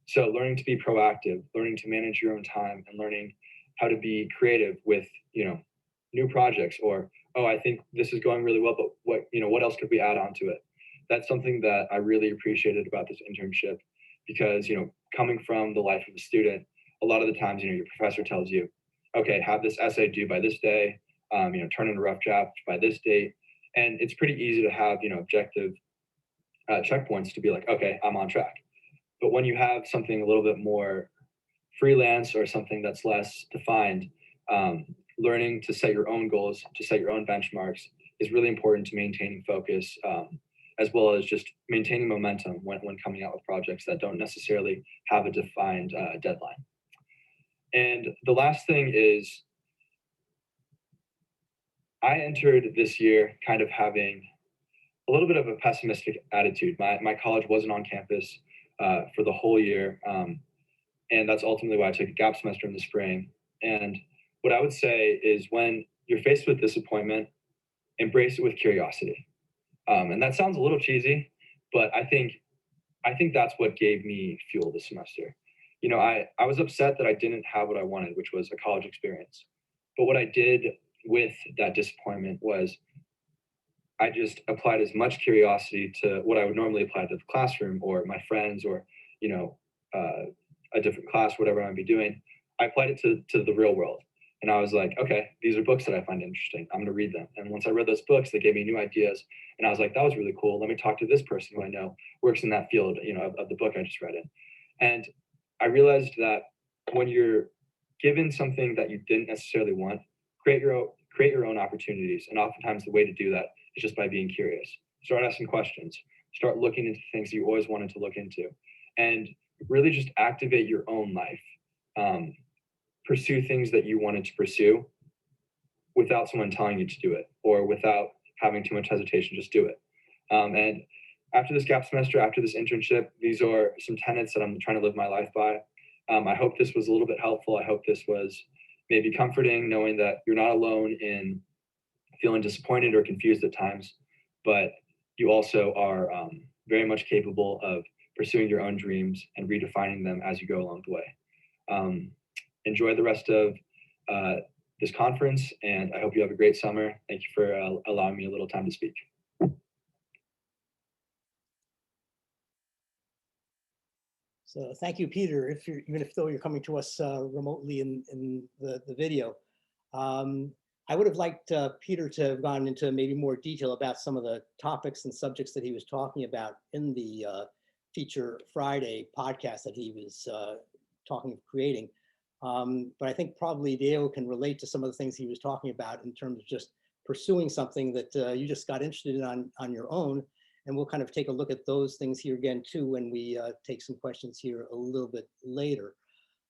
So learning to be proactive, learning to manage your own time, and learning how to be creative with, new projects, or, oh, I think this is going really well, but what else could we add on to it? That's something that I really appreciated about this internship, because, coming from the life of a student, a lot of the times, your professor tells you, okay, have this essay due by this day, turn in a rough draft by this date. And it's pretty easy to have, objective checkpoints to be like, okay, I'm on track. But when you have something a little bit more freelance or something that's less defined, learning to set your own goals, to set your own benchmarks is really important to maintaining focus, as well as just maintaining momentum when coming out with projects that don't necessarily have a defined deadline. And the last thing is, I entered this year kind of having a little bit of a pessimistic attitude. My college wasn't on campus for the whole year. And that's ultimately why I took a gap semester in the spring. And what I would say is, when you're faced with disappointment, embrace it with curiosity. And that sounds a little cheesy, but I think that's what gave me fuel this semester. I was upset that I didn't have what I wanted, which was a college experience. But what I did with that disappointment was I just applied as much curiosity to what I would normally apply to the classroom or my friends, or, a different class, whatever I'd be doing. I applied it to the real world. And I was like, okay, these are books that I find interesting. I'm going to read them. And once I read those books, they gave me new ideas. And I was like, that was really cool. Let me talk to this person who I know works in that field, of the book I just read in. And I realized that when you're given something that you didn't necessarily want, create your own opportunities. And oftentimes the way to do that is just by being curious. Start asking questions. Start looking into things you always wanted to look into. And really just activate your own life. Pursue things that you wanted to pursue without someone telling you to do it, or without having too much hesitation. Just do it. And after this gap semester, after this internship, these are some tenets that I'm trying to live my life by. I hope this was a little bit helpful. I hope this was maybe comforting, knowing that you're not alone in feeling disappointed or confused at times, but you also are very much capable of pursuing your own dreams and redefining them as you go along the way. Enjoy the rest of this conference, and I hope you have a great summer. Thank you for allowing me a little time to speak. So thank you, Peter, even though you're coming to us remotely in the video. I would have liked Peter to have gone into maybe more detail about some of the topics and subjects that he was talking about in the Feature Friday podcast that he was talking of creating. But I think probably Diego can relate to some of the things he was talking about in terms of just pursuing something that you just got interested in on your own. And we'll kind of take a look at those things here again too when we take some questions here a little bit later.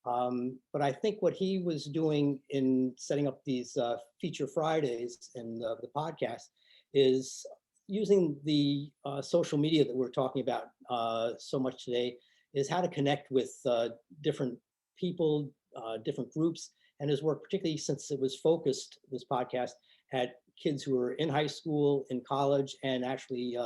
But I think what he was doing in setting up these Feature Fridays and the podcast is using the social media that we're talking about so much today, is how to connect with different people, different groups, and his work, particularly since it was focused, this podcast had kids who were in high school, in college, and actually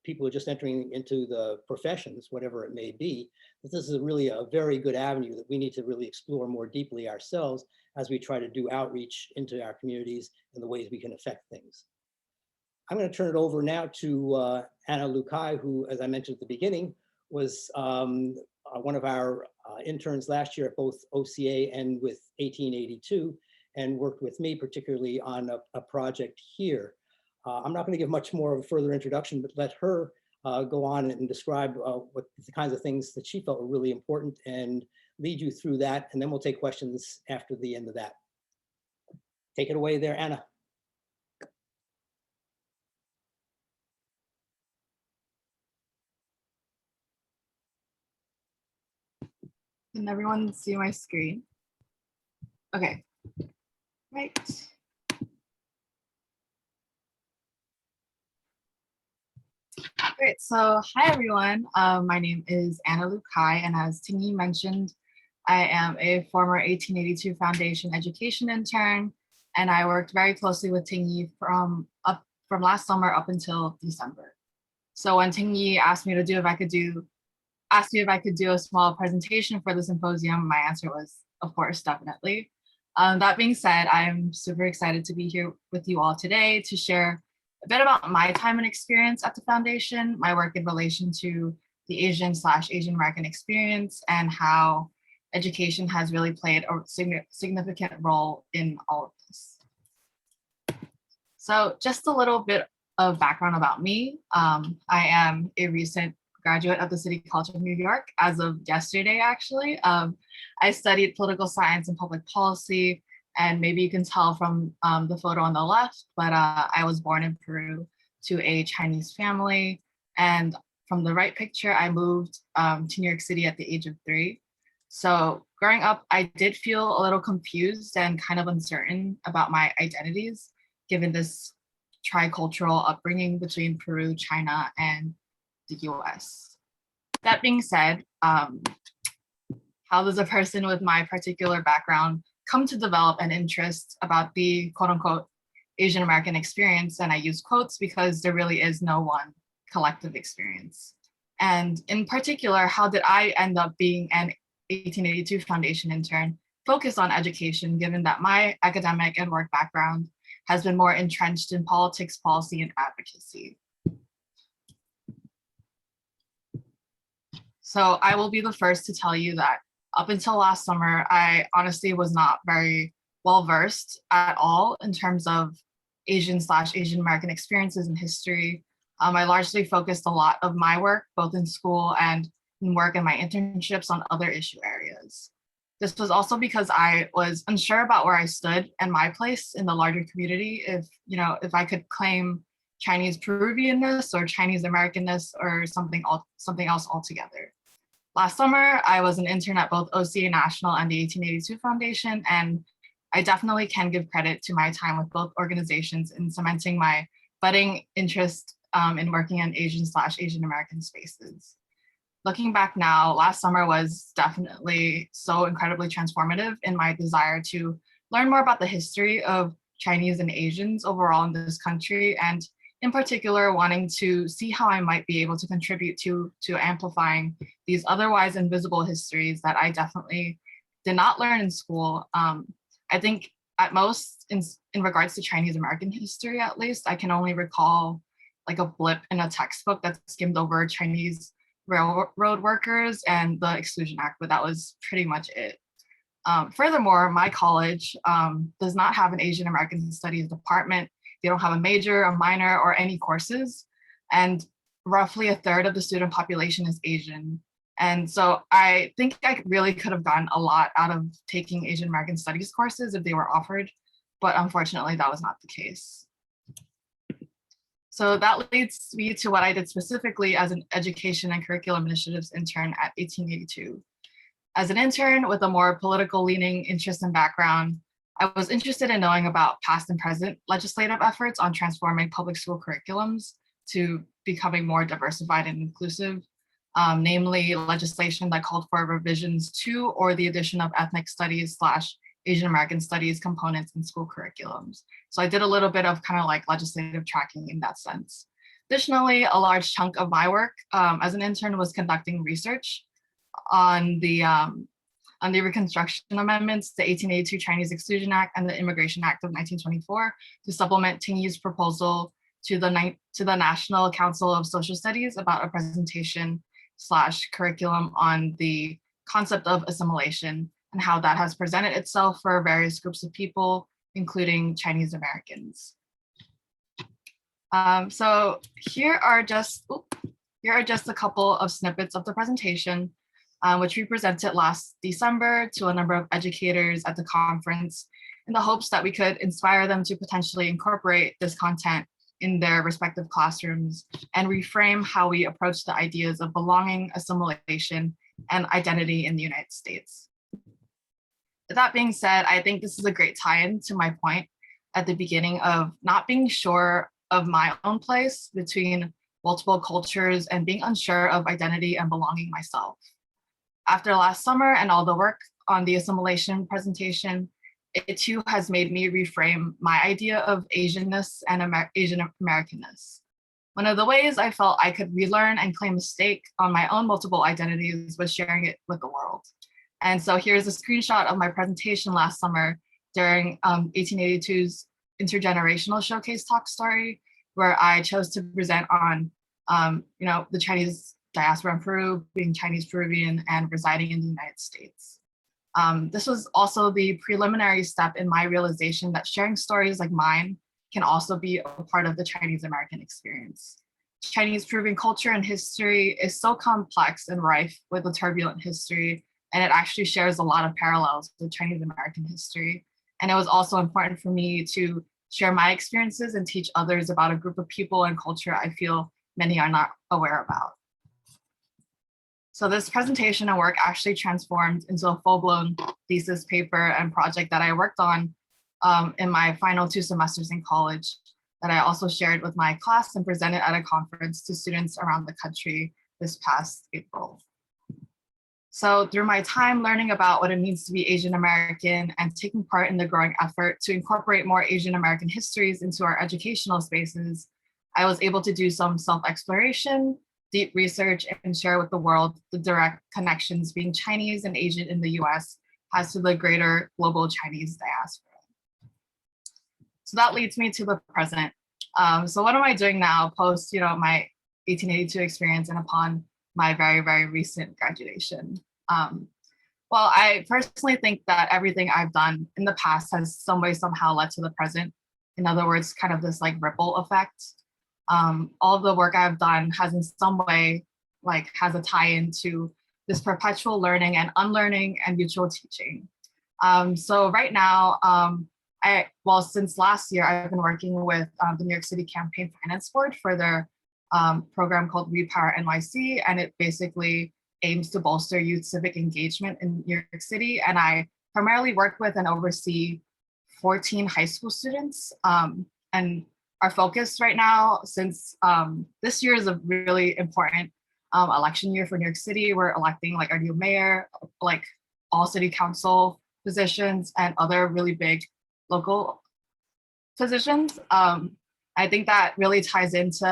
people who are just entering into the professions, whatever it may be. This is really a very good avenue that we need to really explore more deeply ourselves as we try to do outreach into our communities and the ways we can affect things. I'm going to turn it over now to Anna Lukai, who, as I mentioned at the beginning, was one of our interns last year at both OCA and with 1882, and worked with me particularly on a project here. I'm not going to give much more of a further introduction, but let her go on and describe what the kinds of things that she felt were really important and lead you through that. And then we'll take questions after the end of that. Take it away there, Anna. Can everyone see my screen? Okay, right. Great, so hi everyone. My name is Anna Lukai, and as Ting-Yi mentioned, I am a former 1882 Foundation education intern, and I worked very closely with Ting-Yi from last summer up until December. So when Ting-Yi asked me if I could do a small presentation for the symposium, my answer was of course, definitely. That being said, I'm super excited to be here with you all today to share a bit about my time and experience at the foundation, my work in relation to the Asian/Asian American experience, and how education has really played a significant role in all of this. So just a little bit of background about me. I am a recent graduate of the City College of New York as of yesterday, actually. I studied political science and public policy, and maybe you can tell from the photo on the left, but I was born in Peru to a Chinese family. And from the right picture, I moved to New York City at the age of 3. So growing up, I did feel a little confused and kind of uncertain about my identities, given this tricultural upbringing between Peru, China, and the US. That being said, how does a person with my particular background come to develop an interest about the quote unquote Asian American experience? And I use quotes because there really is no one collective experience. And in particular, how did I end up being an 1882 Foundation intern focused on education, given that my academic and work background has been more entrenched in politics, policy, and advocacy? So I will be the first to tell you that up until last summer, I honestly was not very well versed at all in terms of Asian/Asian American experiences and history. I largely focused a lot of my work, both in school and in work and my internships, on other issue areas. This was also because I was unsure about where I stood and my place in the larger community, if I could claim Chinese Peruvianness or Chinese Americanness or something else altogether. Last summer, I was an intern at both OCA National and the 1882 Foundation, and I definitely can give credit to my time with both organizations in cementing my budding interest in working in Asian/Asian American spaces. Looking back now, last summer was definitely so incredibly transformative in my desire to learn more about the history of Chinese and Asians overall in this country, and in particular, wanting to see how I might be able to contribute to amplifying these otherwise invisible histories that I definitely did not learn in school. I think at most, in regards to Chinese American history, at least, I can only recall like a blip in a textbook that skimmed over Chinese railroad workers and the Exclusion Act, but that was pretty much it. Furthermore, my college does not have an Asian American Studies department. They don't have a major, a minor, or any courses. And roughly a third of the student population is Asian. And so I think I really could have gotten a lot out of taking Asian American Studies courses if they were offered, but unfortunately that was not the case. So that leads me to what I did specifically as an education and curriculum initiatives intern at 1882. As an intern with a more political leaning interest and background, I was interested in knowing about past and present legislative efforts on transforming public school curriculums to becoming more diversified and inclusive, namely legislation that called for revisions to or the addition of ethnic studies/Asian American studies components in school curriculums. So I did a little bit of kind of like legislative tracking in that sense. Additionally, a large chunk of my work as an intern was conducting research on the Reconstruction Amendments, the 1882 Chinese Exclusion Act, and the Immigration Act of 1924 to supplement Ting-Yi's proposal to the National Council of Social Studies about a presentation/curriculum on the concept of assimilation and how that has presented itself for various groups of people, including Chinese Americans. So here are just a couple of snippets of the presentation, which we presented last December to a number of educators at the conference in the hopes that we could inspire them to potentially incorporate this content in their respective classrooms and reframe how we approach the ideas of belonging, assimilation, and identity in the United States. That being said, I think this is a great tie-in to my point at the beginning of not being sure of my own place between multiple cultures and being unsure of identity and belonging myself. After last summer and all the work on the assimilation presentation, it too has made me reframe my idea of Asianness and Asian Americanness. One of the ways I felt I could relearn and claim a stake on my own multiple identities was sharing it with the world. And so here's a screenshot of my presentation last summer during 1882's intergenerational showcase talk story, where I chose to present on, the Chinese diaspora in Peru, being Chinese Peruvian and residing in the United States. This was also the preliminary step in my realization that sharing stories like mine can also be a part of the Chinese American experience. Chinese Peruvian culture and history is so complex and rife with a turbulent history, and it actually shares a lot of parallels with Chinese American history. And it was also important for me to share my experiences and teach others about a group of people and culture I feel many are not aware about. So this presentation and work actually transformed into a full-blown thesis paper and project that I worked on in my final 2 semesters in college, that I also shared with my class and presented at a conference to students around the country this past April. So through my time learning about what it means to be Asian American and taking part in the growing effort to incorporate more Asian American histories into our educational spaces, I was able to do some self-exploration, deep research, and share with the world the direct connections being Chinese and Asian in the US has to the greater global Chinese diaspora. So that leads me to the present. So what am I doing now post, my 1882 experience and upon my very, very recent graduation? Well, I personally think that everything I've done in the past has some way somehow led to the present. In other words, kind of this like ripple effect. All of the work I've done has in some way has a tie-in to this perpetual learning and unlearning and mutual teaching. So right now, since last year, I've been working with the New York City Campaign Finance Board for their program called Repower NYC, and it basically aims to bolster youth civic engagement in New York City. And I primarily work with and oversee 14 high school students. And our focus right now, since this year is a really important election year for New York City, we're electing our new mayor, all city council positions and other really big local positions. I think that really ties into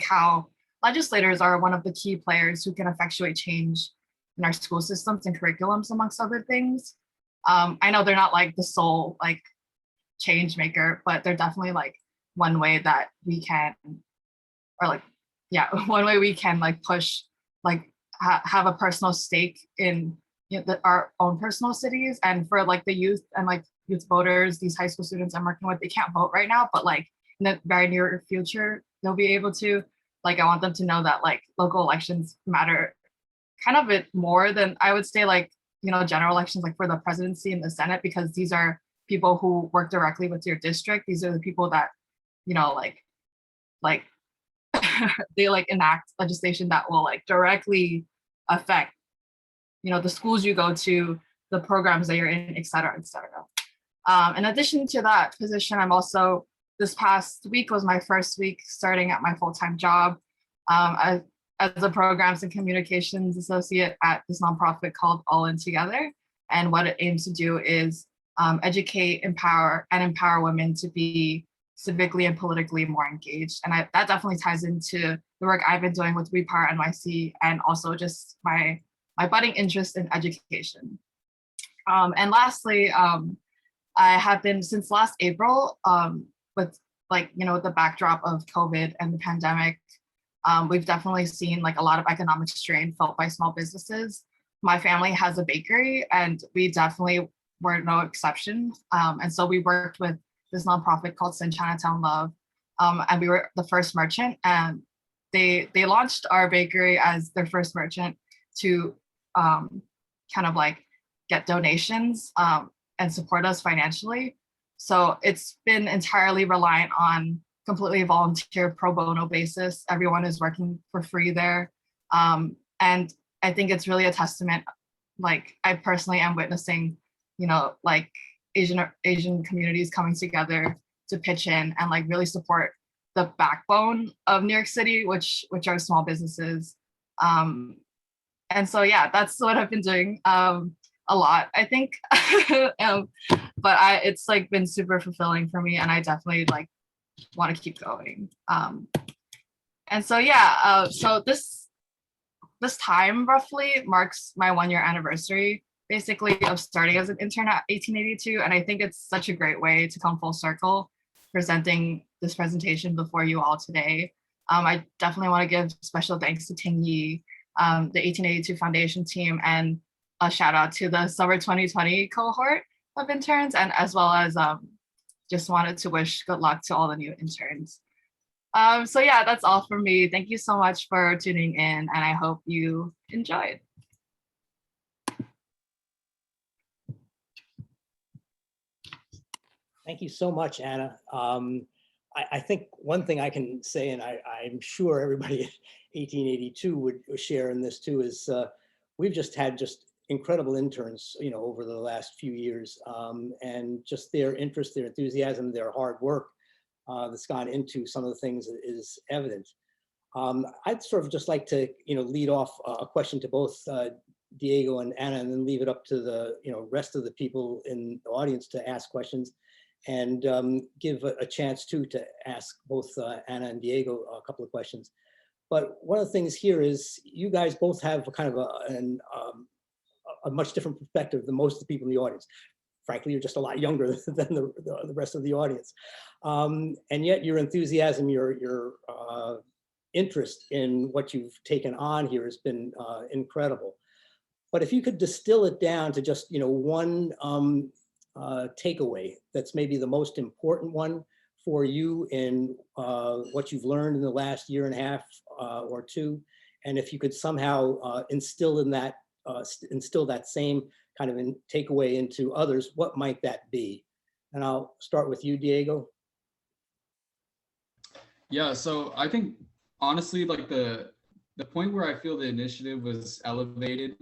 how legislators are one of the key players who can effectuate change in our school systems and curriculums, amongst other things. I know they're not the sole change maker, but they're definitely one way that we can, one way we can push, have a personal stake in our own personal cities. And for the youth and youth voters, these high school students I'm working with, they can't vote right now, but in the very near future, they'll be able to. I want them to know that local elections matter kind of a bit more than I would say general elections for the presidency and the Senate, because these are people who work directly with your district. These are the people that, they enact legislation that will directly affect, the schools you go to, the programs that you're in, et cetera, et cetera. In addition to that position, I'm also, this past week was my first week starting at my full-time job as a programs and communications associate at this nonprofit called All In Together. And what it aims to do is educate, empower women to be civically and politically more engaged. And that definitely ties into the work I've been doing with Repower NYC and also just my budding interest in education. And lastly, I have been since last April with the backdrop of COVID and the pandemic, we've definitely seen a lot of economic strain felt by small businesses. My family has a bakery and we definitely were no exception. And so we worked with this nonprofit called Send Chinatown Love. And we were the first merchant, and they launched our bakery as their first merchant to get donations and support us financially. So it's been entirely reliant on completely volunteer pro bono basis. Everyone is working for free there. And I think it's really a testament, I personally am witnessing, Asian communities coming together to pitch in and really support the backbone of New York City, which are small businesses. And so, yeah, that's what I've been doing a lot, I think. But it's been super fulfilling for me, and I definitely want to keep going. And so, yeah, so this this time roughly marks my 1-year anniversary, basically, of starting as an intern at 1882. And I think it's such a great way to come full circle presenting this presentation before you all today. I definitely want to give special thanks to Ting-Yi, the 1882 Foundation team, and a shout out to the summer 2020 cohort of interns, and as well as just wanted to wish good luck to all the new interns. So yeah, that's all for me. Thank you so much for tuning in, and I hope you enjoyed. Thank you so much, Anna. I think one thing I can say, and I'm sure everybody at 1882 would share in this too, is we've just had incredible interns, over the last few years, and just their interest, their enthusiasm, their hard work that's gone into some of the things is evident. I'd sort of just like to, lead off a question to both Diego and Anna, and then leave it up to the, rest of the people in the audience to ask questions, and give a chance to ask both Anna and Diego a couple of questions. But one of the things here is you guys both have a kind of a much different perspective than most of the people in the audience. Frankly, you're just a lot younger than the rest of the audience. And yet your enthusiasm, your interest in what you've taken on here has been incredible. But if you could distill it down to just, one takeaway that's maybe the most important one for you in what you've learned in the last year and a half or two, and if you could somehow instill that same kind of takeaway into others, what might that be? And I'll start with you, Diego. Yeah, so I think honestly, like the point where I feel the initiative was elevated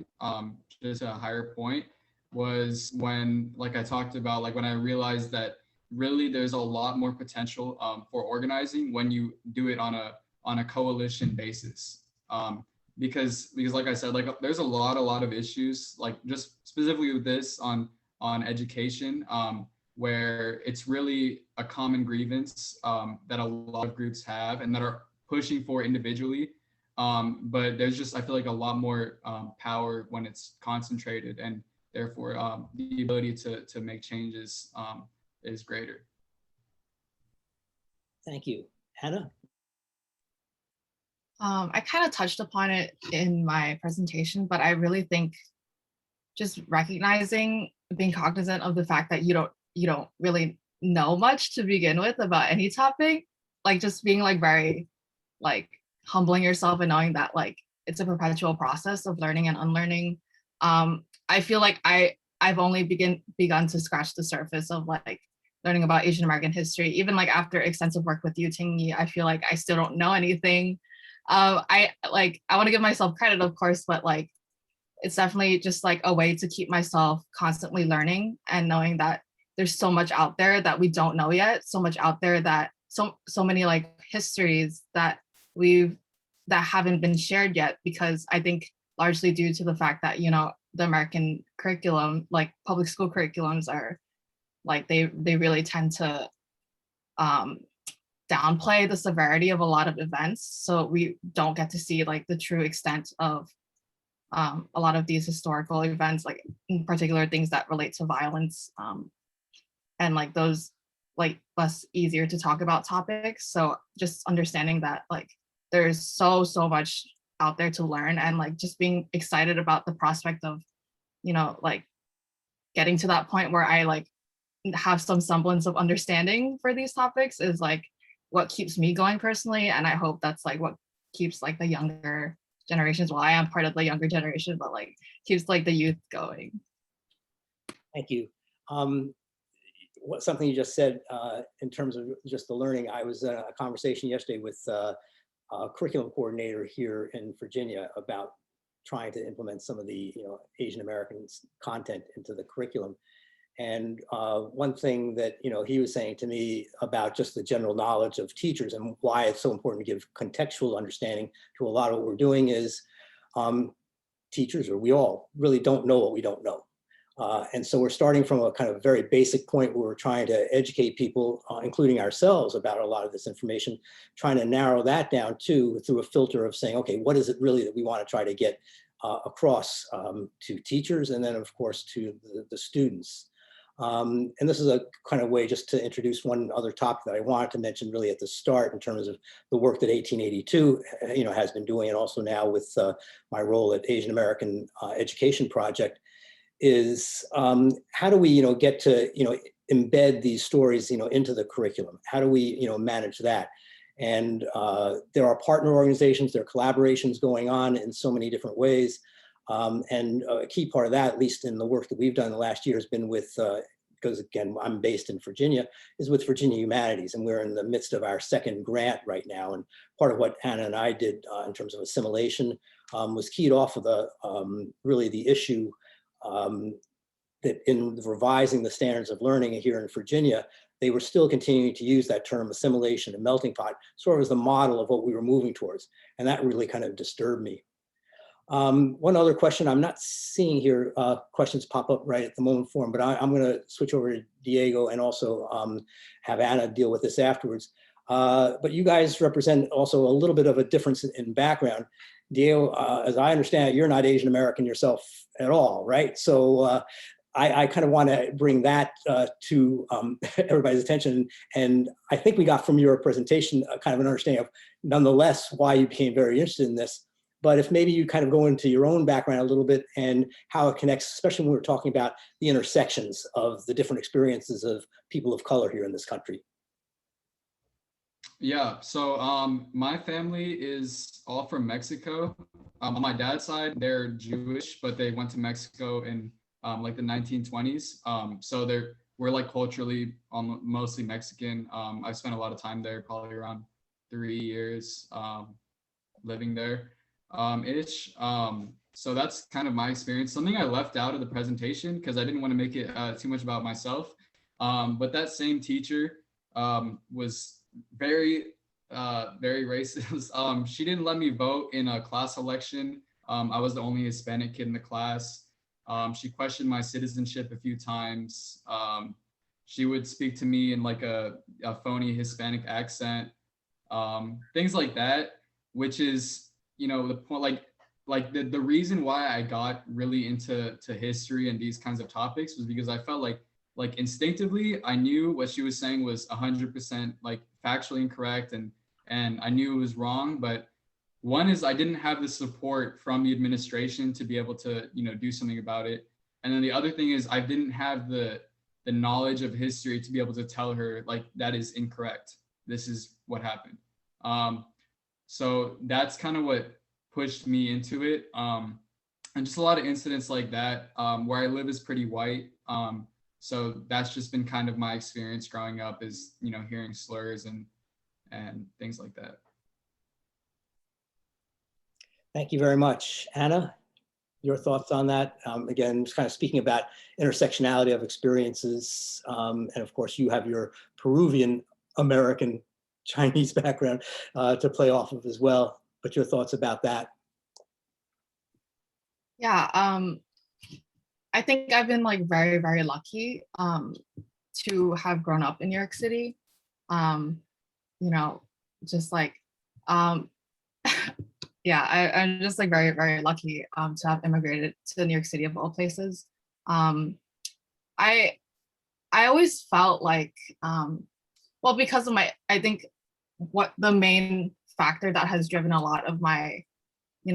just a higher point was when, like I talked about, like when I realized that really there's a lot more potential for organizing when you do it on a coalition basis. Because like I said, like there's a lot of issues, like just specifically with this on education, where it's really a common grievance that a lot of groups have and that are pushing for individually. But there's just, I feel like, a lot more power when it's concentrated, and therefore the ability to make changes is greater. Thank you. Anna? I kind of touched upon it in my presentation, but I really think just recognizing, being cognizant of the fact that you don't really know much to begin with about any topic, like just being like very like humbling yourself and knowing that like it's a perpetual process of learning and unlearning. I feel like I've only begun to scratch the surface of like learning about Asian American history. Even like after extensive work with you, Ting-Yi, I feel like I still don't know anything. I want to give myself credit, of course, but like it's definitely just like a way to keep myself constantly learning and knowing that there's so much out there that we don't know yet, so much out there that so many like histories that haven't been shared yet, because I think largely due to the fact that, the American curriculum, like public school curriculums, are like they really tend to downplay the severity of a lot of events. So we don't get to see like the true extent of a lot of these historical events, like in particular things that relate to violence and like those like less easier to talk about topics. So just understanding that like there's so much out there to learn, and like just being excited about the prospect of, like getting to that point where I like have some semblance of understanding for these topics is like what keeps me going personally. And I hope that's like what keeps like the younger generations, well, I am part of the younger generation, but like keeps like the youth going. Thank you. Something you just said in terms of just the learning, I was in a conversation yesterday with a curriculum coordinator here in Virginia about trying to implement some of the Asian American content into the curriculum. And one thing that he was saying to me about just the general knowledge of teachers and why it's so important to give contextual understanding to a lot of what we're doing is teachers, or we all, really don't know what we don't know. And so we're starting from a kind of very basic point where we're trying to educate people, including ourselves, about a lot of this information, trying to narrow that down too through a filter of saying, okay, what is it really that we want to try to get across to teachers and then of course to the students. And this is a kind of way just to introduce one other topic that I wanted to mention really at the start in terms of the work that 1882 has been doing, and also now with my role at Asian American Education Project, is how do we get to embed these stories into the curriculum? How do we manage that? And there are partner organizations, there are collaborations going on in so many different ways. And a key part of that, at least in the work that we've done in the last year, has been with, because again, I'm based in Virginia, is with Virginia Humanities. And we're in the midst of our second grant right now. And part of what Anna and I did in terms of assimilation was keyed off of the really the issue that in revising the standards of learning here in Virginia, they were still continuing to use that term assimilation and melting pot sort of as the model of what we were moving towards. And that really kind of disturbed me. One other question, I'm not seeing here questions pop up right at the moment for him, but I'm going to switch over to Diego and also have Anna deal with this afterwards. But you guys represent also a little bit of a difference in background. Diego, as I understand it, you're not Asian American yourself at all, right? So I kind of want to bring that to everybody's attention. And I think we got from your presentation kind of an understanding of nonetheless why you became very interested in this. But if maybe you kind of go into your own background a little bit and how it connects, especially when we're talking about the intersections of the different experiences of people of color here in this country. Yeah, so my family is all from Mexico. On my dad's side, they're Jewish, but they went to Mexico in like the 1920s. So we're like culturally mostly Mexican. I spent a lot of time there, probably around 3 years living there. So that's kind of my experience. Something I left out of the presentation because I didn't want to make it too much about myself. But that same teacher was very racist. She didn't let me vote in a class election. I was the only Hispanic kid in the class. She questioned my citizenship a few times. She would speak to me in like a phony Hispanic accent, things like that, which is, the point, like the reason why I got really into history and these kinds of topics was because I felt like instinctively I knew what she was saying was 100% like factually incorrect, and I knew it was wrong. But one is I didn't have the support from the administration to be able to do something about it, and then the other thing is I didn't have the knowledge of history to be able to tell her like that is incorrect, this is what happened. So that's kind of what pushed me into it. And just a lot of incidents like that. Where I live is pretty white. So that's just been kind of my experience growing up, is, hearing slurs and things like that. Thank you very much. Anna, your thoughts on that? Again, just kind of speaking about intersectionality of experiences. And of course, you have your Peruvian American Chinese background to play off of as well. But your thoughts about that? Yeah, I think I've been like very, very lucky to have grown up in New York City. Just like, yeah, I'm just like very, very lucky to have immigrated to New York City of all places. I always felt like, well, because of I think what the main factor that has driven a lot of my,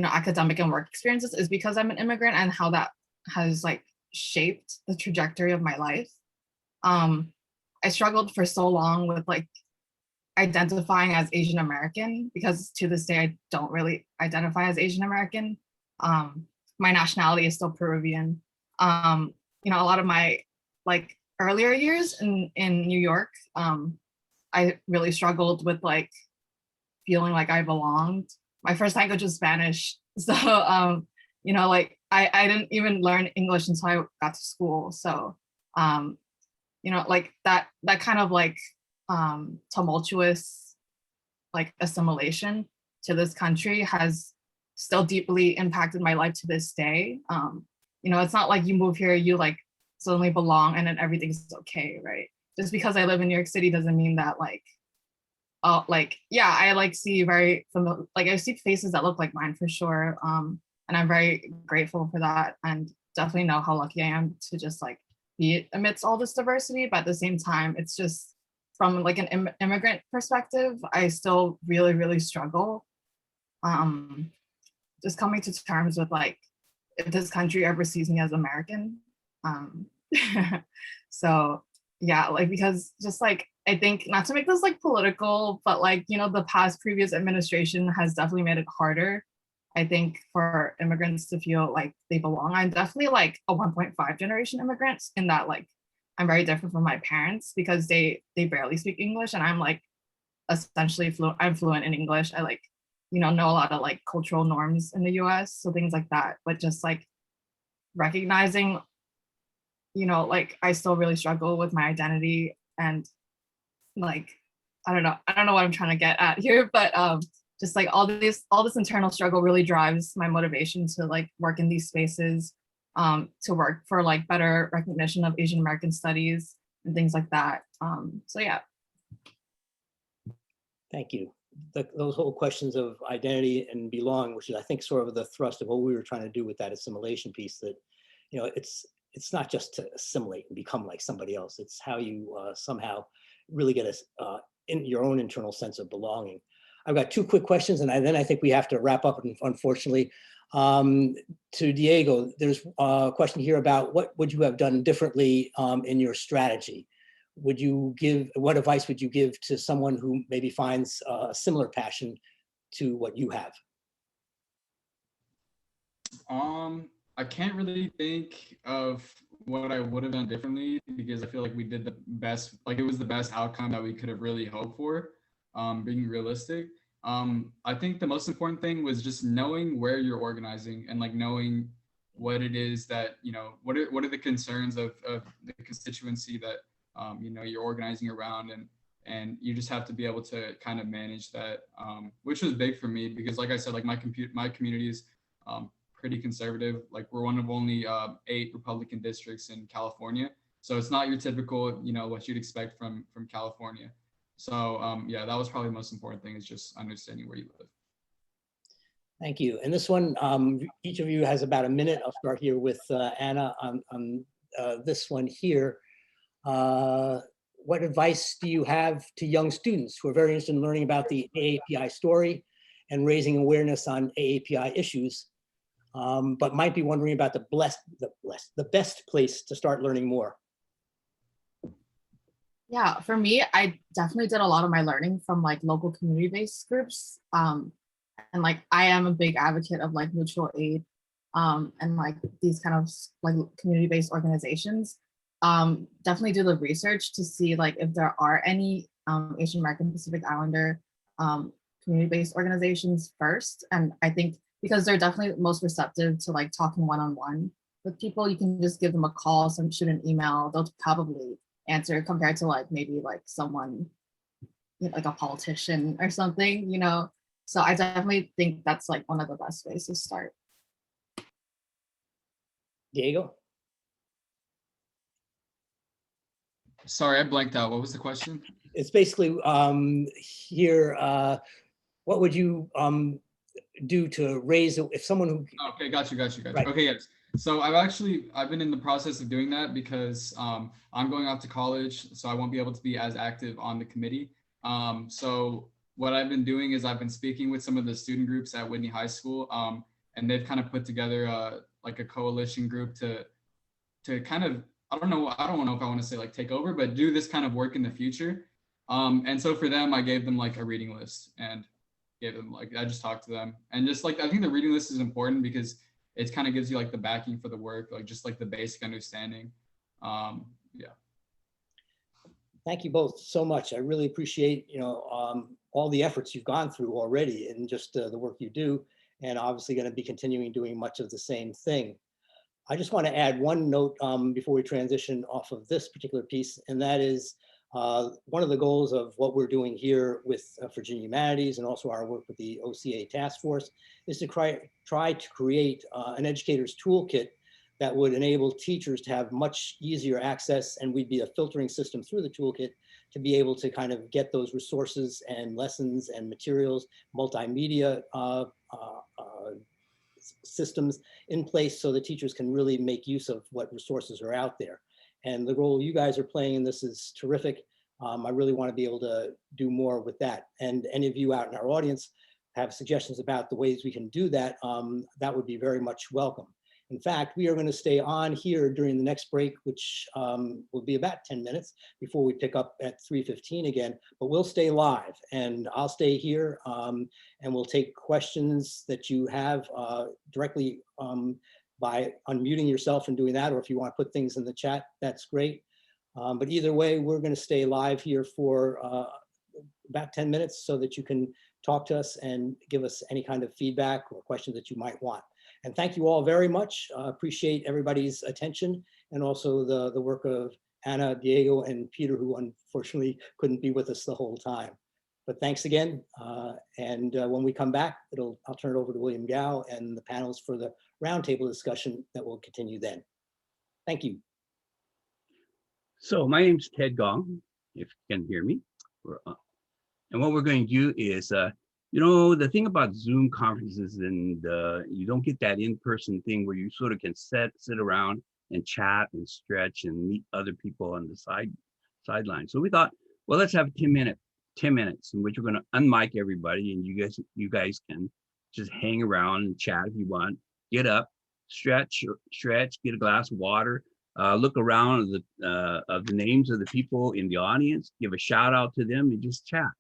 academic and work experiences is because I'm an immigrant, and how that has like shaped the trajectory of my life. I struggled for so long with like identifying as Asian American, because to this day I don't really identify as Asian American. My nationality is still Peruvian. A lot of my like earlier years in New York, I really struggled with like feeling like I belonged. My first language was Spanish, so like I didn't even learn English until I got to school. So like that kind of like tumultuous like assimilation to this country has still deeply impacted my life to this day. It's not like you move here, you like suddenly belong and then everything's okay, right? Just because I live in New York City doesn't mean that like, oh, like, yeah, I like see very familiar, like I see faces that look like mine for sure. And I'm very grateful for that, and definitely know how lucky I am to just like be amidst all this diversity. But at the same time, it's just from like an immigrant perspective, I still really, really struggle. Just coming to terms with like, if this country ever sees me as American. So yeah, like, because just like, I think, not to make this like political, but like, you know, the past previous administration has definitely made it harder, I think, for immigrants to feel like they belong. I'm definitely like a 1.5 generation immigrants in that like, I'm very different from my parents because they barely speak English, and I'm like essentially I'm fluent in English. I like, you know a lot of like cultural norms in the US, so things like that. But just like recognizing, you know, like I still really struggle with my identity, and like, I don't know what I'm trying to get at here, but just like all this internal struggle really drives my motivation to like work in these spaces, to work for like better recognition of Asian American studies and things like that. So yeah. Thank you. Those whole questions of identity and belonging, which is I think sort of the thrust of what we were trying to do with that assimilation piece, that, you know, it's not just to assimilate and become like somebody else. It's how you somehow really get in your own internal sense of belonging. I've got two quick questions, and then I think we have to wrap up, unfortunately. To Diego, there's a question here about what would you have done differently in your strategy? What advice would you give to someone who maybe finds a similar passion to what you have? I can't really think of what I would have done differently, because I feel like we did the best, like it was the best outcome that we could have really hoped for, being realistic. I think the most important thing was just knowing where you're organizing, and like knowing what it is that, you know, what are the concerns of the constituency that, you know, you're organizing around, and you just have to be able to kind of manage that, which was big for me, because like I said, like my community is pretty conservative. Like we're one of only 8 Republican districts in California. So it's not your typical, you know, what you'd expect from California. So yeah, that was probably the most important thing, is just understanding where you live. Thank you. And this one, each of you has about a minute. I'll start here with Anna on this one here. What advice do you have to young students who are very interested in learning about the AAPI story and raising awareness on AAPI issues, but might be wondering about the best place to start learning more? Yeah, for me, I definitely did a lot of my learning from like local community-based groups. And like I am a big advocate of like mutual aid, and like these kind of like community-based organizations. Definitely do the research to see like if there are any Asian American Pacific Islander community-based organizations first. And I think because they're definitely most receptive to like talking one-on-one with people, you can just give them a call, shoot an email, they'll probably answer, compared to like maybe like someone, you know, like a politician or something, you know. So I definitely think that's like one of the best ways to start. Diego? Sorry, I blanked out. What was the question? It's basically here, what would you do to raise, if someone who... Okay, got you. Right. Okay, yes. So I've been in the process of doing that, because I'm going off to college, so I won't be able to be as active on the committee. So what I've been doing is I've been speaking with some of the student groups at Whitney High School, and they've kind of put together like a coalition group to kind of, I don't know if I want to say like take over, but do this kind of work in the future. And so for them, I gave them like a reading list, and gave them like, I just talked to them, and just like, I think the reading list is important because it kind of gives you like the backing for the work, like just like the basic understanding. Yeah. Thank you both so much. I really appreciate, you know, all the efforts you've gone through already, and just the work you do, and obviously going to be continuing doing much of the same thing. I just want to add one note before we transition off of this particular piece, and that is one of the goals of what we're doing here with Virginia Humanities, and also our work with the OCA task force, is to try to create an educator's toolkit that would enable teachers to have much easier access, and we'd be a filtering system through the toolkit to be able to kind of get those resources and lessons and materials, multimedia systems in place so the teachers can really make use of what resources are out there. And the role you guys are playing in this is terrific. I really want to be able to do more with that. And any of you out in our audience have suggestions about the ways we can do that, that would be very much welcome. In fact, we are going to stay on here during the next break, which will be about 10 minutes before we pick up at 3:15 again, but we'll stay live and I'll stay here and we'll take questions that you have directly by unmuting yourself and doing that, or if you want to put things in the chat, that's great. But either way, we're going to stay live here for about 10 minutes so that you can talk to us and give us any kind of feedback or questions that you might want. And thank you all very much. Appreciate everybody's attention and also the work of Anna, Diego, and Peter, who unfortunately couldn't be with us the whole time. But thanks again. And when we come back, I'll turn it over to William Gao and the panels for the roundtable discussion that will continue then. Thank you. So my name's Ted Gong, if you can hear me. And what we're going to do is, you know, the thing about Zoom conferences and you don't get that in-person thing where you sort of can sit around and chat and stretch and meet other people on the sideline. So we thought, well, let's have 10 minutes in which we're going to unmic everybody, and you guys can just hang around and chat if you want. Get up, stretch, get a glass of water, look around of the names of the people in the audience, give a shout out to them, and just chat.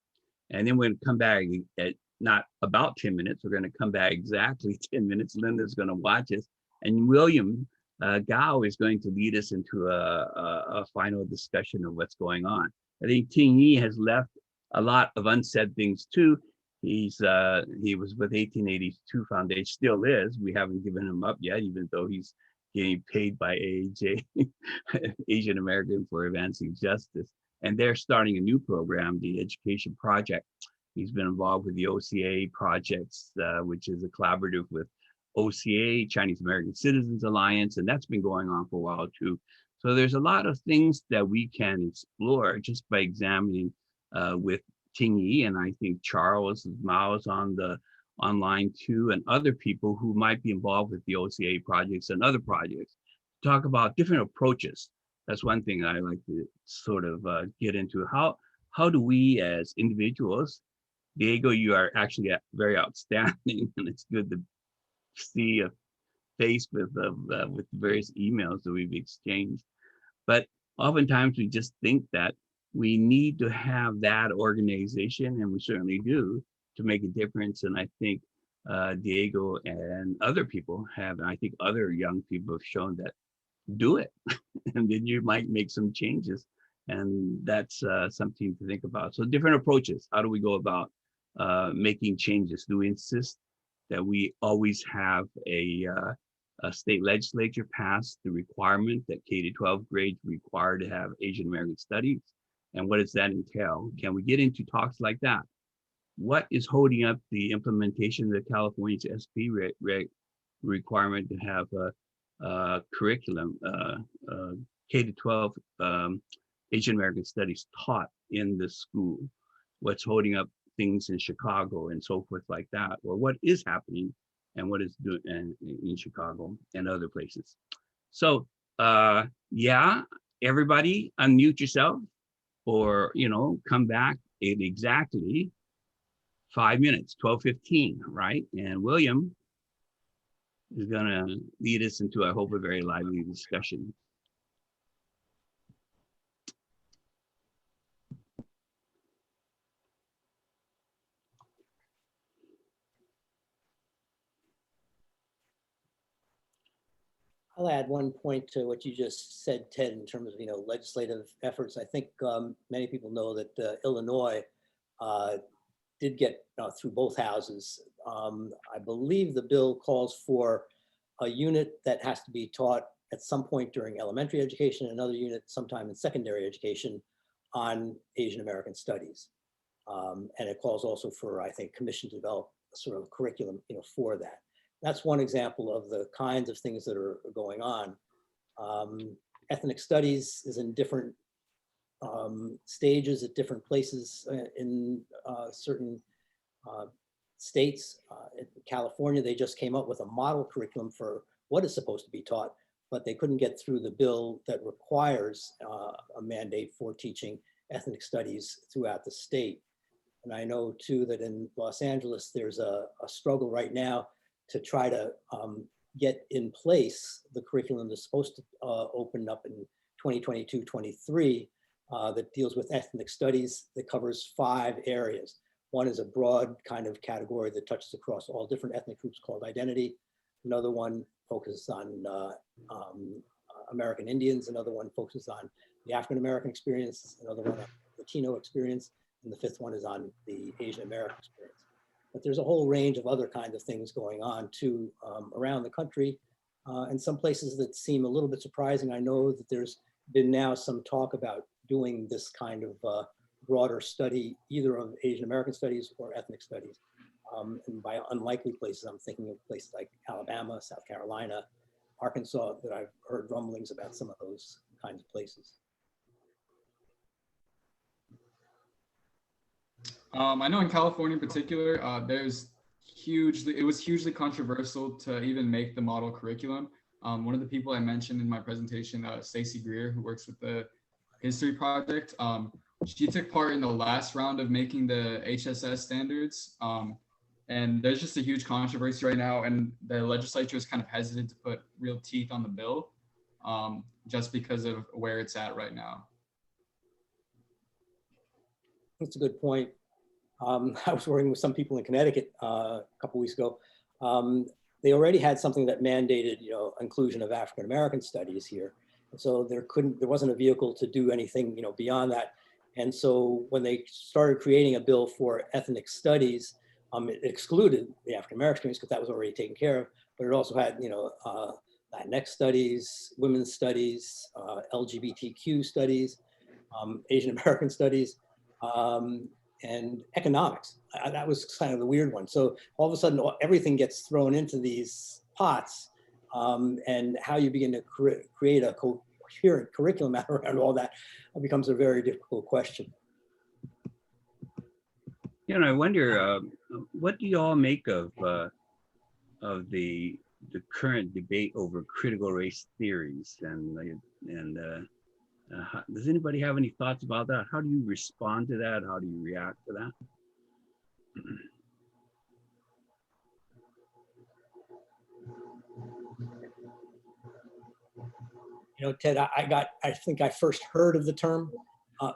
And then we're going to come back at not about 10 minutes. We're going to come back exactly 10 minutes. Linda's going to watch us, and William Gao is going to lead us into a final discussion of what's going on. I think Ting-Yi has left a lot of unsaid things too. He was with 1882 Foundation, still is. We haven't given him up yet, even though he's getting paid by AAJ, Asian American for Advancing Justice. And they're starting a new program, the Education Project. He's been involved with the OCA projects, which is a collaborative with OCA, Chinese American Citizens Alliance, and that's been going on for a while too. So there's a lot of things that we can explore just by examining with Ting-Yi, and I think Charles Mao is on the online too, and other people who might be involved with the OCA projects and other projects. Talk about different approaches. That's one thing I like to sort of get into. How do we as individuals, Diego, you are actually very outstanding, and it's good to see a face with various emails that we've exchanged. But oftentimes we just think that we need to have that organization, and we certainly do, to make a difference. And I think Diego and other people have, and I think other young people have shown that do it, and then you might make some changes. And that's something to think about. So different approaches. How do we go about making changes? Do we insist that we always have a state legislature pass the requirement that K-12 grades require to have Asian American studies? And what does that entail? Can we get into talks like that? What is holding up the implementation of the California's SP requirement to have a curriculum, K-12 Asian American studies taught in the school? What's holding up things in Chicago and so forth like that? Or what is happening and what is doing in Chicago and other places? So yeah, everybody unmute yourself, or come back in exactly 5 minutes, 12:15, right? And William is gonna lead us into, I hope, a very lively discussion. I'll add one point to what you just said, Ted, in terms of legislative efforts. I think many people know that Illinois did get through both houses. I believe the bill calls for a unit that has to be taught at some point during elementary education, another unit sometime in secondary education on Asian American studies. And it calls also for, I think, commission to develop a sort of curriculum for that. that's one example of the kinds of things that are going on. Ethnic studies is in different stages at different places in certain states. In California, they just came up with a model curriculum for what is supposed to be taught, but they couldn't get through the bill that requires a mandate for teaching ethnic studies throughout the state. And I know too that in Los Angeles, there's a struggle right now to try to get in place the curriculum that's supposed to open up in 2022-23 that deals with ethnic studies that covers 5 areas. One is a broad kind of category that touches across all different ethnic groups called identity. Another one focuses on American Indians. Another one focuses on the African-American experience. Another one on Latino experience. And the 5th one is on the Asian American experience. But there's a whole range of other kinds of things going on too around the country. And some places that seem a little bit surprising. I know that there's been now some talk about doing this kind of broader study, either of Asian American studies or ethnic studies. And by unlikely places, I'm thinking of places like Alabama, South Carolina, Arkansas, that I've heard rumblings about some of those kinds of places. I know in California in particular, it was hugely controversial to even make the model curriculum. One of the people I mentioned in my presentation, Stacey Greer, who works with the History Project, she took part in the last round of making the HSS standards. And there's just a huge controversy right now, and the legislature is kind of hesitant to put real teeth on the bill just because of where it's at right now. That's a good point. I was working with some people in Connecticut a couple weeks ago. They already had something that mandated, inclusion of African American studies here, and so there wasn't a vehicle to do anything, beyond that. And so when they started creating a bill for ethnic studies, it excluded the African American experience because that was already taken care of. But it also had, Latinx studies, women's studies, LGBTQ studies, Asian American studies. And economics. That was kind of the weird one. So all of a sudden, everything gets thrown into these pots, and how you begin to create a coherent curriculum around all that becomes a very difficult question. I wonder, what do you all make of the current debate over critical race theories, and does anybody have any thoughts about that? How do you respond to that? How do you react to that? Ted, I think I first heard of the term,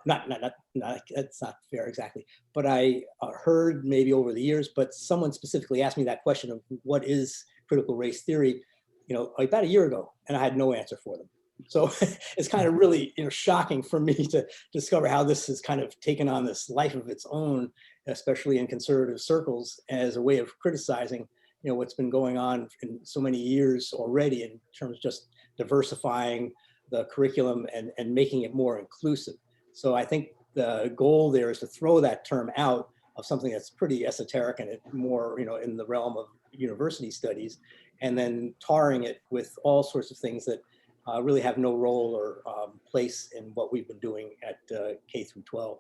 that's not fair exactly, but I heard maybe over the years, but someone specifically asked me that question of what is critical race theory, about a year ago, and I had no answer for them. So it's kind of really shocking for me to discover how this has kind of taken on this life of its own, especially in conservative circles, as a way of criticizing what's been going on in so many years already in terms of just diversifying the curriculum and making it more inclusive. So I think the goal there is to throw that term out of something that's pretty esoteric and more in the realm of university studies, and then tarring it with all sorts of things that really have no role or place in what we've been doing at K through 12.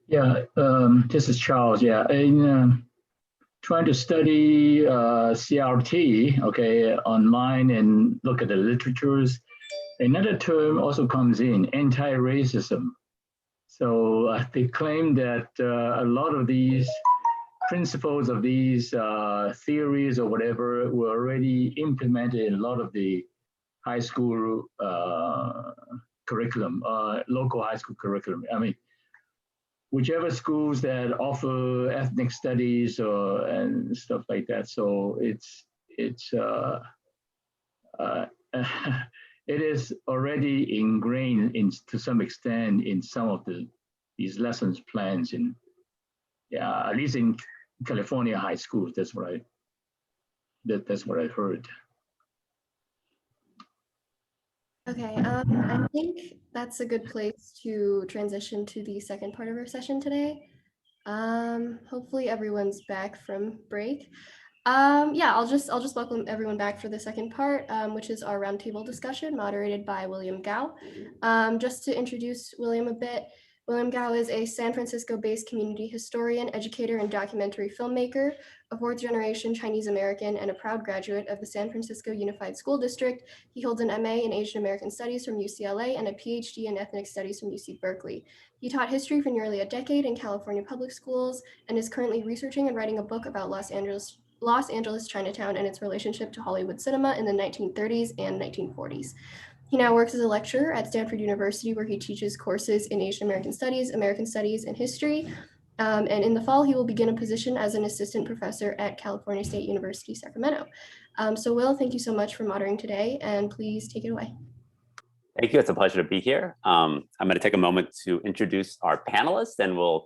Yeah, this is Charles. Yeah, in trying to study CRT, online and look at the literatures, another term also comes in, anti-racism. So they claim that a lot of these principles of these theories or whatever were already implemented in a lot of the high school curriculum, local high school curriculum. I mean, whichever schools that offer ethnic studies and stuff like that. So it is already ingrained to some extent in some of these lessons plans in, at least in California high schools. That's what I heard. Okay, I think that's a good place to transition to the second part of our session today. Hopefully everyone's back from break. Yeah, I'll just welcome everyone back for the second part, which is our roundtable discussion moderated by William Gao. Just to introduce William a bit, William Gao is a San Francisco-based community historian, educator, and documentary filmmaker, a fourth-generation Chinese American, and a proud graduate of the San Francisco Unified School District. He holds an MA in Asian American Studies from UCLA and a PhD in Ethnic Studies from UC Berkeley. He taught history for nearly a decade in California public schools and is currently researching and writing a book about Los Angeles Chinatown and its relationship to Hollywood cinema in the 1930s and 1940s. He now works as a lecturer at Stanford University, where he teaches courses in Asian American Studies, and history. And in the fall, he will begin a position as an assistant professor at California State University, Sacramento. So Will, thank you so much for moderating today, and please take it away. Thank you. It's a pleasure to be here. I'm going to take a moment to introduce our panelists, and we'll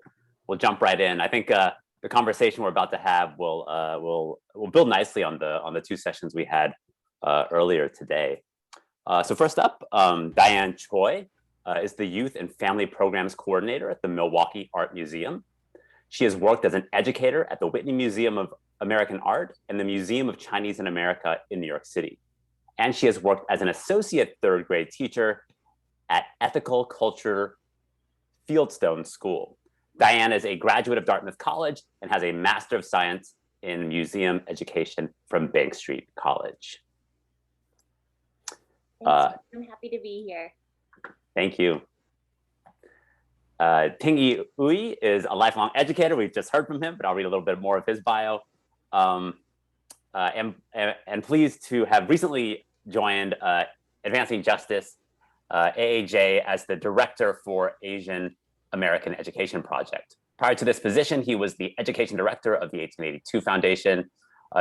jump right in. I think the conversation we're about to have will build nicely on the two sessions we had earlier today. So first up, Diane Choi is the Youth and Family Programs Coordinator at the Milwaukee Art Museum. She has worked as an educator at the Whitney Museum of American Art and the Museum of Chinese in America in New York City. And she has worked as an associate third grade teacher at Ethical Culture Fieldstone School. Diane is a graduate of Dartmouth College and has a Master of Science in Museum Education from Bank Street College. I'm happy to be here. Thank you. Ting-Yi is a lifelong educator. We've just heard from him, but I'll read a little bit more of his bio. And pleased to have recently joined Advancing Justice, AAJ, as the Director for Asian American Education Project. Prior to this position, he was the Education Director of the 1882 Foundation.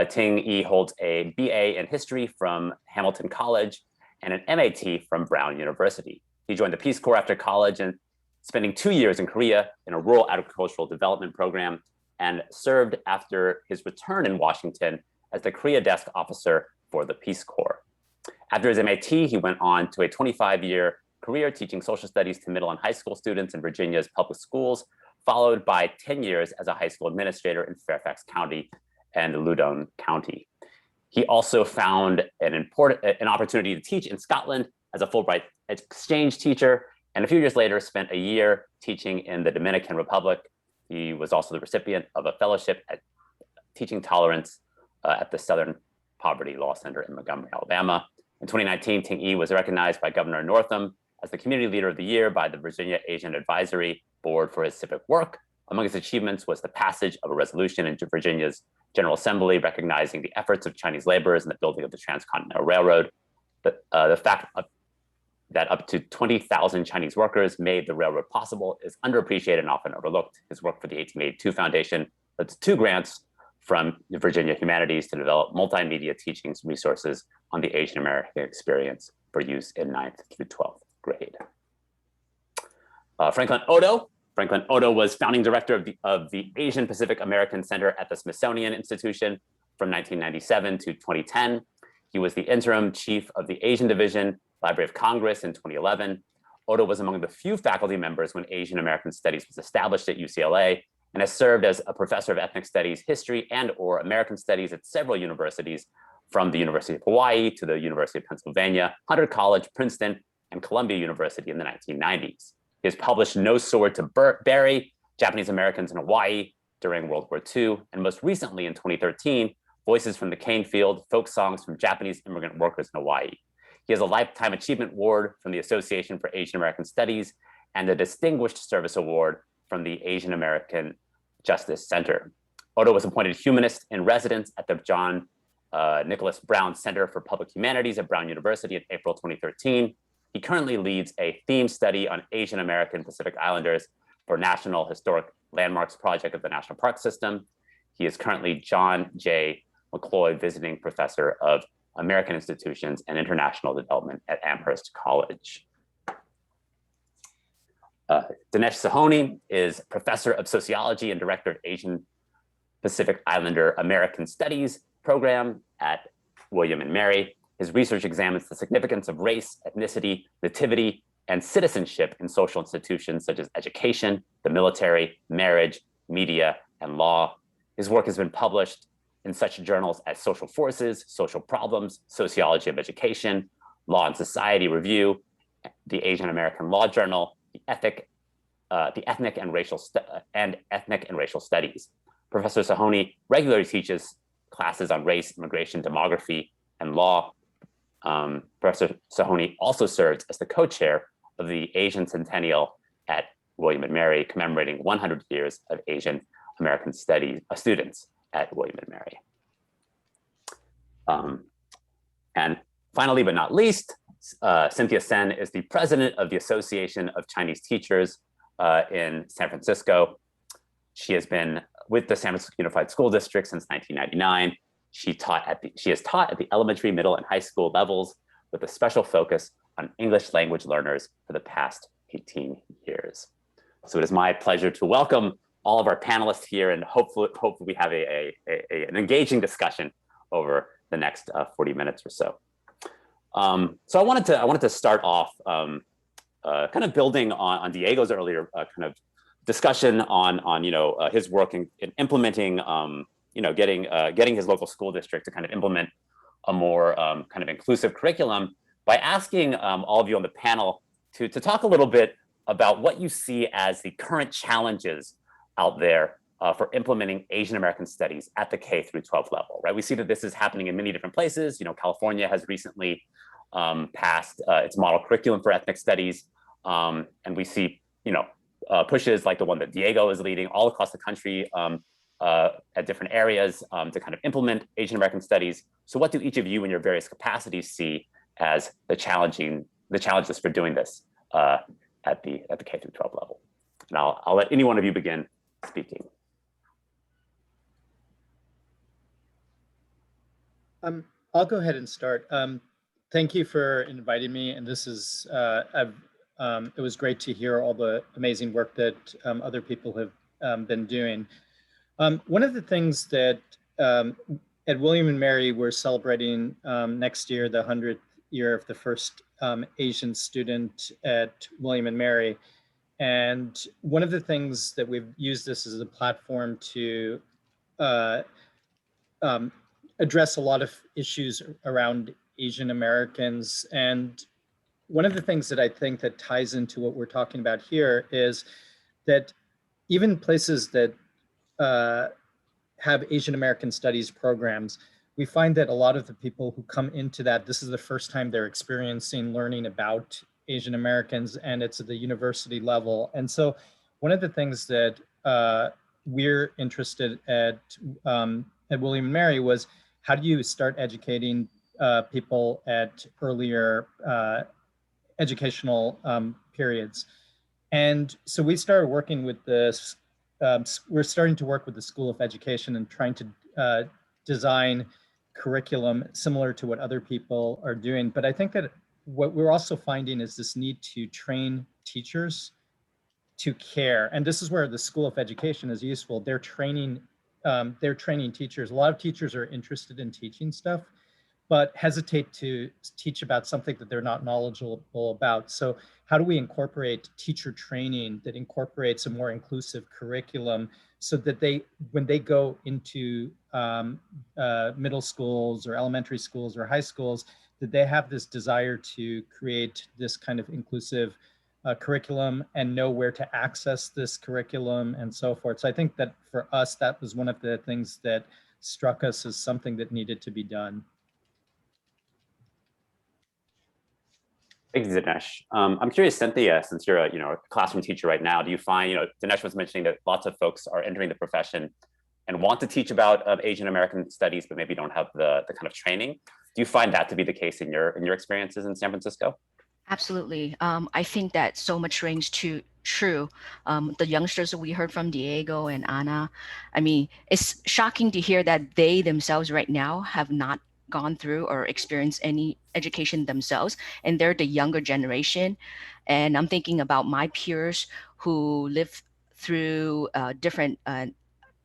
Ting-Yi holds a BA in History from Hamilton College and an MAT from Brown University. He joined the Peace Corps after college and spending 2 years in Korea in a rural agricultural development program, and served after his return in Washington as the Korea Desk Officer for the Peace Corps. After his MAT, he went on to a 25-year career teaching social studies to middle and high school students in Virginia's public schools, followed by 10 years as a high school administrator in Fairfax County and Loudoun County. He also found an opportunity to teach in Scotland as a Fulbright exchange teacher, and a few years later spent a year teaching in the Dominican Republic. He was also the recipient of a fellowship at Teaching Tolerance at the Southern Poverty Law Center in Montgomery, Alabama. In 2019, Ting-Yi was recognized by Governor Northam as the Community Leader of the Year by the Virginia Asian Advisory Board for his civic work. Among his achievements was the passage of a resolution into Virginia's General Assembly recognizing the efforts of Chinese laborers in the building of the Transcontinental Railroad. The fact that up to 20,000 Chinese workers made the railroad possible is underappreciated and often overlooked. His work for the 1882 Foundation led to 2 grants from the Virginia Humanities to develop multimedia teachings resources on the Asian American experience for use in 9th through 12th grade. Franklin Odo was founding director of the Asian Pacific American Center at the Smithsonian Institution from 1997 to 2010. He was the interim chief of the Asian Division, Library of Congress in 2011. Odo was among the few faculty members when Asian American Studies was established at UCLA, and has served as a professor of ethnic studies, history, and/or American studies at several universities, from the University of Hawaii to the University of Pennsylvania, Hunter College, Princeton, and Columbia University in the 1990s. He has published No Sword to Bury, Japanese Americans in Hawaii during World War II, and most recently in 2013, Voices from the Cane Field, Folk Songs from Japanese Immigrant Workers in Hawaii. He has a Lifetime Achievement Award from the Association for Asian American Studies and a Distinguished Service Award from the Asian American Justice Center. Odo was appointed Humanist in Residence at the John Nicholas Brown Center for Public Humanities at Brown University in April 2013. He currently leads a theme study on Asian American Pacific Islanders for National Historic Landmarks Project of the National Park System. He is currently John J. McCloy Visiting Professor of American Institutions and International Development at Amherst College. Dinesh Sahoni is Professor of Sociology and Director of Asian Pacific Islander American Studies Program at William and Mary. His research examines the significance of race, ethnicity, nativity, and citizenship in social institutions such as education, the military, marriage, media, and law. His work has been published in such journals as Social Forces, Social Problems, Sociology of Education, Law and Society Review, the Asian American Law Journal, the Ethnic and Racial Studies. Professor Sahoni regularly teaches classes on race, immigration, demography, and law. Professor Sahoni also serves as the co-chair of the Asian Centennial at William & Mary, commemorating 100 years of Asian American Studies students at William & Mary. And finally, but not least, Cynthia Sen is the president of the Association of Chinese Teachers in San Francisco. She has been with the San Francisco Unified School District since 1999. She has taught at the elementary, middle, and high school levels with a special focus on English language learners for the past 18 years. So it is my pleasure to welcome all of our panelists here, and hopefully we have an engaging discussion over the next 40 minutes or so. So I wanted to start off kind of building on Diego's earlier kind of discussion on his work in implementing getting his local school district to kind of implement a more kind of inclusive curriculum by asking all of you on the panel to talk a little bit about what you see as the current challenges out there for implementing Asian American studies at the K through 12 level, right? We see that this is happening in many different places. California has recently passed its model curriculum for ethnic studies. And we see, pushes like the one that Diego is leading all across the country at different areas to kind of implement Asian American studies. So what do each of you in your various capacities see as the challenges for doing this at the K through 12 level? And I'll let any one of you begin speaking. I'll go ahead and start. Thank you for inviting me, and this is it was great to hear all the amazing work that other people have been doing. One of the things that at William & Mary we're celebrating next year the 100th year of the first Asian student at William & Mary, and one of the things that we've used this as a platform to address a lot of issues around Asian Americans. And one of the things that I think that ties into what we're talking about here is that even places that have Asian American studies programs, we find that a lot of the people who come into that, this is the first time they're experiencing learning about Asian Americans, and it's at the university level. And so one of the things that we're interested at William & Mary was, how do you start educating people at earlier educational periods? And so we started working with this, we're starting to work with the School of Education and trying to design curriculum similar to what other people are doing. But I think that what we're also finding is this need to train teachers to care. And this is where the School of Education is useful. They're training teachers. A lot of teachers are interested in teaching stuff, but hesitate to teach about something that they're not knowledgeable about. So how do we incorporate teacher training that incorporates a more inclusive curriculum so that when they go into middle schools or elementary schools or high schools, that they have this desire to create this kind of inclusive curriculum and know where to access this curriculum and so forth. So I think that for us, that was one of the things that struck us as something that needed to be done. Thank you, Dinesh. I'm curious, Cynthia, since you're a classroom teacher right now, do you find, Dinesh was mentioning that lots of folks are entering the profession and want to teach about Asian American studies, but maybe don't have the kind of training. Do you find that to be the case in your experiences in San Francisco? Absolutely. I think that so much rings true. The youngsters that we heard from, Diego and Anna, I mean, it's shocking to hear that they themselves right now have not gone through or experienced any education themselves, and they're the younger generation. And I'm thinking about my peers who live through different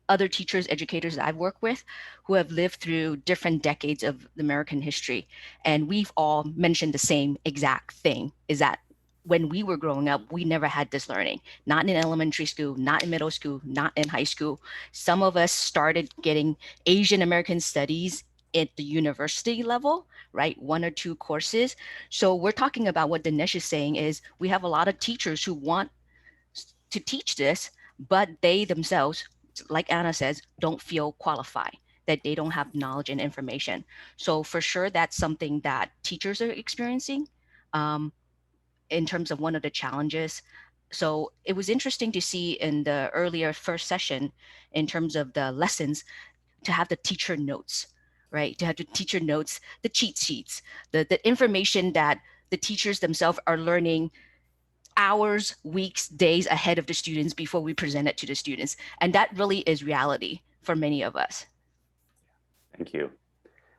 other teachers, educators that I've worked with, who have lived through different decades of American history. And we've all mentioned the same exact thing, is that when we were growing up, we never had this learning, not in elementary school, not in middle school, not in high school. Some of us started getting Asian American studies at the university level, right? 1 or 2 courses. So we're talking about what Dinesh is saying is we have a lot of teachers who want to teach this, but they themselves, like Anna says, don't feel qualified, that they don't have knowledge and information. So for sure, that's something that teachers are experiencing. In terms of one of the challenges. So it was interesting to see in the earlier first session, in terms of the lessons, to have the teacher notes, right? To have the teacher notes, the cheat sheets, the information that the teachers themselves are learning hours, weeks, days ahead of the students before we present it to the students. And that really is reality for many of us. Thank you.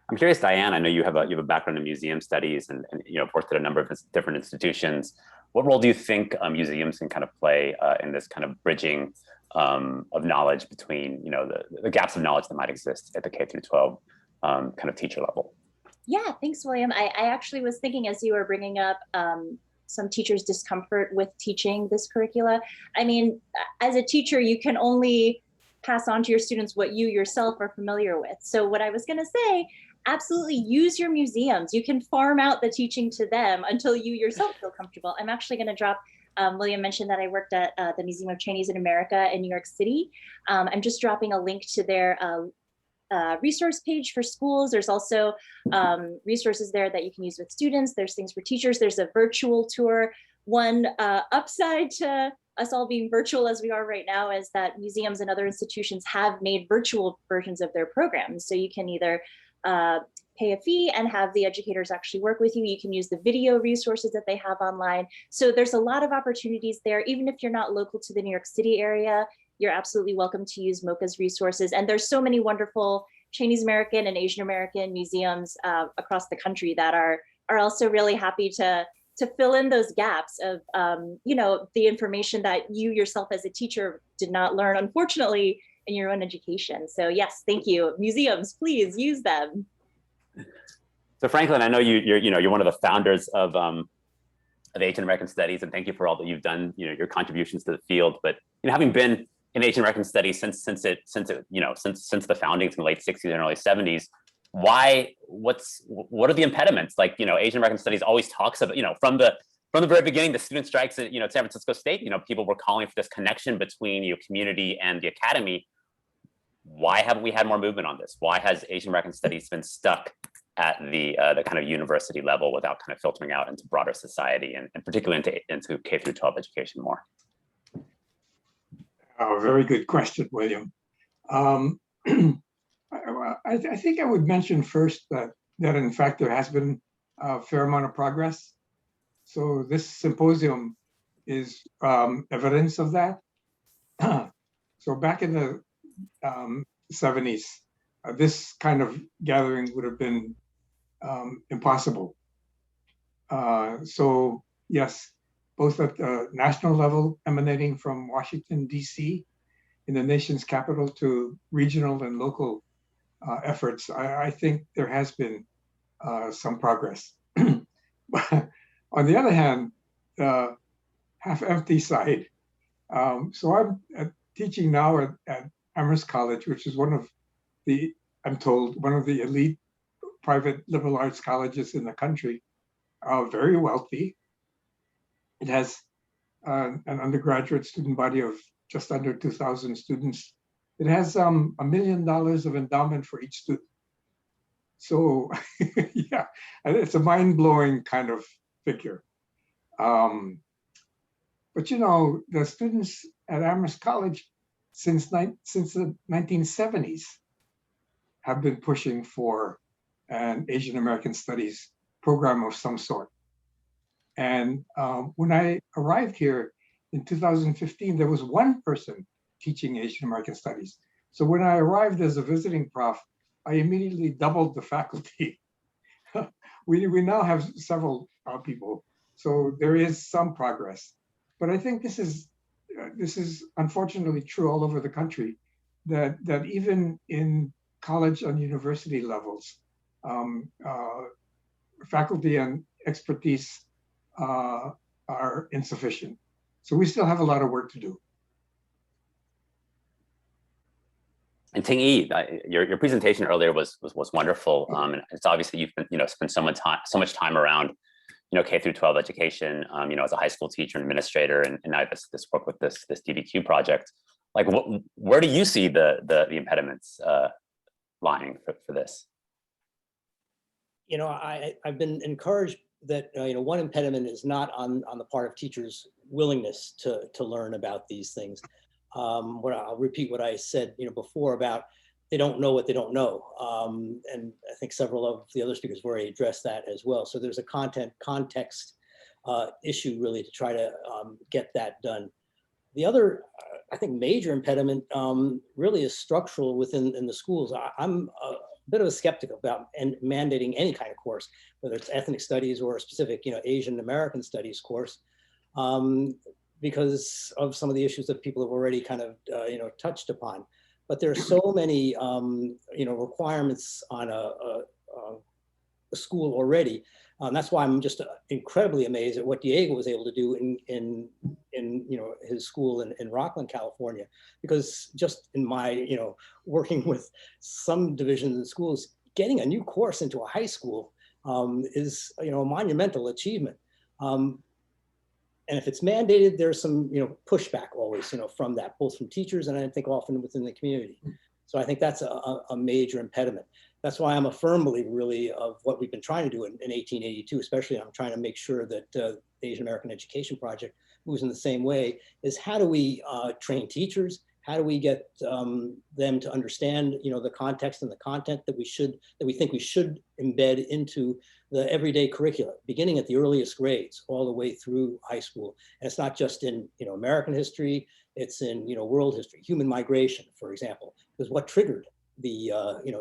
I'm curious, Diane, I know you have a background in museum studies and worked at a number of different institutions. What role do you think museums can kind of play in this kind of bridging of knowledge between, the gaps of knowledge that might exist at the K through 12 kind of teacher level? Yeah, thanks, William. I actually was thinking as you were bringing up some teachers' discomfort with teaching this curricula. I mean, as a teacher, you can only pass on to your students what you yourself are familiar with. So what I was going to say, absolutely use your museums. You can farm out the teaching to them until you yourself feel comfortable. I'm actually going to drop, William mentioned that I worked at the Museum of Chinese in America in New York City. I'm just dropping a link to their resource page for schools. There's also resources there that you can use with students. There's things for teachers. There's a virtual tour. One upside to us all being virtual as we are right now is that museums and other institutions have made virtual versions of their programs. So you can either pay a fee and have the educators actually work with you. You can use the video resources that they have online. So there's a lot of opportunities there. Even if you're not local to the New York City area, you're absolutely welcome to use MOCA's resources. And there's so many wonderful Chinese American and Asian American museums across the country that are also really happy to fill in those gaps of, the information that you yourself as a teacher did not learn, unfortunately, in your own education. So yes, thank you. Museums, please use them. So Franklin, I know you're one of the founders of Asian American Studies, and thank you for all that you've done, your contributions to the field. But having been in Asian American Studies since the foundings in the late 60s and early 70s, what are the impediments? Like, Asian American Studies always talks about, from the very beginning, the student strikes at San Francisco State, people were calling for this connection between community and the academy. Why haven't we had more movement on this? Why has Asian American Studies been stuck at the kind of university level without kind of filtering out into broader society and particularly into K through 12 education more? Oh, very good question, William. I think I would mention first that in fact there has been a fair amount of progress. So this symposium is evidence of that. So back in the 70s, this kind of gathering would have been impossible. So yes, both at the national level, emanating from Washington, DC, in the nation's capital, to regional and local efforts, I think there has been some progress. But on the other hand, the half-empty side. So I'm teaching now at Amherst College, which is I'm told, one of the elite private liberal arts colleges in the country, very wealthy. It has an undergraduate student body of just under 2,000 students. It has $1 million of endowment for each student. So yeah, it's a mind-blowing kind of figure. But the students at Amherst College since the 1970s have been pushing for an Asian American Studies program of some sort. And when I arrived here in 2015, there was one person teaching Asian American Studies. So when I arrived as a visiting prof, I immediately doubled the faculty. We now have several people, so there is some progress. But I think this is unfortunately true all over the country, that even in college and university levels, faculty and expertise are insufficient. So we still have a lot of work to do. And Ting-Yi, your presentation earlier was wonderful, and it's obvious that you've been spent so much time around K through 12 education, as a high school teacher and administrator, and now this work with this DBQ project. Like, where do you see the impediments lying for this? I've been encouraged that one impediment is not on the part of teachers' willingness to learn about these things. I'll repeat what I said before about they don't know what they don't know, and I think several of the other speakers have already addressed that as well. So there's a context issue really to try to get that done. The other, I think, major impediment really is structural within the schools. I'm a bit of a skeptic about mandating any kind of course, whether it's ethnic studies or a specific Asian American studies course, because of some of the issues that people have already kind of touched upon. But there are so many requirements on a school already. That's why I'm just incredibly amazed at what Diego was able to do in his school in Rocklin, California, because just in my working with some divisions in schools, getting a new course into a high school is a monumental achievement. And if it's mandated, there's some pushback always from that, both from teachers and I think often within the community. So I think that's a major impediment. That's why I'm a firm believer really of what we've been trying to do in 1882, especially I'm trying to make sure that the Asian American Education Project moves in the same way, is how do we train teachers? How do we get them to understand the context and the content that we think we should embed into the everyday curricula, beginning at the earliest grades all the way through high school. And it's not just in American history, it's in world history, human migration, for example, because what triggered the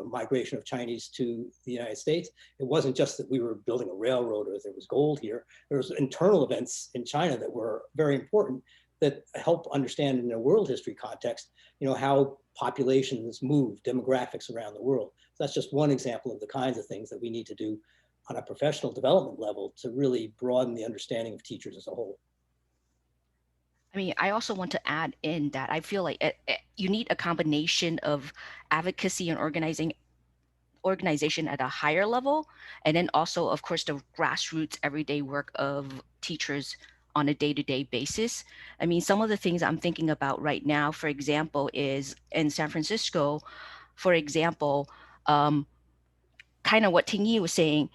migration of Chinese to the United States, it wasn't just that we were building a railroad or there was gold here. There was internal events in China that were very important that help understand in a world history context, how populations move, demographics around the world. So that's just one example of the kinds of things that we need to do on a professional development level to really broaden the understanding of teachers as a whole. I mean, I also want to add in that I feel like you need a combination of advocacy and organization at a higher level, and then also, of course, the grassroots everyday work of teachers on a day-to-day basis. I mean, some of the things I'm thinking about right now, for example, is in San Francisco, for example, kind of what Ting-Yi was saying,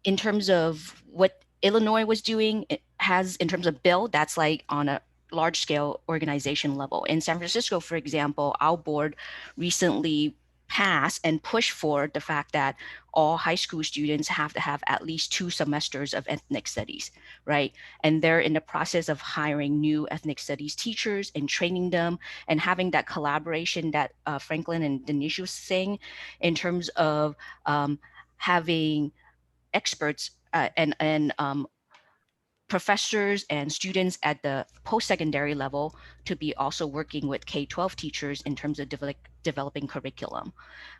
in terms of what Illinois was doing, it has in terms of bill, that's like on a large scale organization level. In San Francisco, for example, our board recently passed and pushed for the fact that all high school students have to have at least 2 semesters of ethnic studies, right? And they're in the process of hiring new ethnic studies teachers and training them and having that collaboration that Franklin and Denise was saying in terms of having experts and professors and students at the post-secondary level to be also working with K-12 teachers in terms of developing curriculum.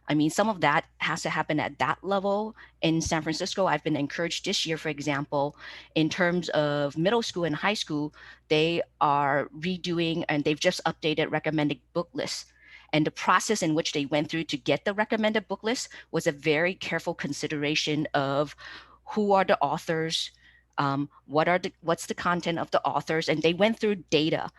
I mean, some of that has to happen at that level. In San Francisco, I've been encouraged this year, for example, in terms of middle school and high school, they are redoing and they've just updated recommended book lists. And the process in which they went through to get the recommended book list was a very careful consideration of who are the authors, what's the content of the authors, and they went through data.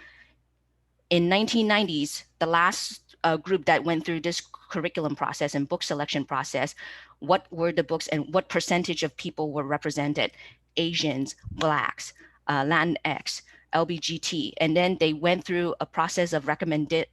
In 1990s, the last group that went through this curriculum process and book selection process, what were the books and what percentage of people were represented? Asians, Blacks, Latinx, LBGT, and then they went through a process of recommended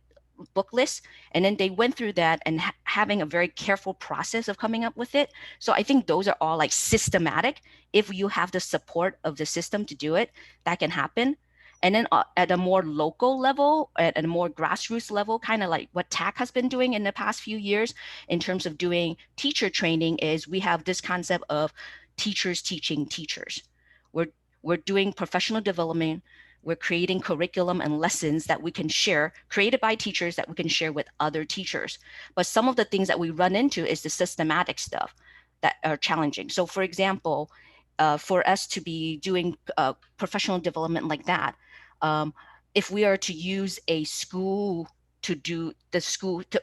book list, and then they went through that and having a very careful process of coming up with it. So I think those are all like systematic. If you have the support of the system to do it, that can happen. And then at a more local level, at a more grassroots level, kind of like what TAC has been doing in the past few years in terms of doing teacher training, is we have this concept of teachers teaching teachers. We're doing professional development. We're creating curriculum and lessons that we can share, created by teachers that we can share with other teachers. But some of the things that we run into is the systematic stuff that are challenging. So for example, for us to be doing professional development like that, if we are to use a school to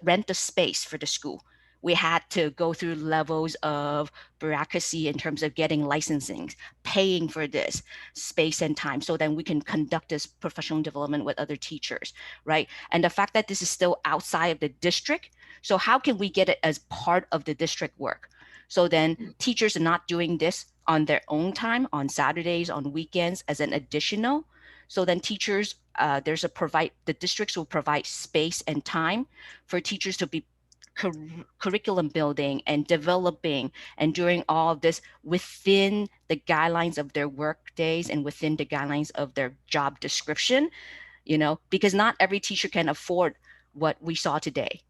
rent the space for the school, we had to go through levels of bureaucracy in terms of getting licensing, paying for this space and time, so then we can conduct this professional development with other teachers, right? And the fact that this is still outside of the district, so how can we get it as part of the district work? So then teachers are not doing this on their own time, on Saturdays, on weekends as an additional. So then teachers, the districts will provide space and time for teachers to be curriculum building and developing and doing all of this within the guidelines of their work days and within the guidelines of their job description, because not every teacher can afford what we saw today,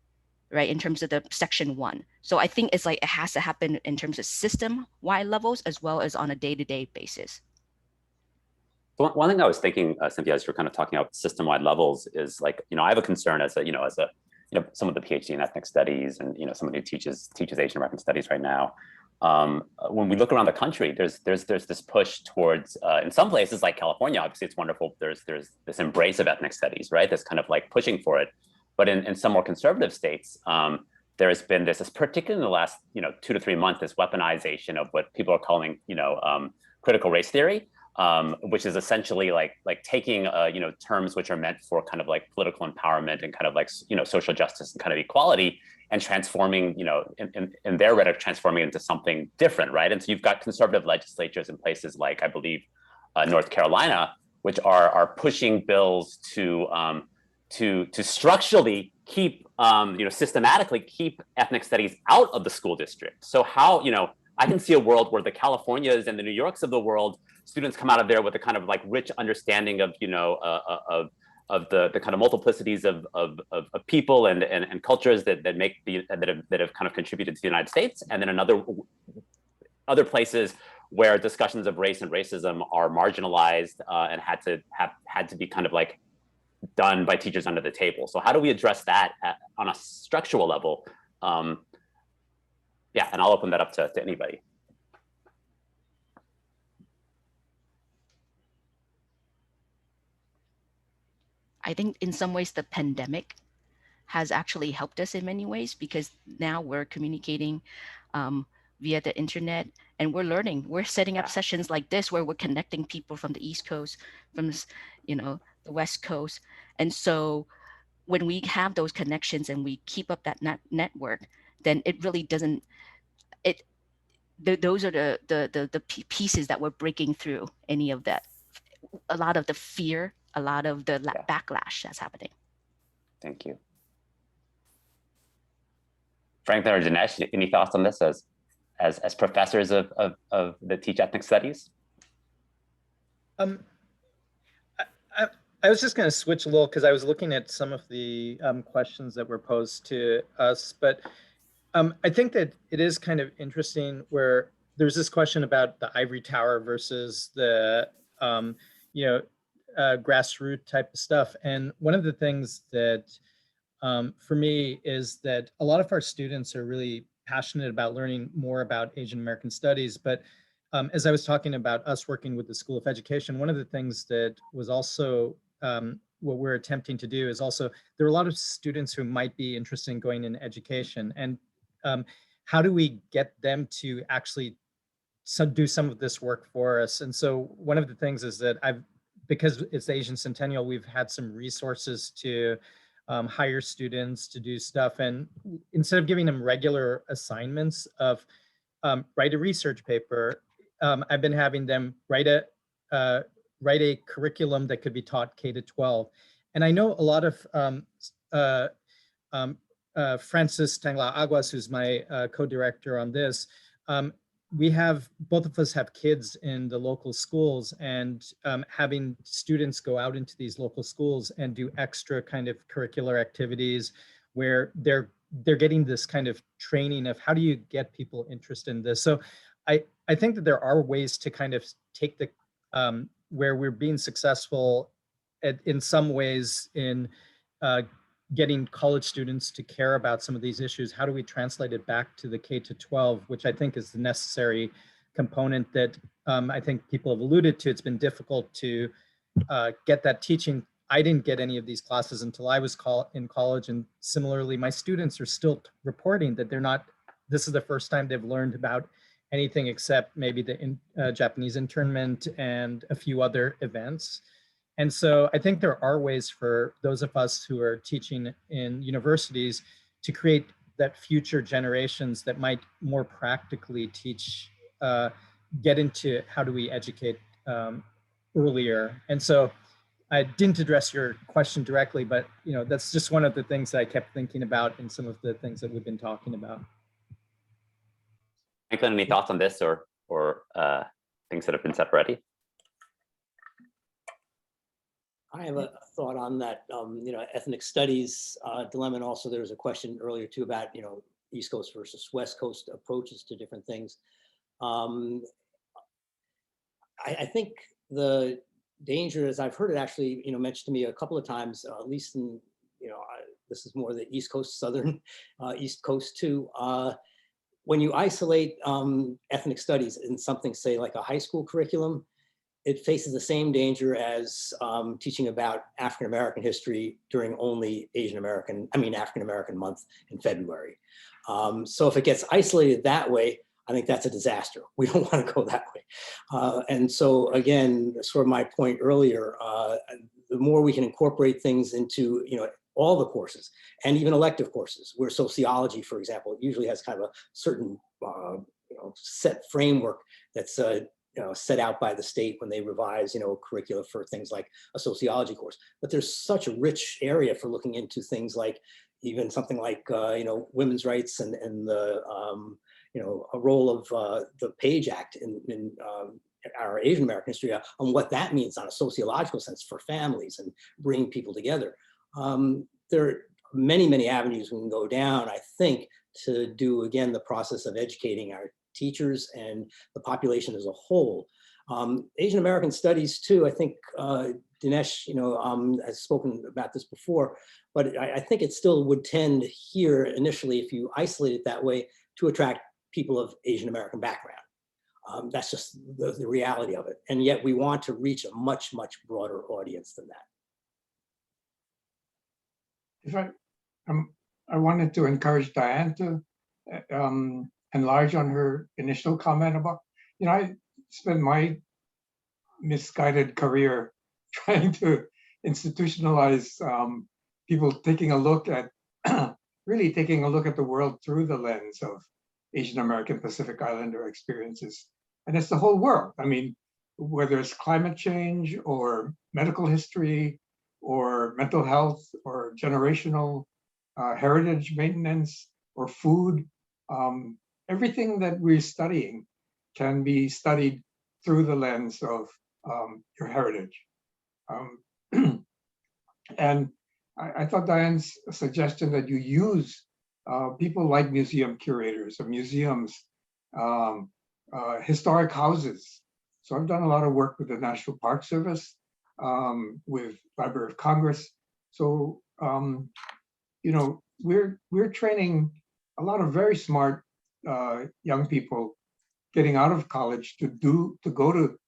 right, in terms of the section 1. So I think it's like it has to happen in terms of system-wide levels as well as on a day-to-day basis. One thing I was thinking, Cynthia, as you're kind of talking about system-wide levels, is like, I have a concern as someone with a PhD in ethnic studies and someone who teaches Asian American studies right now. When we look around the country, there's this push towards, in some places like California, obviously it's wonderful. There's this embrace of ethnic studies, right? That's kind of like pushing for it. But in some more conservative states, there has been this, particularly in the last 2 to 3 months, this weaponization of what people are calling critical race theory, which is essentially like taking terms which are meant for kind of like political empowerment and kind of like social justice and kind of equality, and transforming in their rhetoric, transforming into something different, right? And so you've got conservative legislatures in places like, I believe, North Carolina, which are pushing bills to structurally keep systematically keep ethnic studies out of the school district. So how I can see a world where the Californias and the New Yorks of the world, students come out of there with a kind of like rich understanding of the kind of multiplicities of people and cultures that have kind of contributed to the United States, and then other places where discussions of race and racism are marginalized and had to be kind of like done by teachers under the table. So how do we address that on a structural level? Yeah, and I'll open that up to anybody. I think in some ways the pandemic has actually helped us in many ways, because now we're communicating via the internet, and we're learning. We're setting up sessions like this where we're connecting people from the East Coast, from the West Coast. And so when we have those connections and we keep up that network, then it really doesn't, those are the pieces that we're breaking through any of that, a lot of the fear, a lot of the backlash that's happening. Thank you. Franklin or Dinesh, any thoughts on this as professors of that teach ethnic studies? I was just going to switch a little because I was looking at some of the questions that were posed to us, but I think that it is kind of interesting where there's this question about the ivory tower versus the grassroots type of stuff. And one of the things that for me is that a lot of our students are really passionate about learning more about Asian American studies. But as I was talking about us working with the School of Education, one of the things that was also what we're attempting to do is also, there are a lot of students who might be interested in going in education. And how do we get them to actually do some of this work for us? And so one of the things is that because it's the Asian Centennial, we've had some resources to hire students to do stuff. And instead of giving them regular assignments of write a research paper, I've been having them write a curriculum that could be taught K to 12. And I know a lot of Francis Tangla Aguas, who's my co-director on this, both of us have kids in the local schools, and having students go out into these local schools and do extra kind of curricular activities where they're getting this kind of training of how do you get people interested in this. So I think that there are ways to kind of take the where we're being successful in some ways in getting college students to care about some of these issues. How do we translate it back to the K to 12, which I think is the necessary component that I think people have alluded to. It's been difficult to get that teaching. I didn't get any of these classes until I was in college, and similarly, my students are still reporting that they're not, this is the first time they've learned about anything except maybe the Japanese internment and a few other events. And so I think there are ways for those of us who are teaching in universities to create that future generations that might more practically teach, get into how do we educate earlier. And so I didn't address your question directly, but that's just one of the things that I kept thinking about in some of the things that we've been talking about. Franklin, any thoughts on this or things that have been said already? I have a thought on that, ethnic studies dilemma, and also there was a question earlier too about, East Coast versus West Coast approaches to different things. I think the danger, as I've heard it actually, mentioned to me a couple of times, at least in, this is more the East Coast, Southern East Coast too. When you isolate ethnic studies in something, say like a high school curriculum, it faces the same danger as teaching about African-American history during only African-American month in February. So if it gets isolated that way, I think that's a disaster. We don't want to go that way. And so again, sort of my point earlier, the more we can incorporate things into, all the courses and even elective courses, where sociology, for example, usually has kind of a certain, set framework that's set out by the state when they revise, curricula for things like a sociology course. But there's such a rich area for looking into things like even something like, women's rights and the, a role of the Page Act in our Asian American history, on what that means on a sociological sense for families and bringing people together. There are many, many avenues we can go down, I think, to do, again, the process of educating our teachers and the population as a whole. Asian American studies too, I think Dinesh, has spoken about this before, but I think it still would tend here initially, if you isolate it that way, to attract people of Asian American background. That's just the reality of it. And yet we want to reach a much, much broader audience than that. If I wanted to encourage Diane to enlarge on her initial comment about, I spent my misguided career trying to institutionalize people taking a look at, really taking a look at the world through the lens of Asian American Pacific Islander experiences. And it's the whole world. I mean, whether it's climate change or medical history or mental health or generational heritage maintenance or food, everything that we're studying can be studied through the lens of your heritage. And I thought Diane's suggestion that you use people like museum curators or museums, historic houses. So I've done a lot of work with the National Park Service, with Library of Congress. So, we're training a lot of very smart young people getting out of college to go to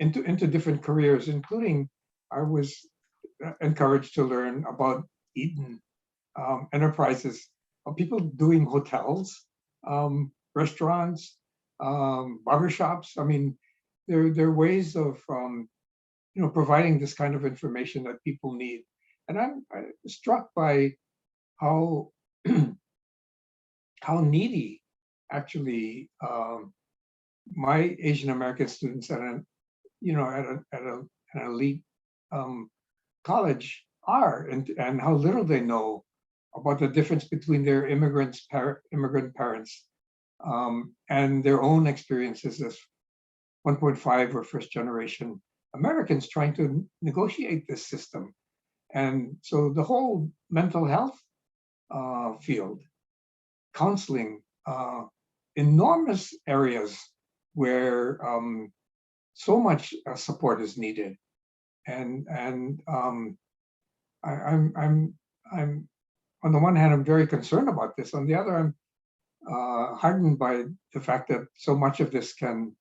into different careers, including I was encouraged to learn about Eaton enterprises of people doing hotels, restaurants, barbershops. I mean, there are ways of providing this kind of information that people need. And I'm struck by how how needy actually my Asian American students at an elite college are, and how little they know about the difference between their immigrant parents and their own experiences as 1.5 or first generation Americans trying to negotiate this system. And so the whole mental health field, counseling, enormous areas where so much support is needed. And I'm on the one hand, I'm very concerned about this. On the other, heartened by the fact that so much of this can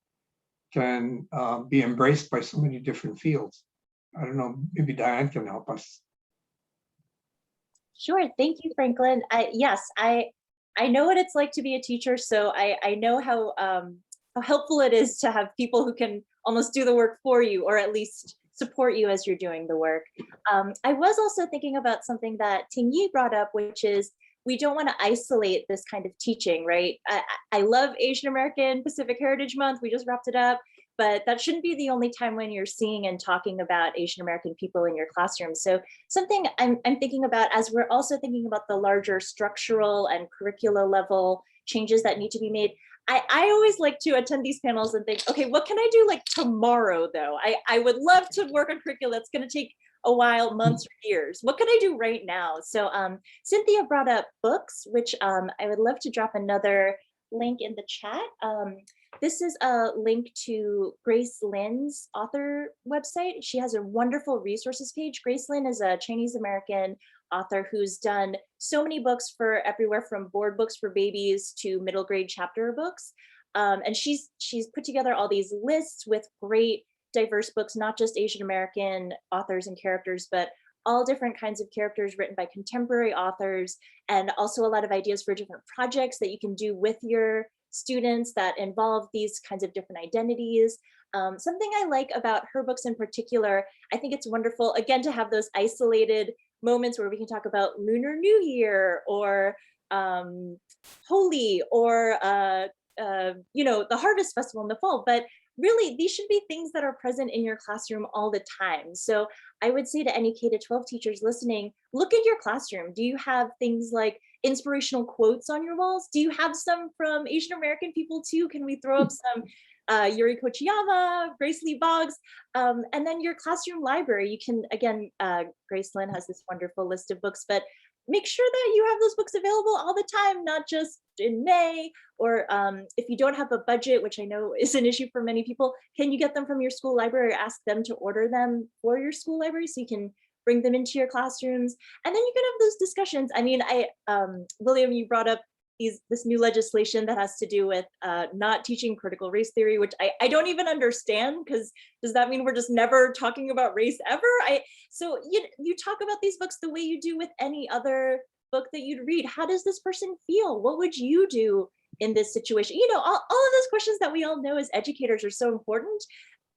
be embraced by so many different fields. I don't know, maybe Diane can help us. Sure, thank you, Franklin. Yes, I know what it's like to be a teacher, so I know how helpful it is to have people who can almost do the work for you, or at least support you as you're doing the work. I was also thinking about something that Ting-Yi brought up, which is we don't want to isolate this kind of teaching, right? I love Asian American Pacific Heritage Month. We just wrapped it up, but that shouldn't be the only time when you're seeing and talking about Asian American people in your classroom. So something I'm thinking about, as we're also thinking about the larger structural and curricula level changes that need to be made, I always like to attend these panels and think, okay, what can I do like tomorrow though? I would love to work on curricula. It's going to take a while, months or years. What can I do right now? So Cynthia brought up books, which I would love to drop another link in the chat. This is a link to Grace Lin's author website. She has a wonderful resources page. Grace Lin is a Chinese American author who's done so many books for everywhere from board books for babies to middle grade chapter books. And she's put together all these lists with great diverse books, not just Asian American authors and characters, but all different kinds of characters written by contemporary authors, and also a lot of ideas for different projects that you can do with your students that involve these kinds of different identities. Something I like about her books in particular, I think it's wonderful, again, to have those isolated moments where we can talk about Lunar New Year or Holi or the Harvest Festival in the fall, but really these should be things that are present in your classroom all the time. So I would say to any K-12 teachers listening, look at your classroom. Do you have things like inspirational quotes on your walls? Do you have some from Asian American people too? Can we throw up some Yuri Kochiyama, Grace Lee Boggs, and then your classroom library? You can, again, Grace Lin has this wonderful list of books, but make sure that you have those books available all the time, not just in May, or if you don't have a budget, which I know is an issue for many people, can you get them from your school library or ask them to order them for your school library so you can bring them into your classrooms? And then you can have those discussions. I mean, William, you brought up this new legislation that has to do with not teaching critical race theory, which I don't even understand, because does that mean we're just never talking about race ever? So you talk about these books the way you do with any other book that you'd read. How does this person feel? What would you do in this situation? You know, all of those questions that we all know as educators are so important.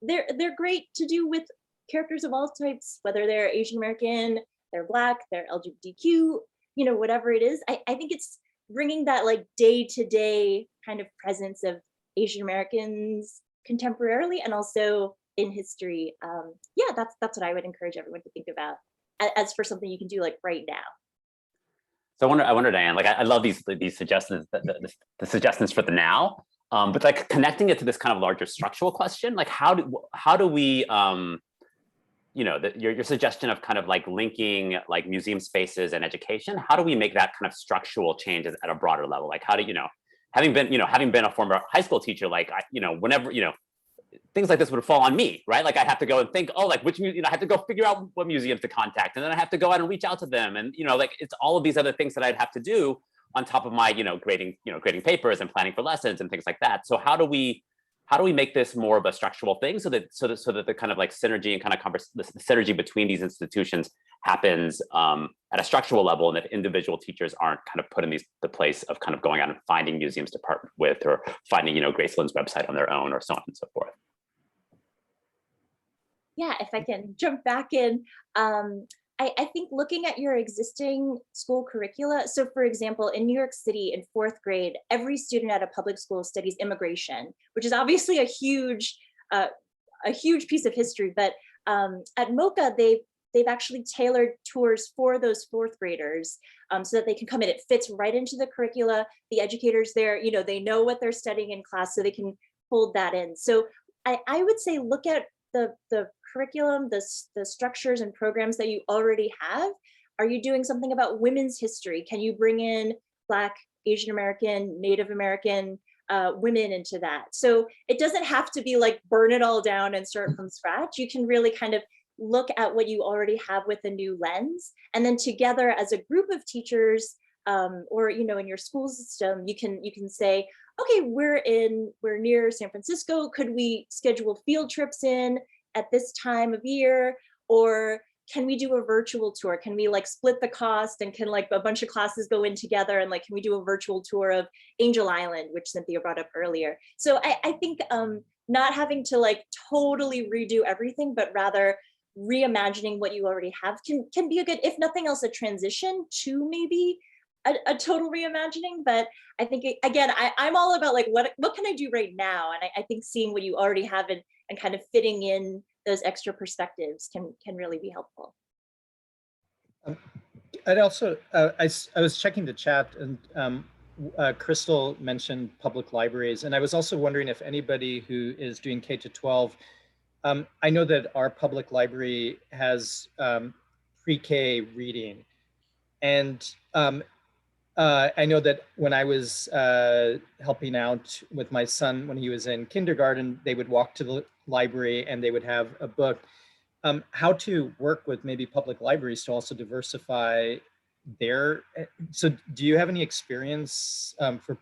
They're great to do with characters of all types, whether they're Asian American, they're Black, they're LGBTQ, you know, whatever it is. I think it's bringing that like day-to-day kind of presence of Asian Americans contemporarily and also in history. Yeah, that's what I would encourage everyone to think about as for something you can do like right now. So I wonder, Diane, like I love these suggestions, the suggestions for the now, but like connecting it to this kind of larger structural question, like how do we, you know, your suggestion of kind of like linking like museum spaces and education, how do we make that kind of structural change at a broader level? Like how do, you know, having been a former high school teacher, like, whenever, things like this would fall on me, right? Like I have to go and think, oh, like which, I have to go figure out what museums to contact. And then I have to go out and reach out to them. And, like it's all of these other things that I'd have to do on top of my, grading papers and planning for lessons and things like that. So how do we make this more of a structural thing so that the kind of like synergy and kind of the synergy between these institutions happens at a structural level, and that individual teachers aren't kind of put in the place of kind of going out and finding museums to partner with, or finding, Grace Lin's website on their own, or so on and so forth. Yeah, if I can jump back in, I think looking at your existing school curricula. So for example, in New York City in 4th grade, every student at a public school studies immigration, which is obviously a huge piece of history. But at MOCA, they've actually tailored tours for those 4th graders so that they can come in. It fits right into the curricula. The educators there, they know what they're studying in class, so they can fold that in. So I would say look at the curriculum, the structures and programs that you already have. Are you doing something about women's history? Can you bring in Black, Asian American, Native American women into that? So it doesn't have to be like burn it all down and start from scratch. You can really kind of look at what you already have with a new lens, and then together as a group of teachers, or in your school system, you can say, okay, we're near San Francisco. Could we schedule field trips in at this time of year? Or can we do a virtual tour? Can we like split the cost, and can like a bunch of classes go in together, and like, can we do a virtual tour of Angel Island, which Cynthia brought up earlier? So I think not having to like totally redo everything, but rather reimagining what you already have can be a good, if nothing else, a transition to maybe a total reimagining. But I think again, I'm all about like what can I do right now, and I think seeing what you already have and kind of fitting in those extra perspectives can really be helpful. I'd also I was checking the chat, and Crystal mentioned public libraries, and I was also wondering if anybody who is doing K-12, I know that our public library has pre-K reading, and I know that when I was helping out with my son when he was in kindergarten, they would walk to the library and they would have a book. How to work with maybe public libraries to also diversify their. So do you have any experience for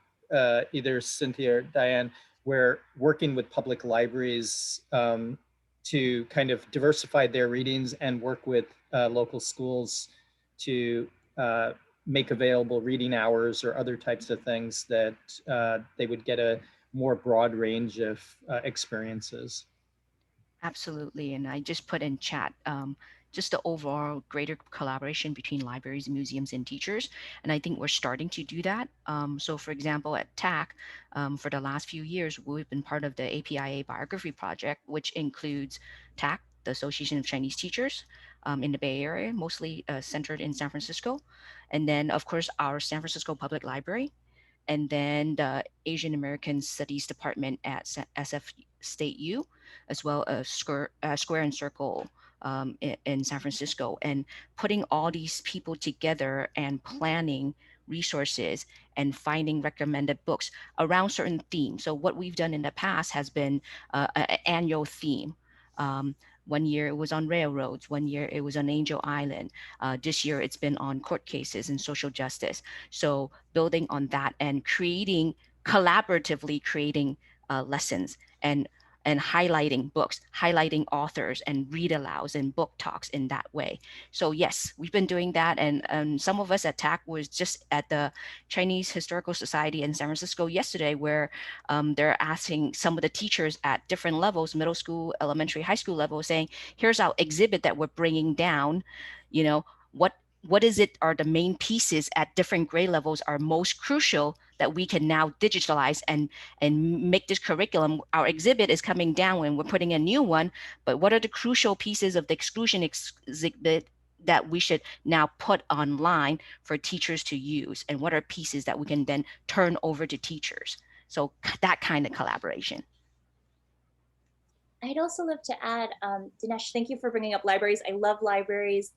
either Cynthia or Diane, where working with public libraries to kind of diversify their readings and work with local schools to make available reading hours or other types of things that they would get a more broad range of experiences? Absolutely. And I just put in chat just the overall greater collaboration between libraries, museums, and teachers. And I think we're starting to do that. So for example, at TAC, for the last few years, we've been part of the APIA biography project, which includes TAC, the Association of Chinese Teachers, in the Bay Area, mostly centered in San Francisco. And then, of course, our San Francisco Public Library, and then the Asian American Studies Department at SF State U, as well as Square and Circle in San Francisco, and putting all these people together and planning resources and finding recommended books around certain themes. So what we've done in the past has been an annual theme. 1 year it was on railroads, 1 year it was on Angel Island. This year it's been on court cases and social justice. So building on that and collaboratively creating lessons and highlighting books, highlighting authors, and read alouds and book talks in that way. So yes, we've been doing that. And some of us at TAC was just at the Chinese Historical Society in San Francisco yesterday, where they're asking some of the teachers at different levels, middle school, elementary, high school level, saying, here's our exhibit that we're bringing down, what is it are the main pieces at different grade levels are most crucial that we can now digitalize and make this curriculum. Our exhibit is coming down and we're putting a new one, but what are the crucial pieces of the exclusion exhibit that we should now put online for teachers to use? And what are pieces that we can then turn over to teachers? So that kind of collaboration. I'd also love to add, Dinesh, thank you for bringing up libraries. I love libraries.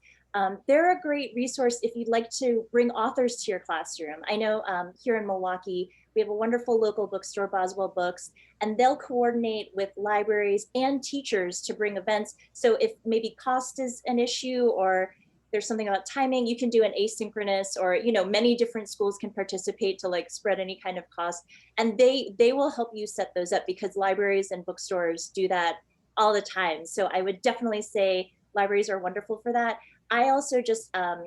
They're a great resource if you'd like to bring authors to your classroom. I know here in Milwaukee, we have a wonderful local bookstore, Boswell Books, and they'll coordinate with libraries and teachers to bring events. So if maybe cost is an issue or there's something about timing, you can do an asynchronous, or many different schools can participate to like spread any kind of cost. And they will help you set those up, because libraries and bookstores do that all the time. So I would definitely say libraries are wonderful for that. I also just, I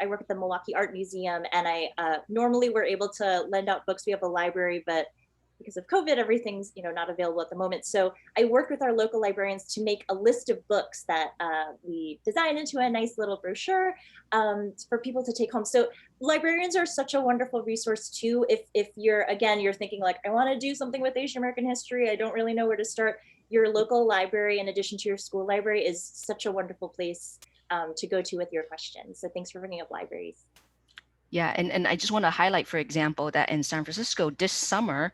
work at the Milwaukee Art Museum, and I normally we're able to lend out books. We have a library, but because of COVID, everything's not available at the moment. So I work with our local librarians to make a list of books that we design into a nice little brochure for people to take home. So librarians are such a wonderful resource too. If you're thinking like, I want to do something with Asian American history, I don't really know where to start. Your local library, in addition to your school library, is such a wonderful place to go to with your questions. So thanks for bringing up libraries. Yeah, and I just want to highlight, for example, that in San Francisco this summer,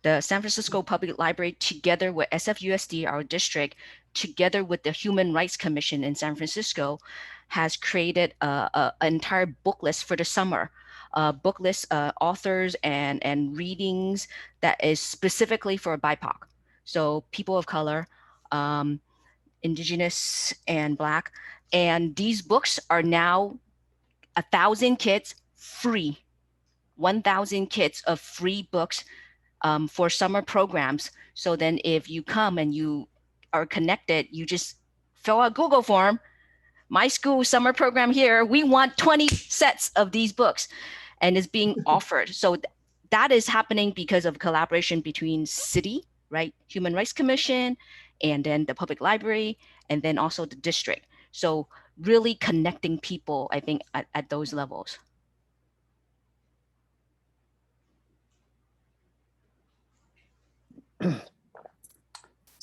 the San Francisco Public Library, together with SFUSD, our district, together with the Human Rights Commission in San Francisco, has created an entire book list for the summer. Book list, authors and readings that is specifically for BIPOC. So people of color, Indigenous and Black. And these books are now 1,000 kids free 1,000 kits of free books for summer programs. So then if you come and you are connected, you just fill out Google form. My school summer program here, we want 20 sets of these books, and it's being offered. So that is happening because of collaboration between city, right, Human Rights Commission, and then the public library, and then also the district. So really connecting people, I think, at those levels. So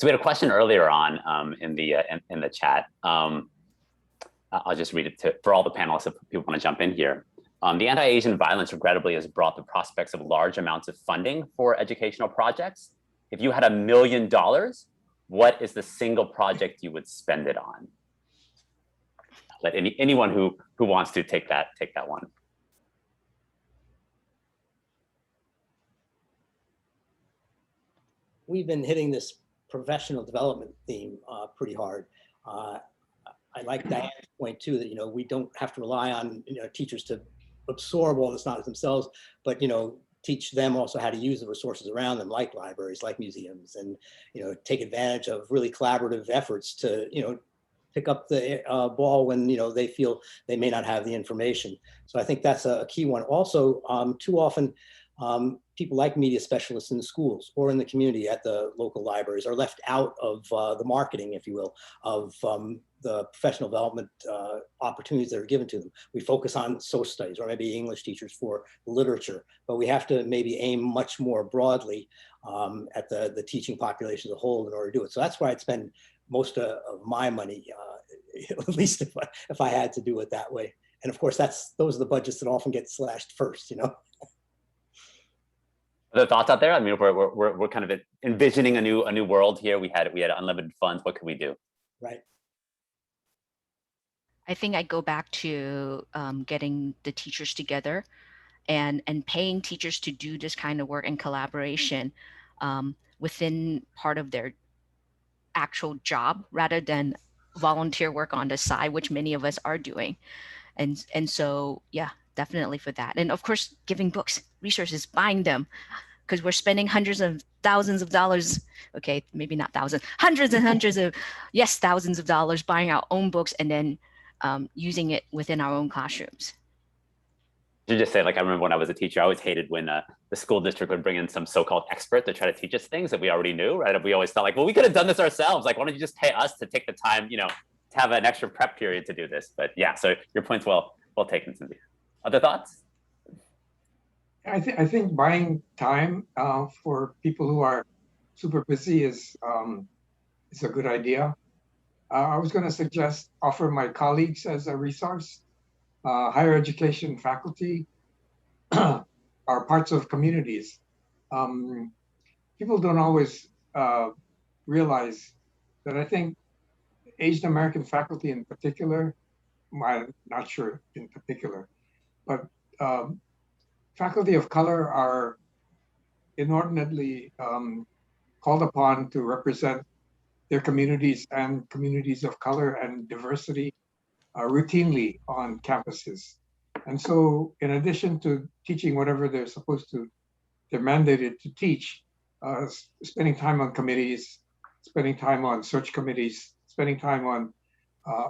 we had a question earlier on in the chat. I'll just read it for all the panelists if people want to jump in here. The anti-Asian violence regrettably has brought the prospects of large amounts of funding for educational projects. If you had $1 million, what is the single project you would spend it on? Let anyone who wants to take that one. We've been hitting this professional development theme pretty hard. I like Diane's point too, that we don't have to rely on teachers to absorb all this knowledge themselves, but teach them also how to use the resources around them, like libraries, like museums, and take advantage of really collaborative efforts to pick up the ball when they feel they may not have the information. So I think that's a key one. Also, too often, people like media specialists in the schools or in the community at the local libraries are left out of the marketing, if you will, of the professional development opportunities that are given to them. We focus on social studies or maybe English teachers for literature, but we have to maybe aim much more broadly at the teaching population as a whole in order to do it. So that's where I'd spend most of my money, at least if I had to do it that way. And of course, those are the budgets that often get slashed first, Other thoughts out there? I mean, we're kind of envisioning a new world here. We had unlimited funds. What could we do? Right. I think I go back to getting the teachers together and paying teachers to do this kind of work in collaboration within part of their actual job rather than volunteer work on the side, which many of us are doing. And so, yeah, definitely for that. And of course, giving books, resources, buying them, because we're spending hundreds of thousands of dollars. Okay, maybe not thousands, hundreds and hundreds of, yes, thousands of dollars buying our own books and then using it within our own classrooms. You just say, like, I remember when I was a teacher, I always hated when the school district would bring in some so-called expert to try to teach us things that we already knew, right? We always felt like, well, we could have done this ourselves. Like, why don't you just pay us to take the time, to have an extra prep period to do this? But yeah, so your point's well taken, Cindy. Other thoughts? I think buying time for people who are super busy is a good idea. I was going to suggest offer my colleagues as a resource. Higher education faculty are parts of communities. People don't always realize that I think Asian American faculty in particular, I'm not sure in particular, but faculty of color are inordinately called upon to represent their communities and communities of color and diversity routinely on campuses. And so in addition to teaching whatever they're mandated to teach, spending time on committees, spending time on search committees, spending time on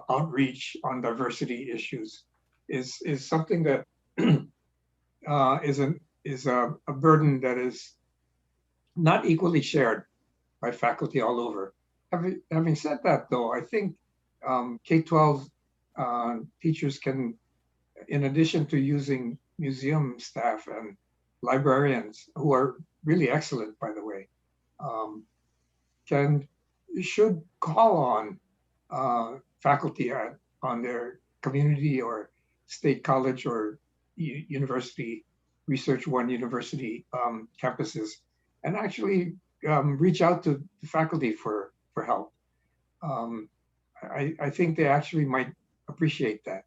outreach on diversity issues is something that is a burden that is not equally shared by faculty all over. Having said that, though, I think K-12 teachers can, in addition to using museum staff and librarians, who are really excellent, by the way, should call on faculty on their community or state college or university, Research One university campuses, and actually reach out to the faculty for help. I think they actually might appreciate that.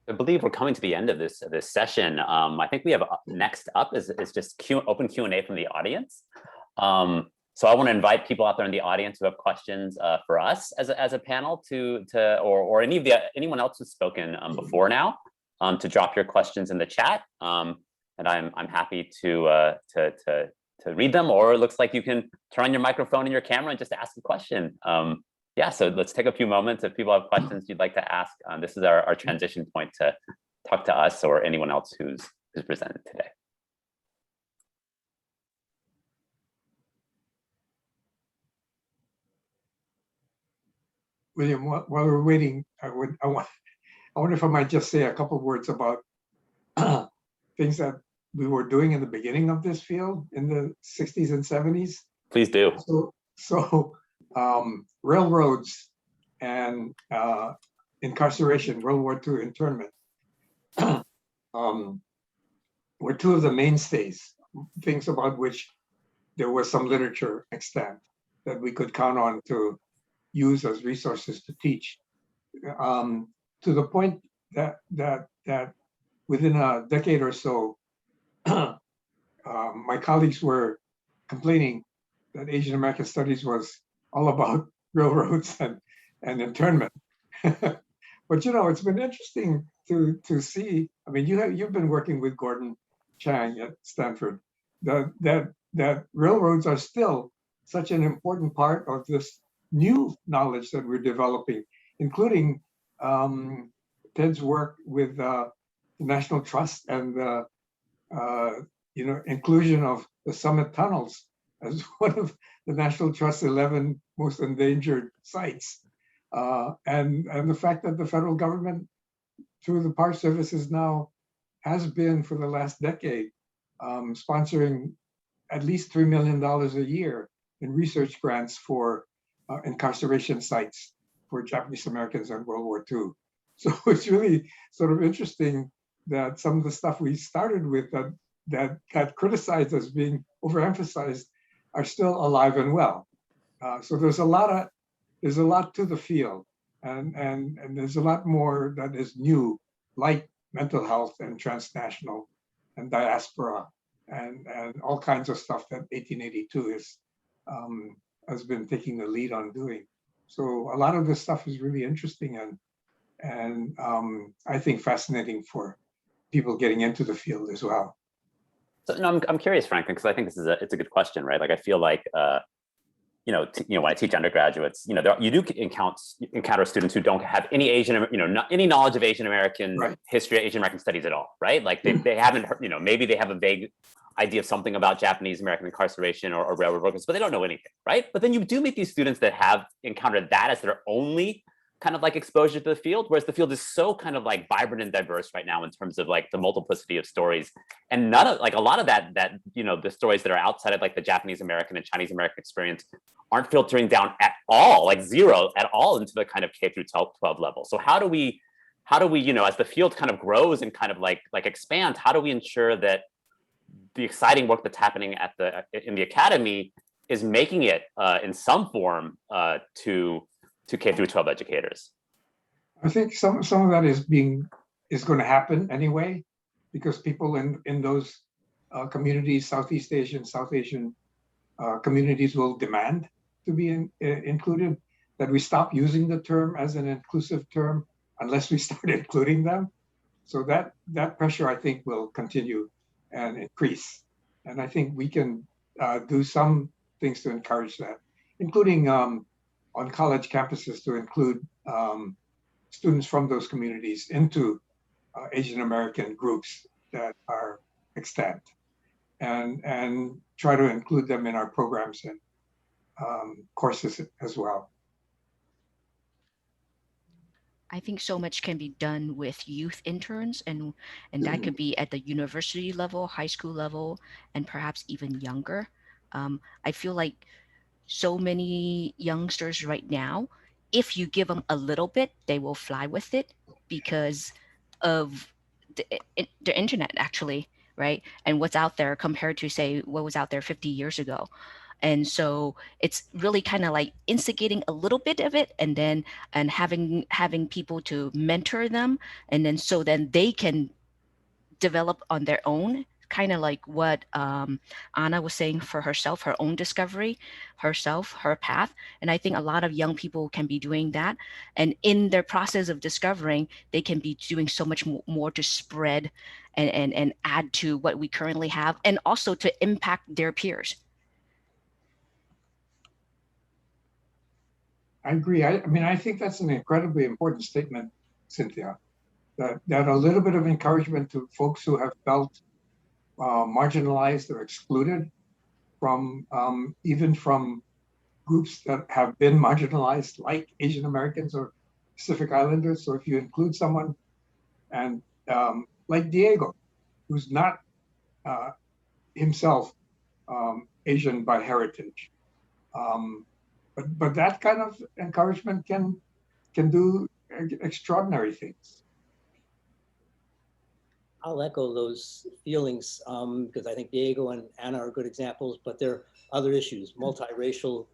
I believe we're coming to the end of this session. I think we have next up is just open Q&A from the audience. So I want to invite people out there in the audience who have questions for us as a panel or anyone else who's spoken before now to drop your questions in the chat. And I'm happy to read them, or it looks like you can turn on your microphone and your camera and just ask a question. Yeah, so let's take a few moments. If people have questions you'd like to ask, this is our transition point to talk to us or anyone else who's presented today. William, while we're waiting, I wonder if I might just say a couple of words about things that we were doing in the beginning of this field in the 60s and 70s. Please do. So railroads and incarceration, World War II internment, were two of the mainstays, things about which there was some literature extant that we could count on to use as resources to teach, to the point that within a decade or so, my colleagues were complaining that Asian American Studies was all about railroads and internment. But it's been interesting to see. I mean, you've been working with Gordon Chang at Stanford. That railroads are still such an important part of this new knowledge that we're developing, including Ted's work with the National Trust and the inclusion of the Summit Tunnels as one of the National Trust's 11 most endangered sites, and the fact that the federal government, through the Park Services now, has been for the last decade sponsoring at least $3 million a year in research grants for incarceration sites for Japanese Americans in World War II. So it's really sort of interesting that some of the stuff we started with that got criticized as being overemphasized are still alive and well. So there's a lot to the field, and there's a lot more that is new, like mental health and transnational and diaspora and all kinds of stuff that 1882 has been taking the lead on doing. So a lot of this stuff is really interesting and I think fascinating for people getting into the field as well. So no, I'm curious, Franklin, because I think it's a good question, right? Like I feel like when I teach undergraduates, you do encounter students who don't have any any knowledge of Asian American history, Asian American studies at all, right? Like they haven't heard, maybe they have a vague idea of something about Japanese American incarceration or railroad workers, but they don't know anything, right? But then you do meet these students that have encountered that as their only kind of like exposure to the field, whereas the field is so kind of like vibrant and diverse right now in terms of like the multiplicity of stories, and none of like a lot of that the stories that are outside of like the Japanese American and Chinese American experience aren't filtering down at all, like zero at all, into the kind of K through 12 level. So how do we as the field kind of grows and kind of like expands, how do we ensure that the exciting work that's happening in the academy is making it in some form to K through 12 educators? I think some of that is going to happen anyway, because people in those communities, Southeast Asian, South Asian communities will demand to be included, that we stop using the term as an inclusive term unless we start including them. So that pressure, I think, will continue and increase. And I think we can do some things to encourage that, including on college campuses to include students from those communities into Asian American groups that are extant, and try to include them in our programs and courses as well. I think so much can be done with youth interns, and that could be at the university level, high school level, and perhaps even younger. I feel like so many youngsters right now, if you give them a little bit, they will fly with it because of the internet, actually, right? And what's out there compared to, say, what was out there 50 years ago. And so it's really kind of like instigating a little bit of it, and then having people to mentor them, and then so then they can develop on their own, kind of like what Anna was saying for herself, her own discovery, herself, her path. And I think a lot of young people can be doing that. And in their process of discovering, they can be doing so much more to spread and add to what we currently have, and also to impact their peers. I agree. I mean, I think that's an incredibly important statement, Cynthia, that a little bit of encouragement to folks who have felt marginalized or excluded from, even from groups that have been marginalized, like Asian Americans or Pacific Islanders. So if you include someone and like Diego, who's not himself Asian by heritage, but that kind of encouragement can do extraordinary things. I'll echo those feelings because I think Diego and Anna are good examples, but there are other issues, multiracial,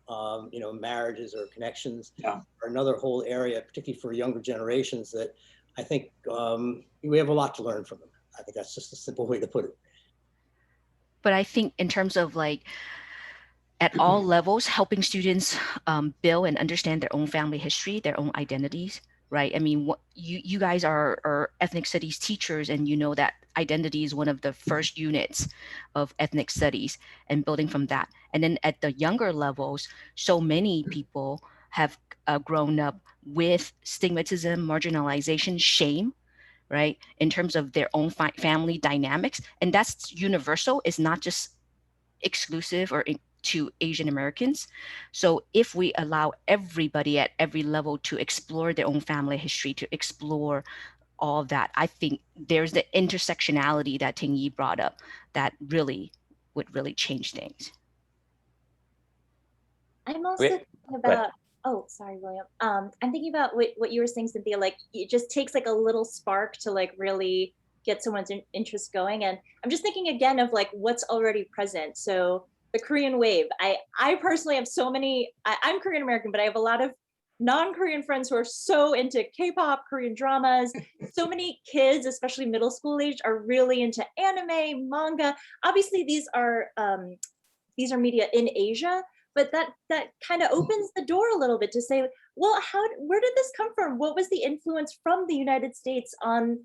marriages or connections are another whole area, particularly for younger generations, that I think we have a lot to learn from them. I think that's just a simple way to put it. But I think in terms of like, at all levels, helping students build and understand their own family history, their own identities, right? I mean, you guys are ethnic studies teachers, and you know that identity is one of the first units of ethnic studies, and building from that. And then at the younger levels, so many people have grown up with stigmatism, marginalization, shame, right? In terms of their own family dynamics. And that's universal. It's not just exclusive or to Asian Americans. So if we allow everybody at every level to explore their own family history, to explore all of that, I think there's the intersectionality that Ting-Yi brought up that really would really change things. I'm also thinking about, oh, sorry, William. I'm thinking about what you were saying, Cynthia, like it just takes like a little spark to like really get someone's interest going. And I'm just thinking again of like what's already present. So the Korean wave, I personally have so many, I'm Korean American, but I have a lot of non-Korean friends who are so into K-pop, Korean dramas. So many kids, especially middle school age, are really into anime, manga. Obviously these are media in Asia, but that kind of opens the door a little bit to say, well, where did this come from? What was the influence from the United States on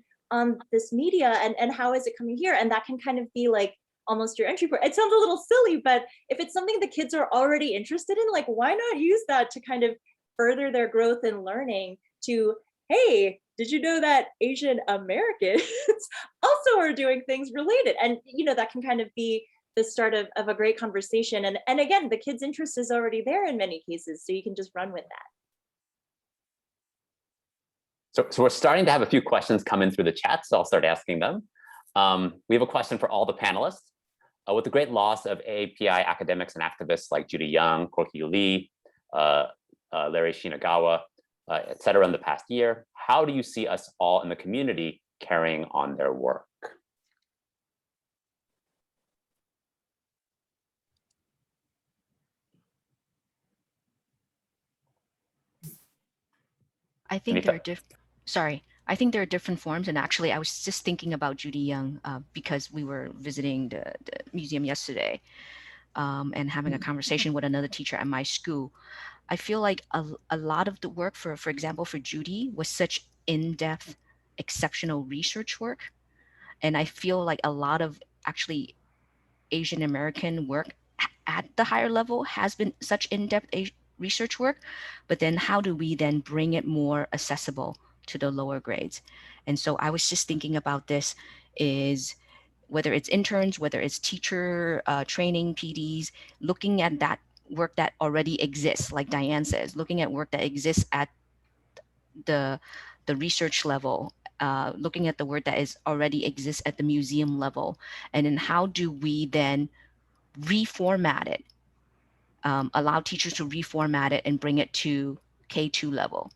this media, and how is it coming here? And that can kind of be like almost your entry point. It sounds a little silly, but if it's something the kids are already interested in, like why not use that to kind of further their growth and learning to, hey, did you know that Asian Americans also are doing things related? And that can kind of be the start of a great conversation. And again, the kids' interest is already there in many cases, so you can just run with that. So we're starting to have a few questions come in through the chat, so I'll start asking them. We have a question for all the panelists. With the great loss of AAPI academics and activists like Judy Young, Corky Lee, Larry Shinagawa, et cetera, in the past year, how do you see us all in the community carrying on their work? I think there are I think there are different forms. And actually, I was just thinking about Judy Young because we were visiting the museum yesterday and having a conversation with another teacher at my school. I feel like a lot of the work, for example, for Judy, was such in-depth, exceptional research work. And I feel like a lot of actually Asian American work at the higher level has been such in-depth research work, but then how do we then bring it more accessible to the lower grades? And so I was just thinking about this, is whether it's interns, whether it's teacher training, PDs, looking at that work that already exists, like Diane says, looking at work that exists at the research level, looking at the work that is already exists at the museum level, and then how do we then reformat it, allow teachers to reformat it and bring it to K2 level,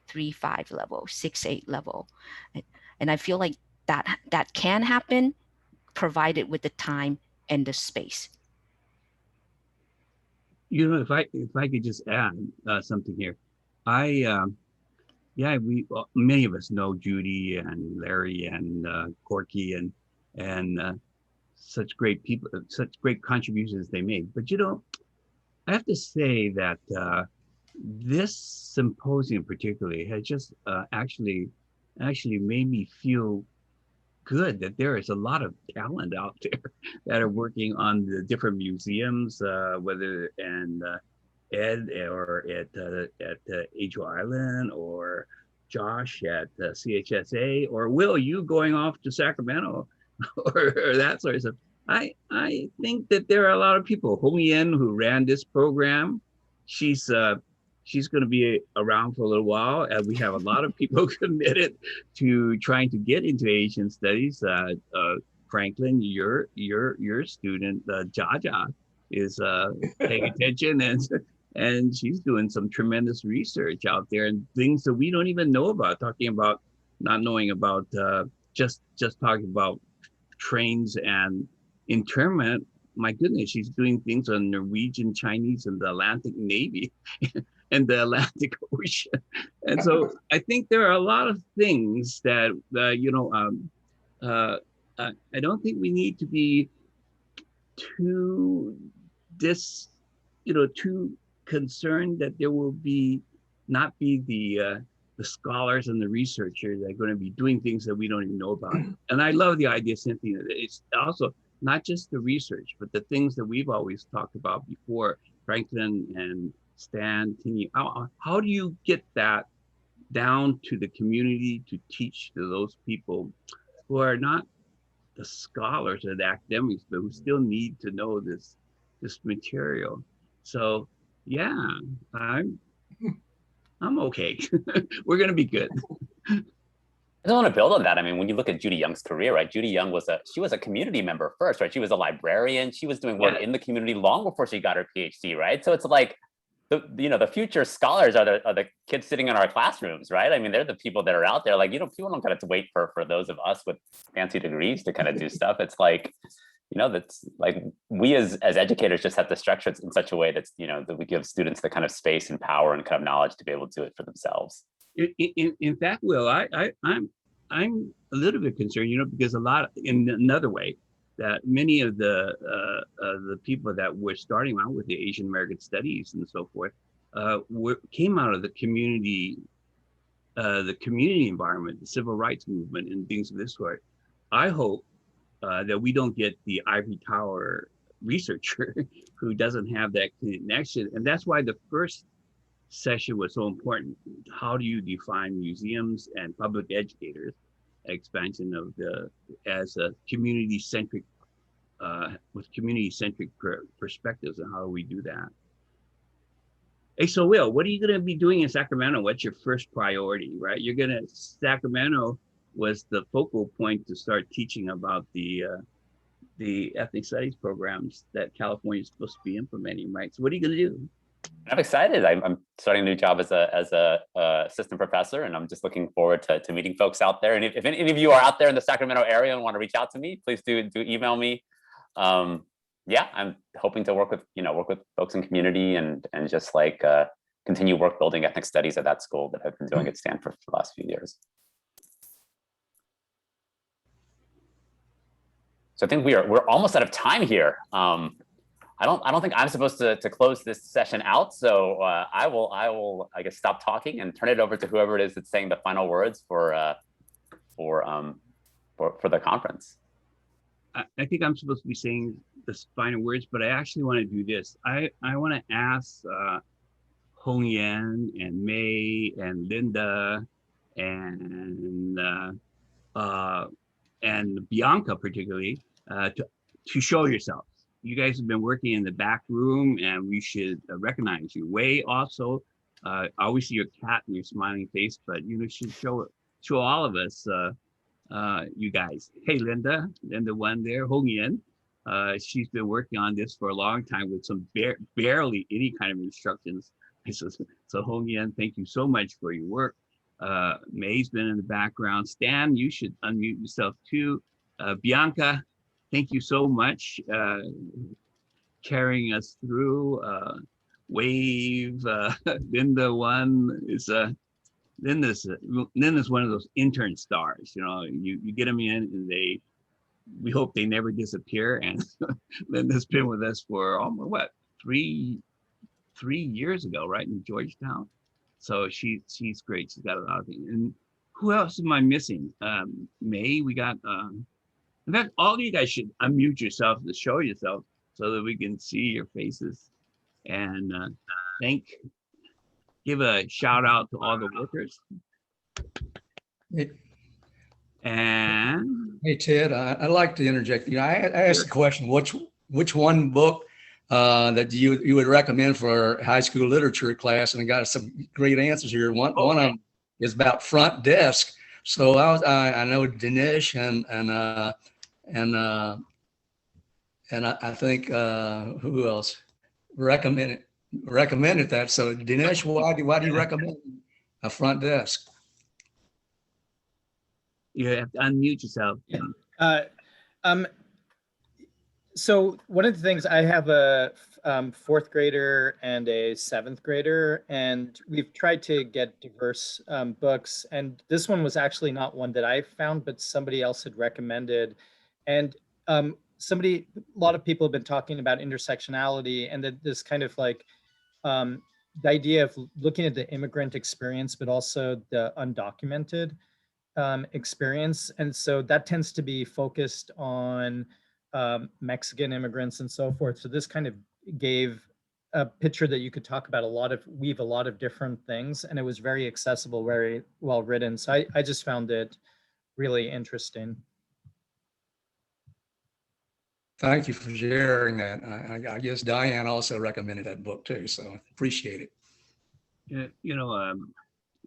3-5 level, 6-8 level. And I feel like that can happen, provided with the time and the space. If I could just add something here, many of us know Judy and Larry and Corky and such great people, such great contributions they made. But I have to say that this symposium particularly has just actually made me feel good that there is a lot of talent out there that are working on the different museums, whether in Ed or at Angel Island, or Josh at CHSA, or Will, you going off to Sacramento, or that sort of stuff. I think that there are a lot of people. Hong Yen, who ran this program, she's going to be around for a little while, and we have a lot of people committed to trying to get into Asian studies. Franklin, your student, Jaja, is paying attention, and she's doing some tremendous research out there, and things that we don't even know about. Talking about not knowing about just talking about trains and internment. My goodness, she's doing things on Norwegian, Chinese, and the Atlantic Navy and the Atlantic Ocean. And so I think there are a lot of things that, I don't think we need to be too too concerned that there will not be the scholars and the researchers that are going to be doing things that we don't even know about. And I love the idea, Cynthia, that it's also not just the research, but the things that we've always talked about before, Franklin and Stan, Ting-Yi. How do you get that down to the community to teach to those people who are not the scholars or the academics, but who still need to know this material? So yeah, I'm okay. We're gonna be good. I just want to build on that. I mean, when you look at Judy Young's career, right? Judy Young was a community member first, right? She was a librarian. She was doing work in the community long before she got her PhD, right? So it's like the future scholars are the kids sitting in our classrooms, right? I mean, they're the people that are out there. Like, people don't have to wait for those of us with fancy degrees to kind of do stuff. It's like, that's like we as educators just have to structure it in such a way that's, that we give students the kind of space and power and kind of knowledge to be able to do it for themselves. In fact, Will, I'm a little bit concerned, because in another way, that many of the people that were starting out with the Asian American studies and so forth came out of the community environment, the civil rights movement, and things of this sort. I hope that we don't get the ivory tower researcher who doesn't have that connection, and that's why the first session was so important. How do you define museums and public educators? Expansion of as a community-centric, with community-centric perspectives, and how do we do that? Hey, so Will, what are you going to be doing in Sacramento? What's your first priority, right? Sacramento was the focal point to start teaching about the ethnic studies programs that California is supposed to be implementing, right? So what are you going to do? I'm excited. I'm starting a new job as a assistant professor, and I'm just looking forward to meeting folks out there. And if any of you are out there in the Sacramento area and want to reach out to me, please do email me. Yeah, I'm hoping to work with folks in community and just like continue work building ethnic studies at that school that I've been doing at Stanford for the last few years. So I think we're almost out of time here. I don't think I'm supposed to close this session out, so I will I guess stop talking and turn it over to whoever it is that's saying the final words for the conference. I think I'm supposed to be saying the final words, but I actually want to do this. I want to ask Hong Yan and May and Linda and Bianca particularly to show yourselves. You guys have been working in the back room, and we should recognize you. Wei also, I always see your cat and your smiling face, but you should show all of us, you guys. Hey, Linda one there, Hong Yan. She's been working on this for a long time with some barely any kind of instructions. So Hong Yan, thank you so much for your work. May's been in the background. Stan, you should unmute yourself too. Bianca, thank you so much carrying us through. Wave, Linda one is Linda's one of those intern stars. You get them in and we hope they never disappear. And Linda's been with us for almost what, three years ago, right, in Georgetown. So she's great. She's got a lot of things. And who else am I missing? May, we got, in fact, all of you guys should unmute yourself to show yourself so that we can see your faces. And give a shout out to all the workers. And hey, Ted, I'd like to interject. You know, I asked the question, which one book that you would recommend for high school literature class, and I got some great answers here. One of them is about front desk. So I know Dinesh and I think who else recommended that. So Dinesh, why do you recommend a front desk? You have to unmute yourself. So one of the things, I have a fourth grader and a seventh grader, and we've tried to get diverse books. And this one was actually not one that I found, but somebody else had recommended. And a lot of people have been talking about intersectionality, and that this kind of like the idea of looking at the immigrant experience, but also the undocumented experience. And so that tends to be focused on Mexican immigrants and so forth. So this kind of gave a picture that you could talk about weave a lot of different things, and it was very accessible, very well written. So I just found it really interesting. Thank you for sharing that. I guess Diane also recommended that book too, so I appreciate it. Yeah, you know,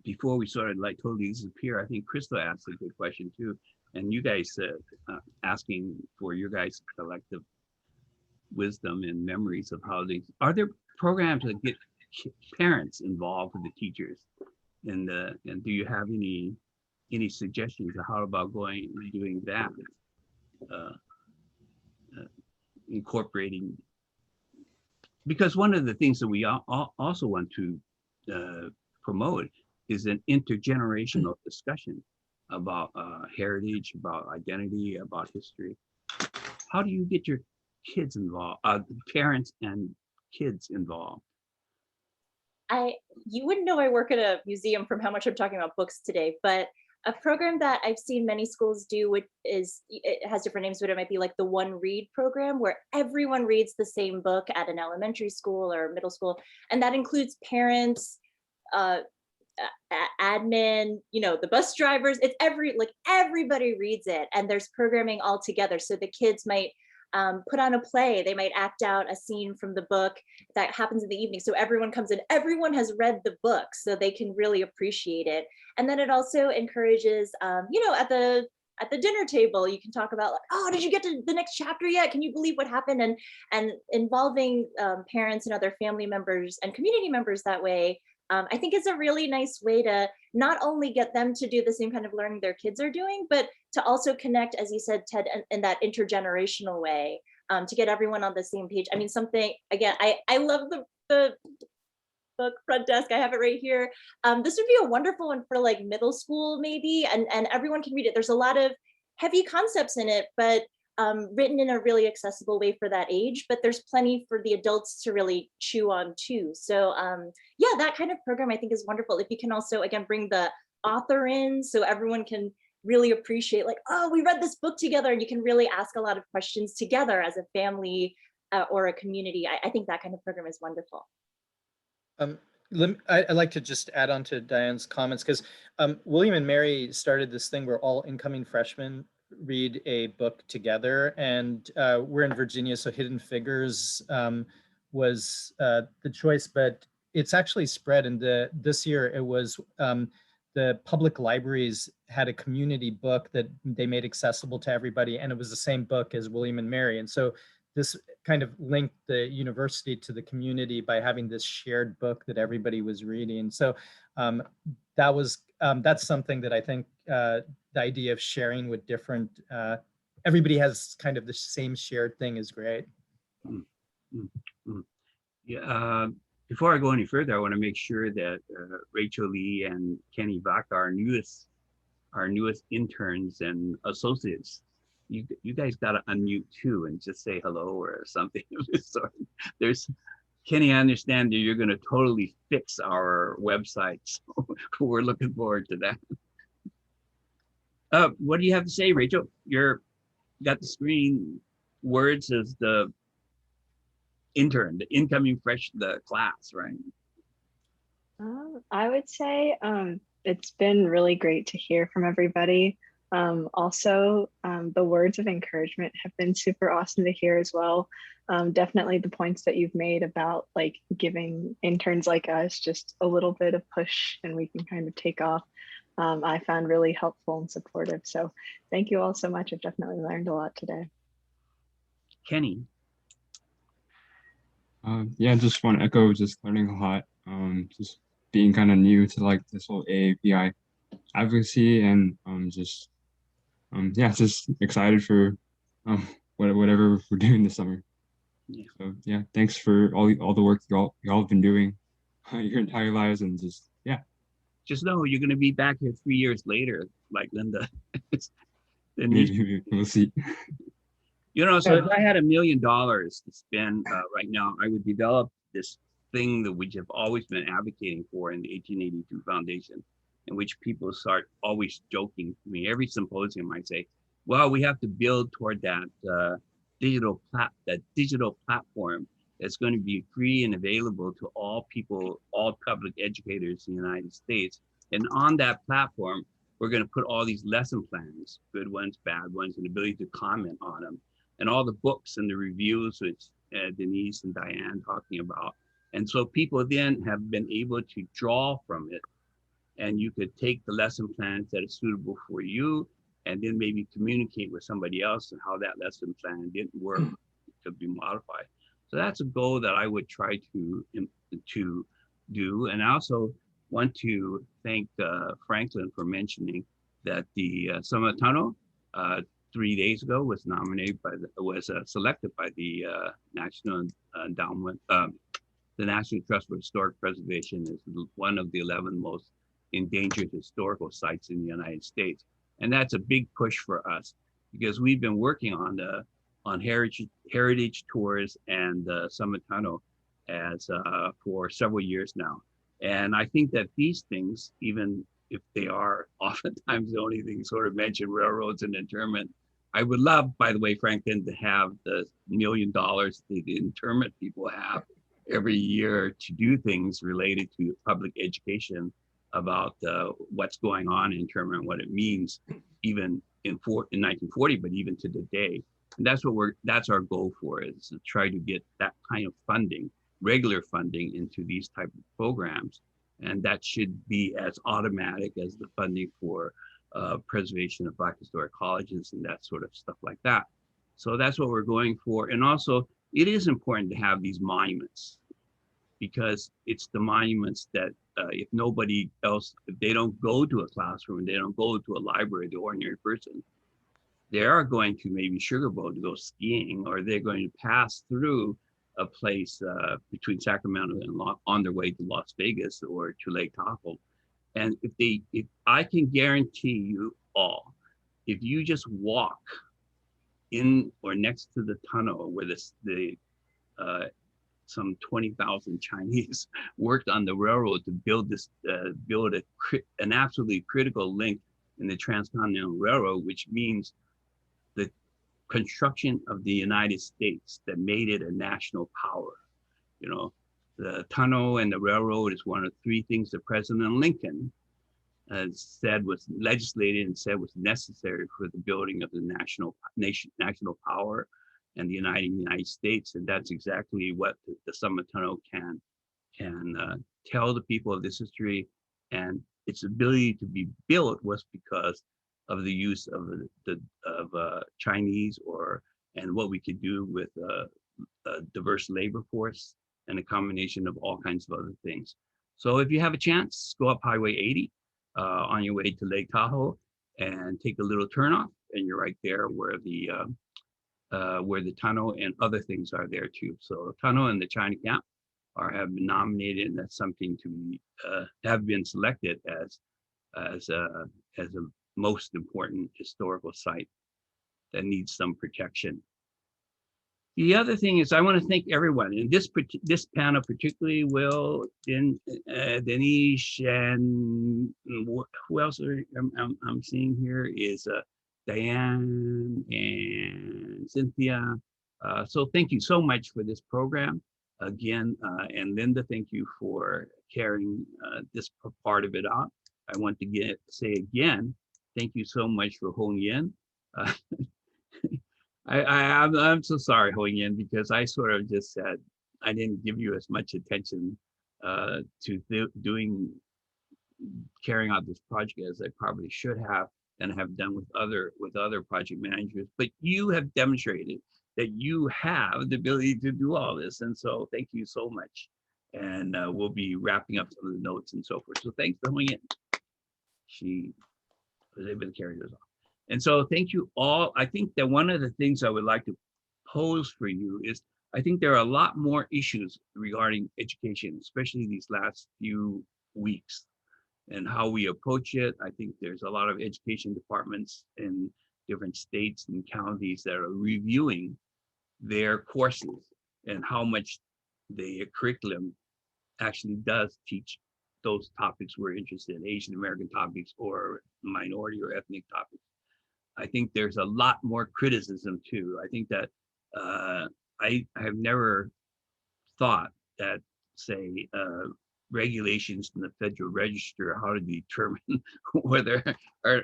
before we started like totally disappear, I think Crystal asked a good question too. And you guys asking for your guys' collective wisdom and memories of how are there programs that get parents involved with the teachers? And do you have any suggestions of how about doing that? Incorporating, because one of the things that we also want to promote is an intergenerational discussion about heritage, about identity, about history. How do you get your kids involved, parents and kids involved? You wouldn't know I work at a museum from how much I'm talking about books today, but a program that I've seen many schools do, it has different names, but it might be like the One Read program, where everyone reads the same book at an elementary school or middle school. And that includes parents, admin, the bus drivers. It's everybody reads it, and there's programming all together. So the kids might put on a play. They might act out a scene from the book that happens in the evening. So everyone comes in, everyone has read the book, so they can really appreciate it. And then it also encourages, at the dinner table, you can talk about like, oh, did you get to the next chapter yet? Can you believe what happened? And involving parents and other family members and community members that way, I think it's a really nice way to not only get them to do the same kind of learning their kids are doing, but to also connect, as you said, Ted, in that intergenerational way, to get everyone on the same page. I mean, I love the book Front Desk. I have it right here. This would be a wonderful one for like middle school maybe, and everyone can read it. There's a lot of heavy concepts in it, but written in a really accessible way for that age, but there's plenty for the adults to really chew on too. So yeah, that kind of program I think is wonderful. If you can also, again, bring the author in so everyone can really appreciate like, oh, we read this book together, and you can really ask a lot of questions together as a family or a community. I think that kind of program is wonderful. I'd like to just add on to Diane's comments, because William and Mary started this thing where all incoming freshmen read a book together, and we're in Virginia, so Hidden Figures was the choice, but it's actually spread. And this year it was the public libraries had a community book that they made accessible to everybody, and it was the same book as William and Mary. And so this kind of linked the university to the community by having this shared book that everybody was reading. So that's something that I think the idea of sharing with different, everybody has kind of the same shared thing is great. Yeah. Before I go any further, I want to make sure that Rachel Lee and Kenny Bach, our newest interns and associates, you guys got to unmute too and just say hello or something of this sort. There's Kenny, I understand that you're going to totally fix our website, so we're looking forward to that. What do you have to say, Rachel? You're got the screen words as the intern, the incoming the class, right? I would say it's been really great to hear from everybody. Also, the words of encouragement have been super awesome to hear as well. Definitely the points that you've made about like giving interns like us just a little bit of push and we can kind of take off. I found really helpful and supportive. So thank you all so much. I've definitely learned a lot today. Kenny. Yeah, just want to echo just learning a lot. Just being kind of new to like this whole AAPI advocacy and yeah, just excited for whatever we're doing this summer. Yeah. So yeah, thanks for all the work y'all have been doing your entire lives, and just yeah. Just know you're going to be back here 3 years later, like Linda. Maybe we'll see. You know, so if I had $1 million to spend right now, I would develop this thing that we have always been advocating for in the 1882 Foundation, in which people start always joking to me. Every symposium I say, well, we have to build toward that digital platform that's going to be free and available to all people, all public educators in the United States. And on that platform, we're going to put all these lesson plans, good ones, bad ones, and the ability to comment on them, and all the books and the reviews, which Denise and Diane talking about. And so people then have been able to draw from it, and you could take the lesson plans that are suitable for you, and then maybe communicate with somebody else and how that lesson plan didn't work, could be modified. So that's a goal that I would try to do. And I also want to thank Franklin for mentioning that the Summer Tunnel 3 days ago was nominated selected by the National Endowment, the National Trust for Historic Preservation as one of the 11 most endangered historical sites in the United States. And that's a big push for us because we've been working on heritage tours and the Summit Tunnel as for several years now. And I think that these things, even if they are oftentimes the only thing sort of mentioned, railroads and internment, I would love, by the way, Franklin, to have the $1 million that the internment people have every year to do things related to public education about what's going on in internment, what it means, even in 1940, but even to today. And that's our goal for it, is to try to get that kind of funding, regular funding, into these type of programs. And that should be as automatic as the funding for preservation of Black historic colleges and that sort of stuff like that. So that's what we're going for. And also, it is important to have these monuments, because it's the monuments that if nobody else, if they don't go to a classroom, they don't go to a library, the ordinary person, they are going to maybe Sugarboat to go skiing, or they're going to pass through a place between Sacramento and on their way to Las Vegas or to Lake Tahoe. And if I can guarantee you all, if you just walk in or next to the tunnel where some 20,000 Chinese worked on the railroad to build this, an absolutely critical link in the Transcontinental Railroad, which means the construction of the United States that made it a national power. You know, the tunnel and the railroad is one of 3 things that President Lincoln said was legislated and said was necessary for the building of the national power and the United States. And that's exactly what the Summit Tunnel can tell the people of this history. And its ability to be built was because of the use of Chinese and what we could do with a diverse labor force and a combination of all kinds of other things. So if you have a chance, go up Highway 80 on your way to Lake Tahoe and take a little turnoff, and you're right there where the tunnel and other things are there too. So the tunnel and the China Camp have been nominated, and that's something to have been selected as a most important historical site. that needs some protection. The other thing is I want to thank everyone, and this panel particularly Will, Denise, and who else I'm seeing here is Diane and Cynthia. So thank you so much for this program again, and Linda, thank you for carrying this part of it out. I want to say again, thank you so much for Hong Yin. I'm so sorry, Hong Yin, because I sort of just said I didn't give you as much attention to carrying out this project as I probably should have and have done with other project managers. But you have demonstrated that you have the ability to do all this, and so thank you so much. And we'll be wrapping up some of the notes and so forth. So thanks for Hong Yin. She was able to carry this off. And so thank you all. I think that one of the things I would like to pose for you is, I think there are a lot more issues regarding education, especially these last few weeks, and how we approach it. I think there's a lot of education departments in different states and counties that are reviewing their courses and how much the curriculum actually does teach those topics we're interested in, Asian American topics or minority or ethnic topics. I think there's a lot more criticism too. I think that I have never thought that, say, regulations in the Federal Register, how to determine whether, or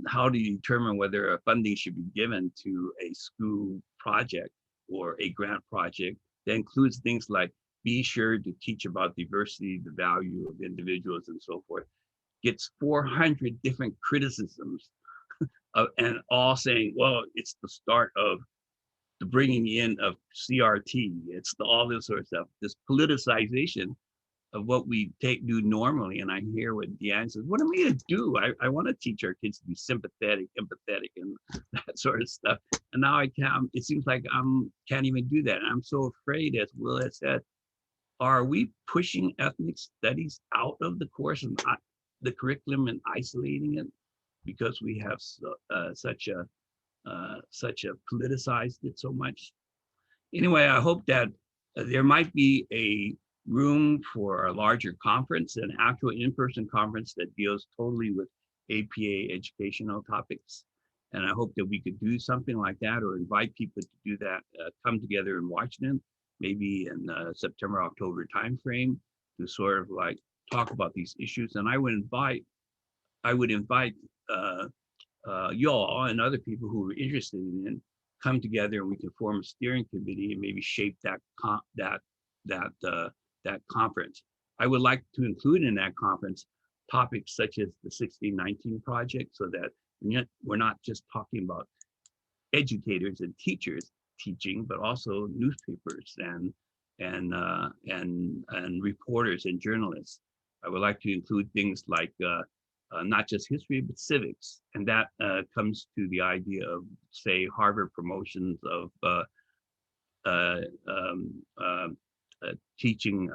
how to determine whether funding should be given to a school project or a grant project that includes things like be sure to teach about diversity, the value of individuals and so forth, gets 400 different criticisms and all saying, well, it's the start of the bringing in of CRT. It's all this sort of stuff, this politicization of what we do normally. And I hear what Deanne says, what am I gonna do? I want to teach our kids to be sympathetic, empathetic, and that sort of stuff. And now I can't, it seems like I can't even do that. And I'm so afraid, as Will has said, are we pushing ethnic studies out of the course and the curriculum and isolating it because we have such a politicized it so much? Anyway, I hope that there might be a room for a larger conference, an actual in-person conference that deals totally with APA educational topics. And I hope that we could do something like that, or invite people to do that, come together in Washington, maybe in September, October timeframe, to sort of like talk about these issues. And I would invite y'all and other people who are interested in it, come together and we can form a steering committee and maybe shape that conference. I would like to include in that conference topics such as the 1619 project, so that we're not just talking about educators and teachers teaching, but also newspapers and reporters and journalists. I would like to include things like not just history, but civics. And that comes to the idea of, say, Harvard promotions of teaching,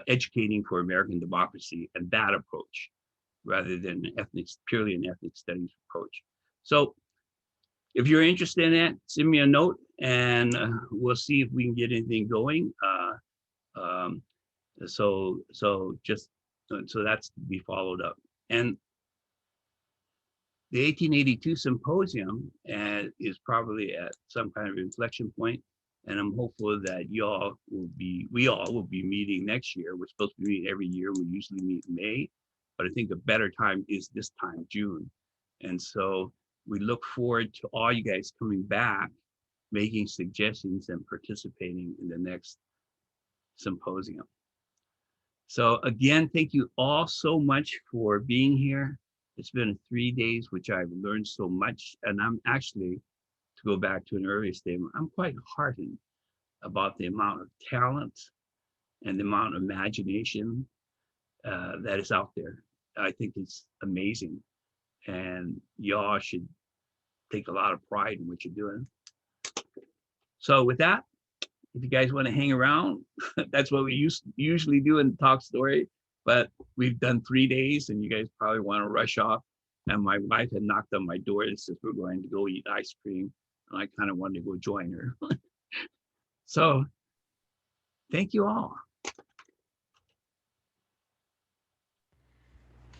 educating for American democracy, and that approach, rather than purely an ethnic studies approach. So if you're interested in that, send me a note and we'll see if we can get anything going. So that's to be followed up. And the 1882 Symposium is probably at some kind of inflection point, and I'm hopeful that we all will be meeting next year. We're supposed to be meeting every year. We usually meet in May, but I think a better time is this time, June. And so we look forward to all you guys coming back, making suggestions and participating in the next symposium. So again, thank you all so much for being here. It's been 3 days, which I've learned so much. And I'm actually, to go back to an earlier statement, I'm quite heartened about the amount of talent and the amount of imagination that is out there. I think it's amazing. And y'all should take a lot of pride in what you're doing. So with that, if you guys want to hang around, that's what we usually do in Talk Story, but we've done 3 days and you guys probably want to rush off. and my wife had knocked on my door and says, we're going to go eat ice cream. And I kind of wanted to go join her. So thank you all.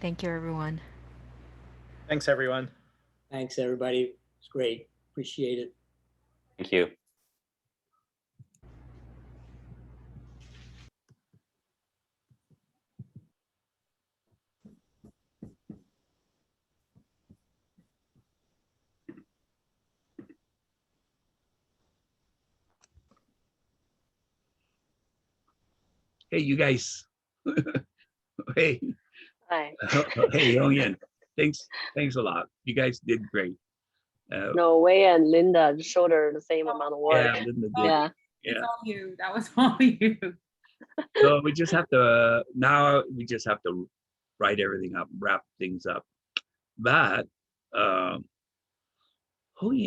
Thank you, everyone. Thanks, everyone. Thanks, everybody. It's great. Appreciate it. Thank you. Hey, you guys. Hey. Hi. Hey, Yongyan. Thanks a lot. You guys did great. No, Wei and Linda shoulder the same amount of work. Yeah, Linda did. Yeah. It's all you. That was all you. So we just have to, now we just have to write everything up, wrap things up. But, oh yeah.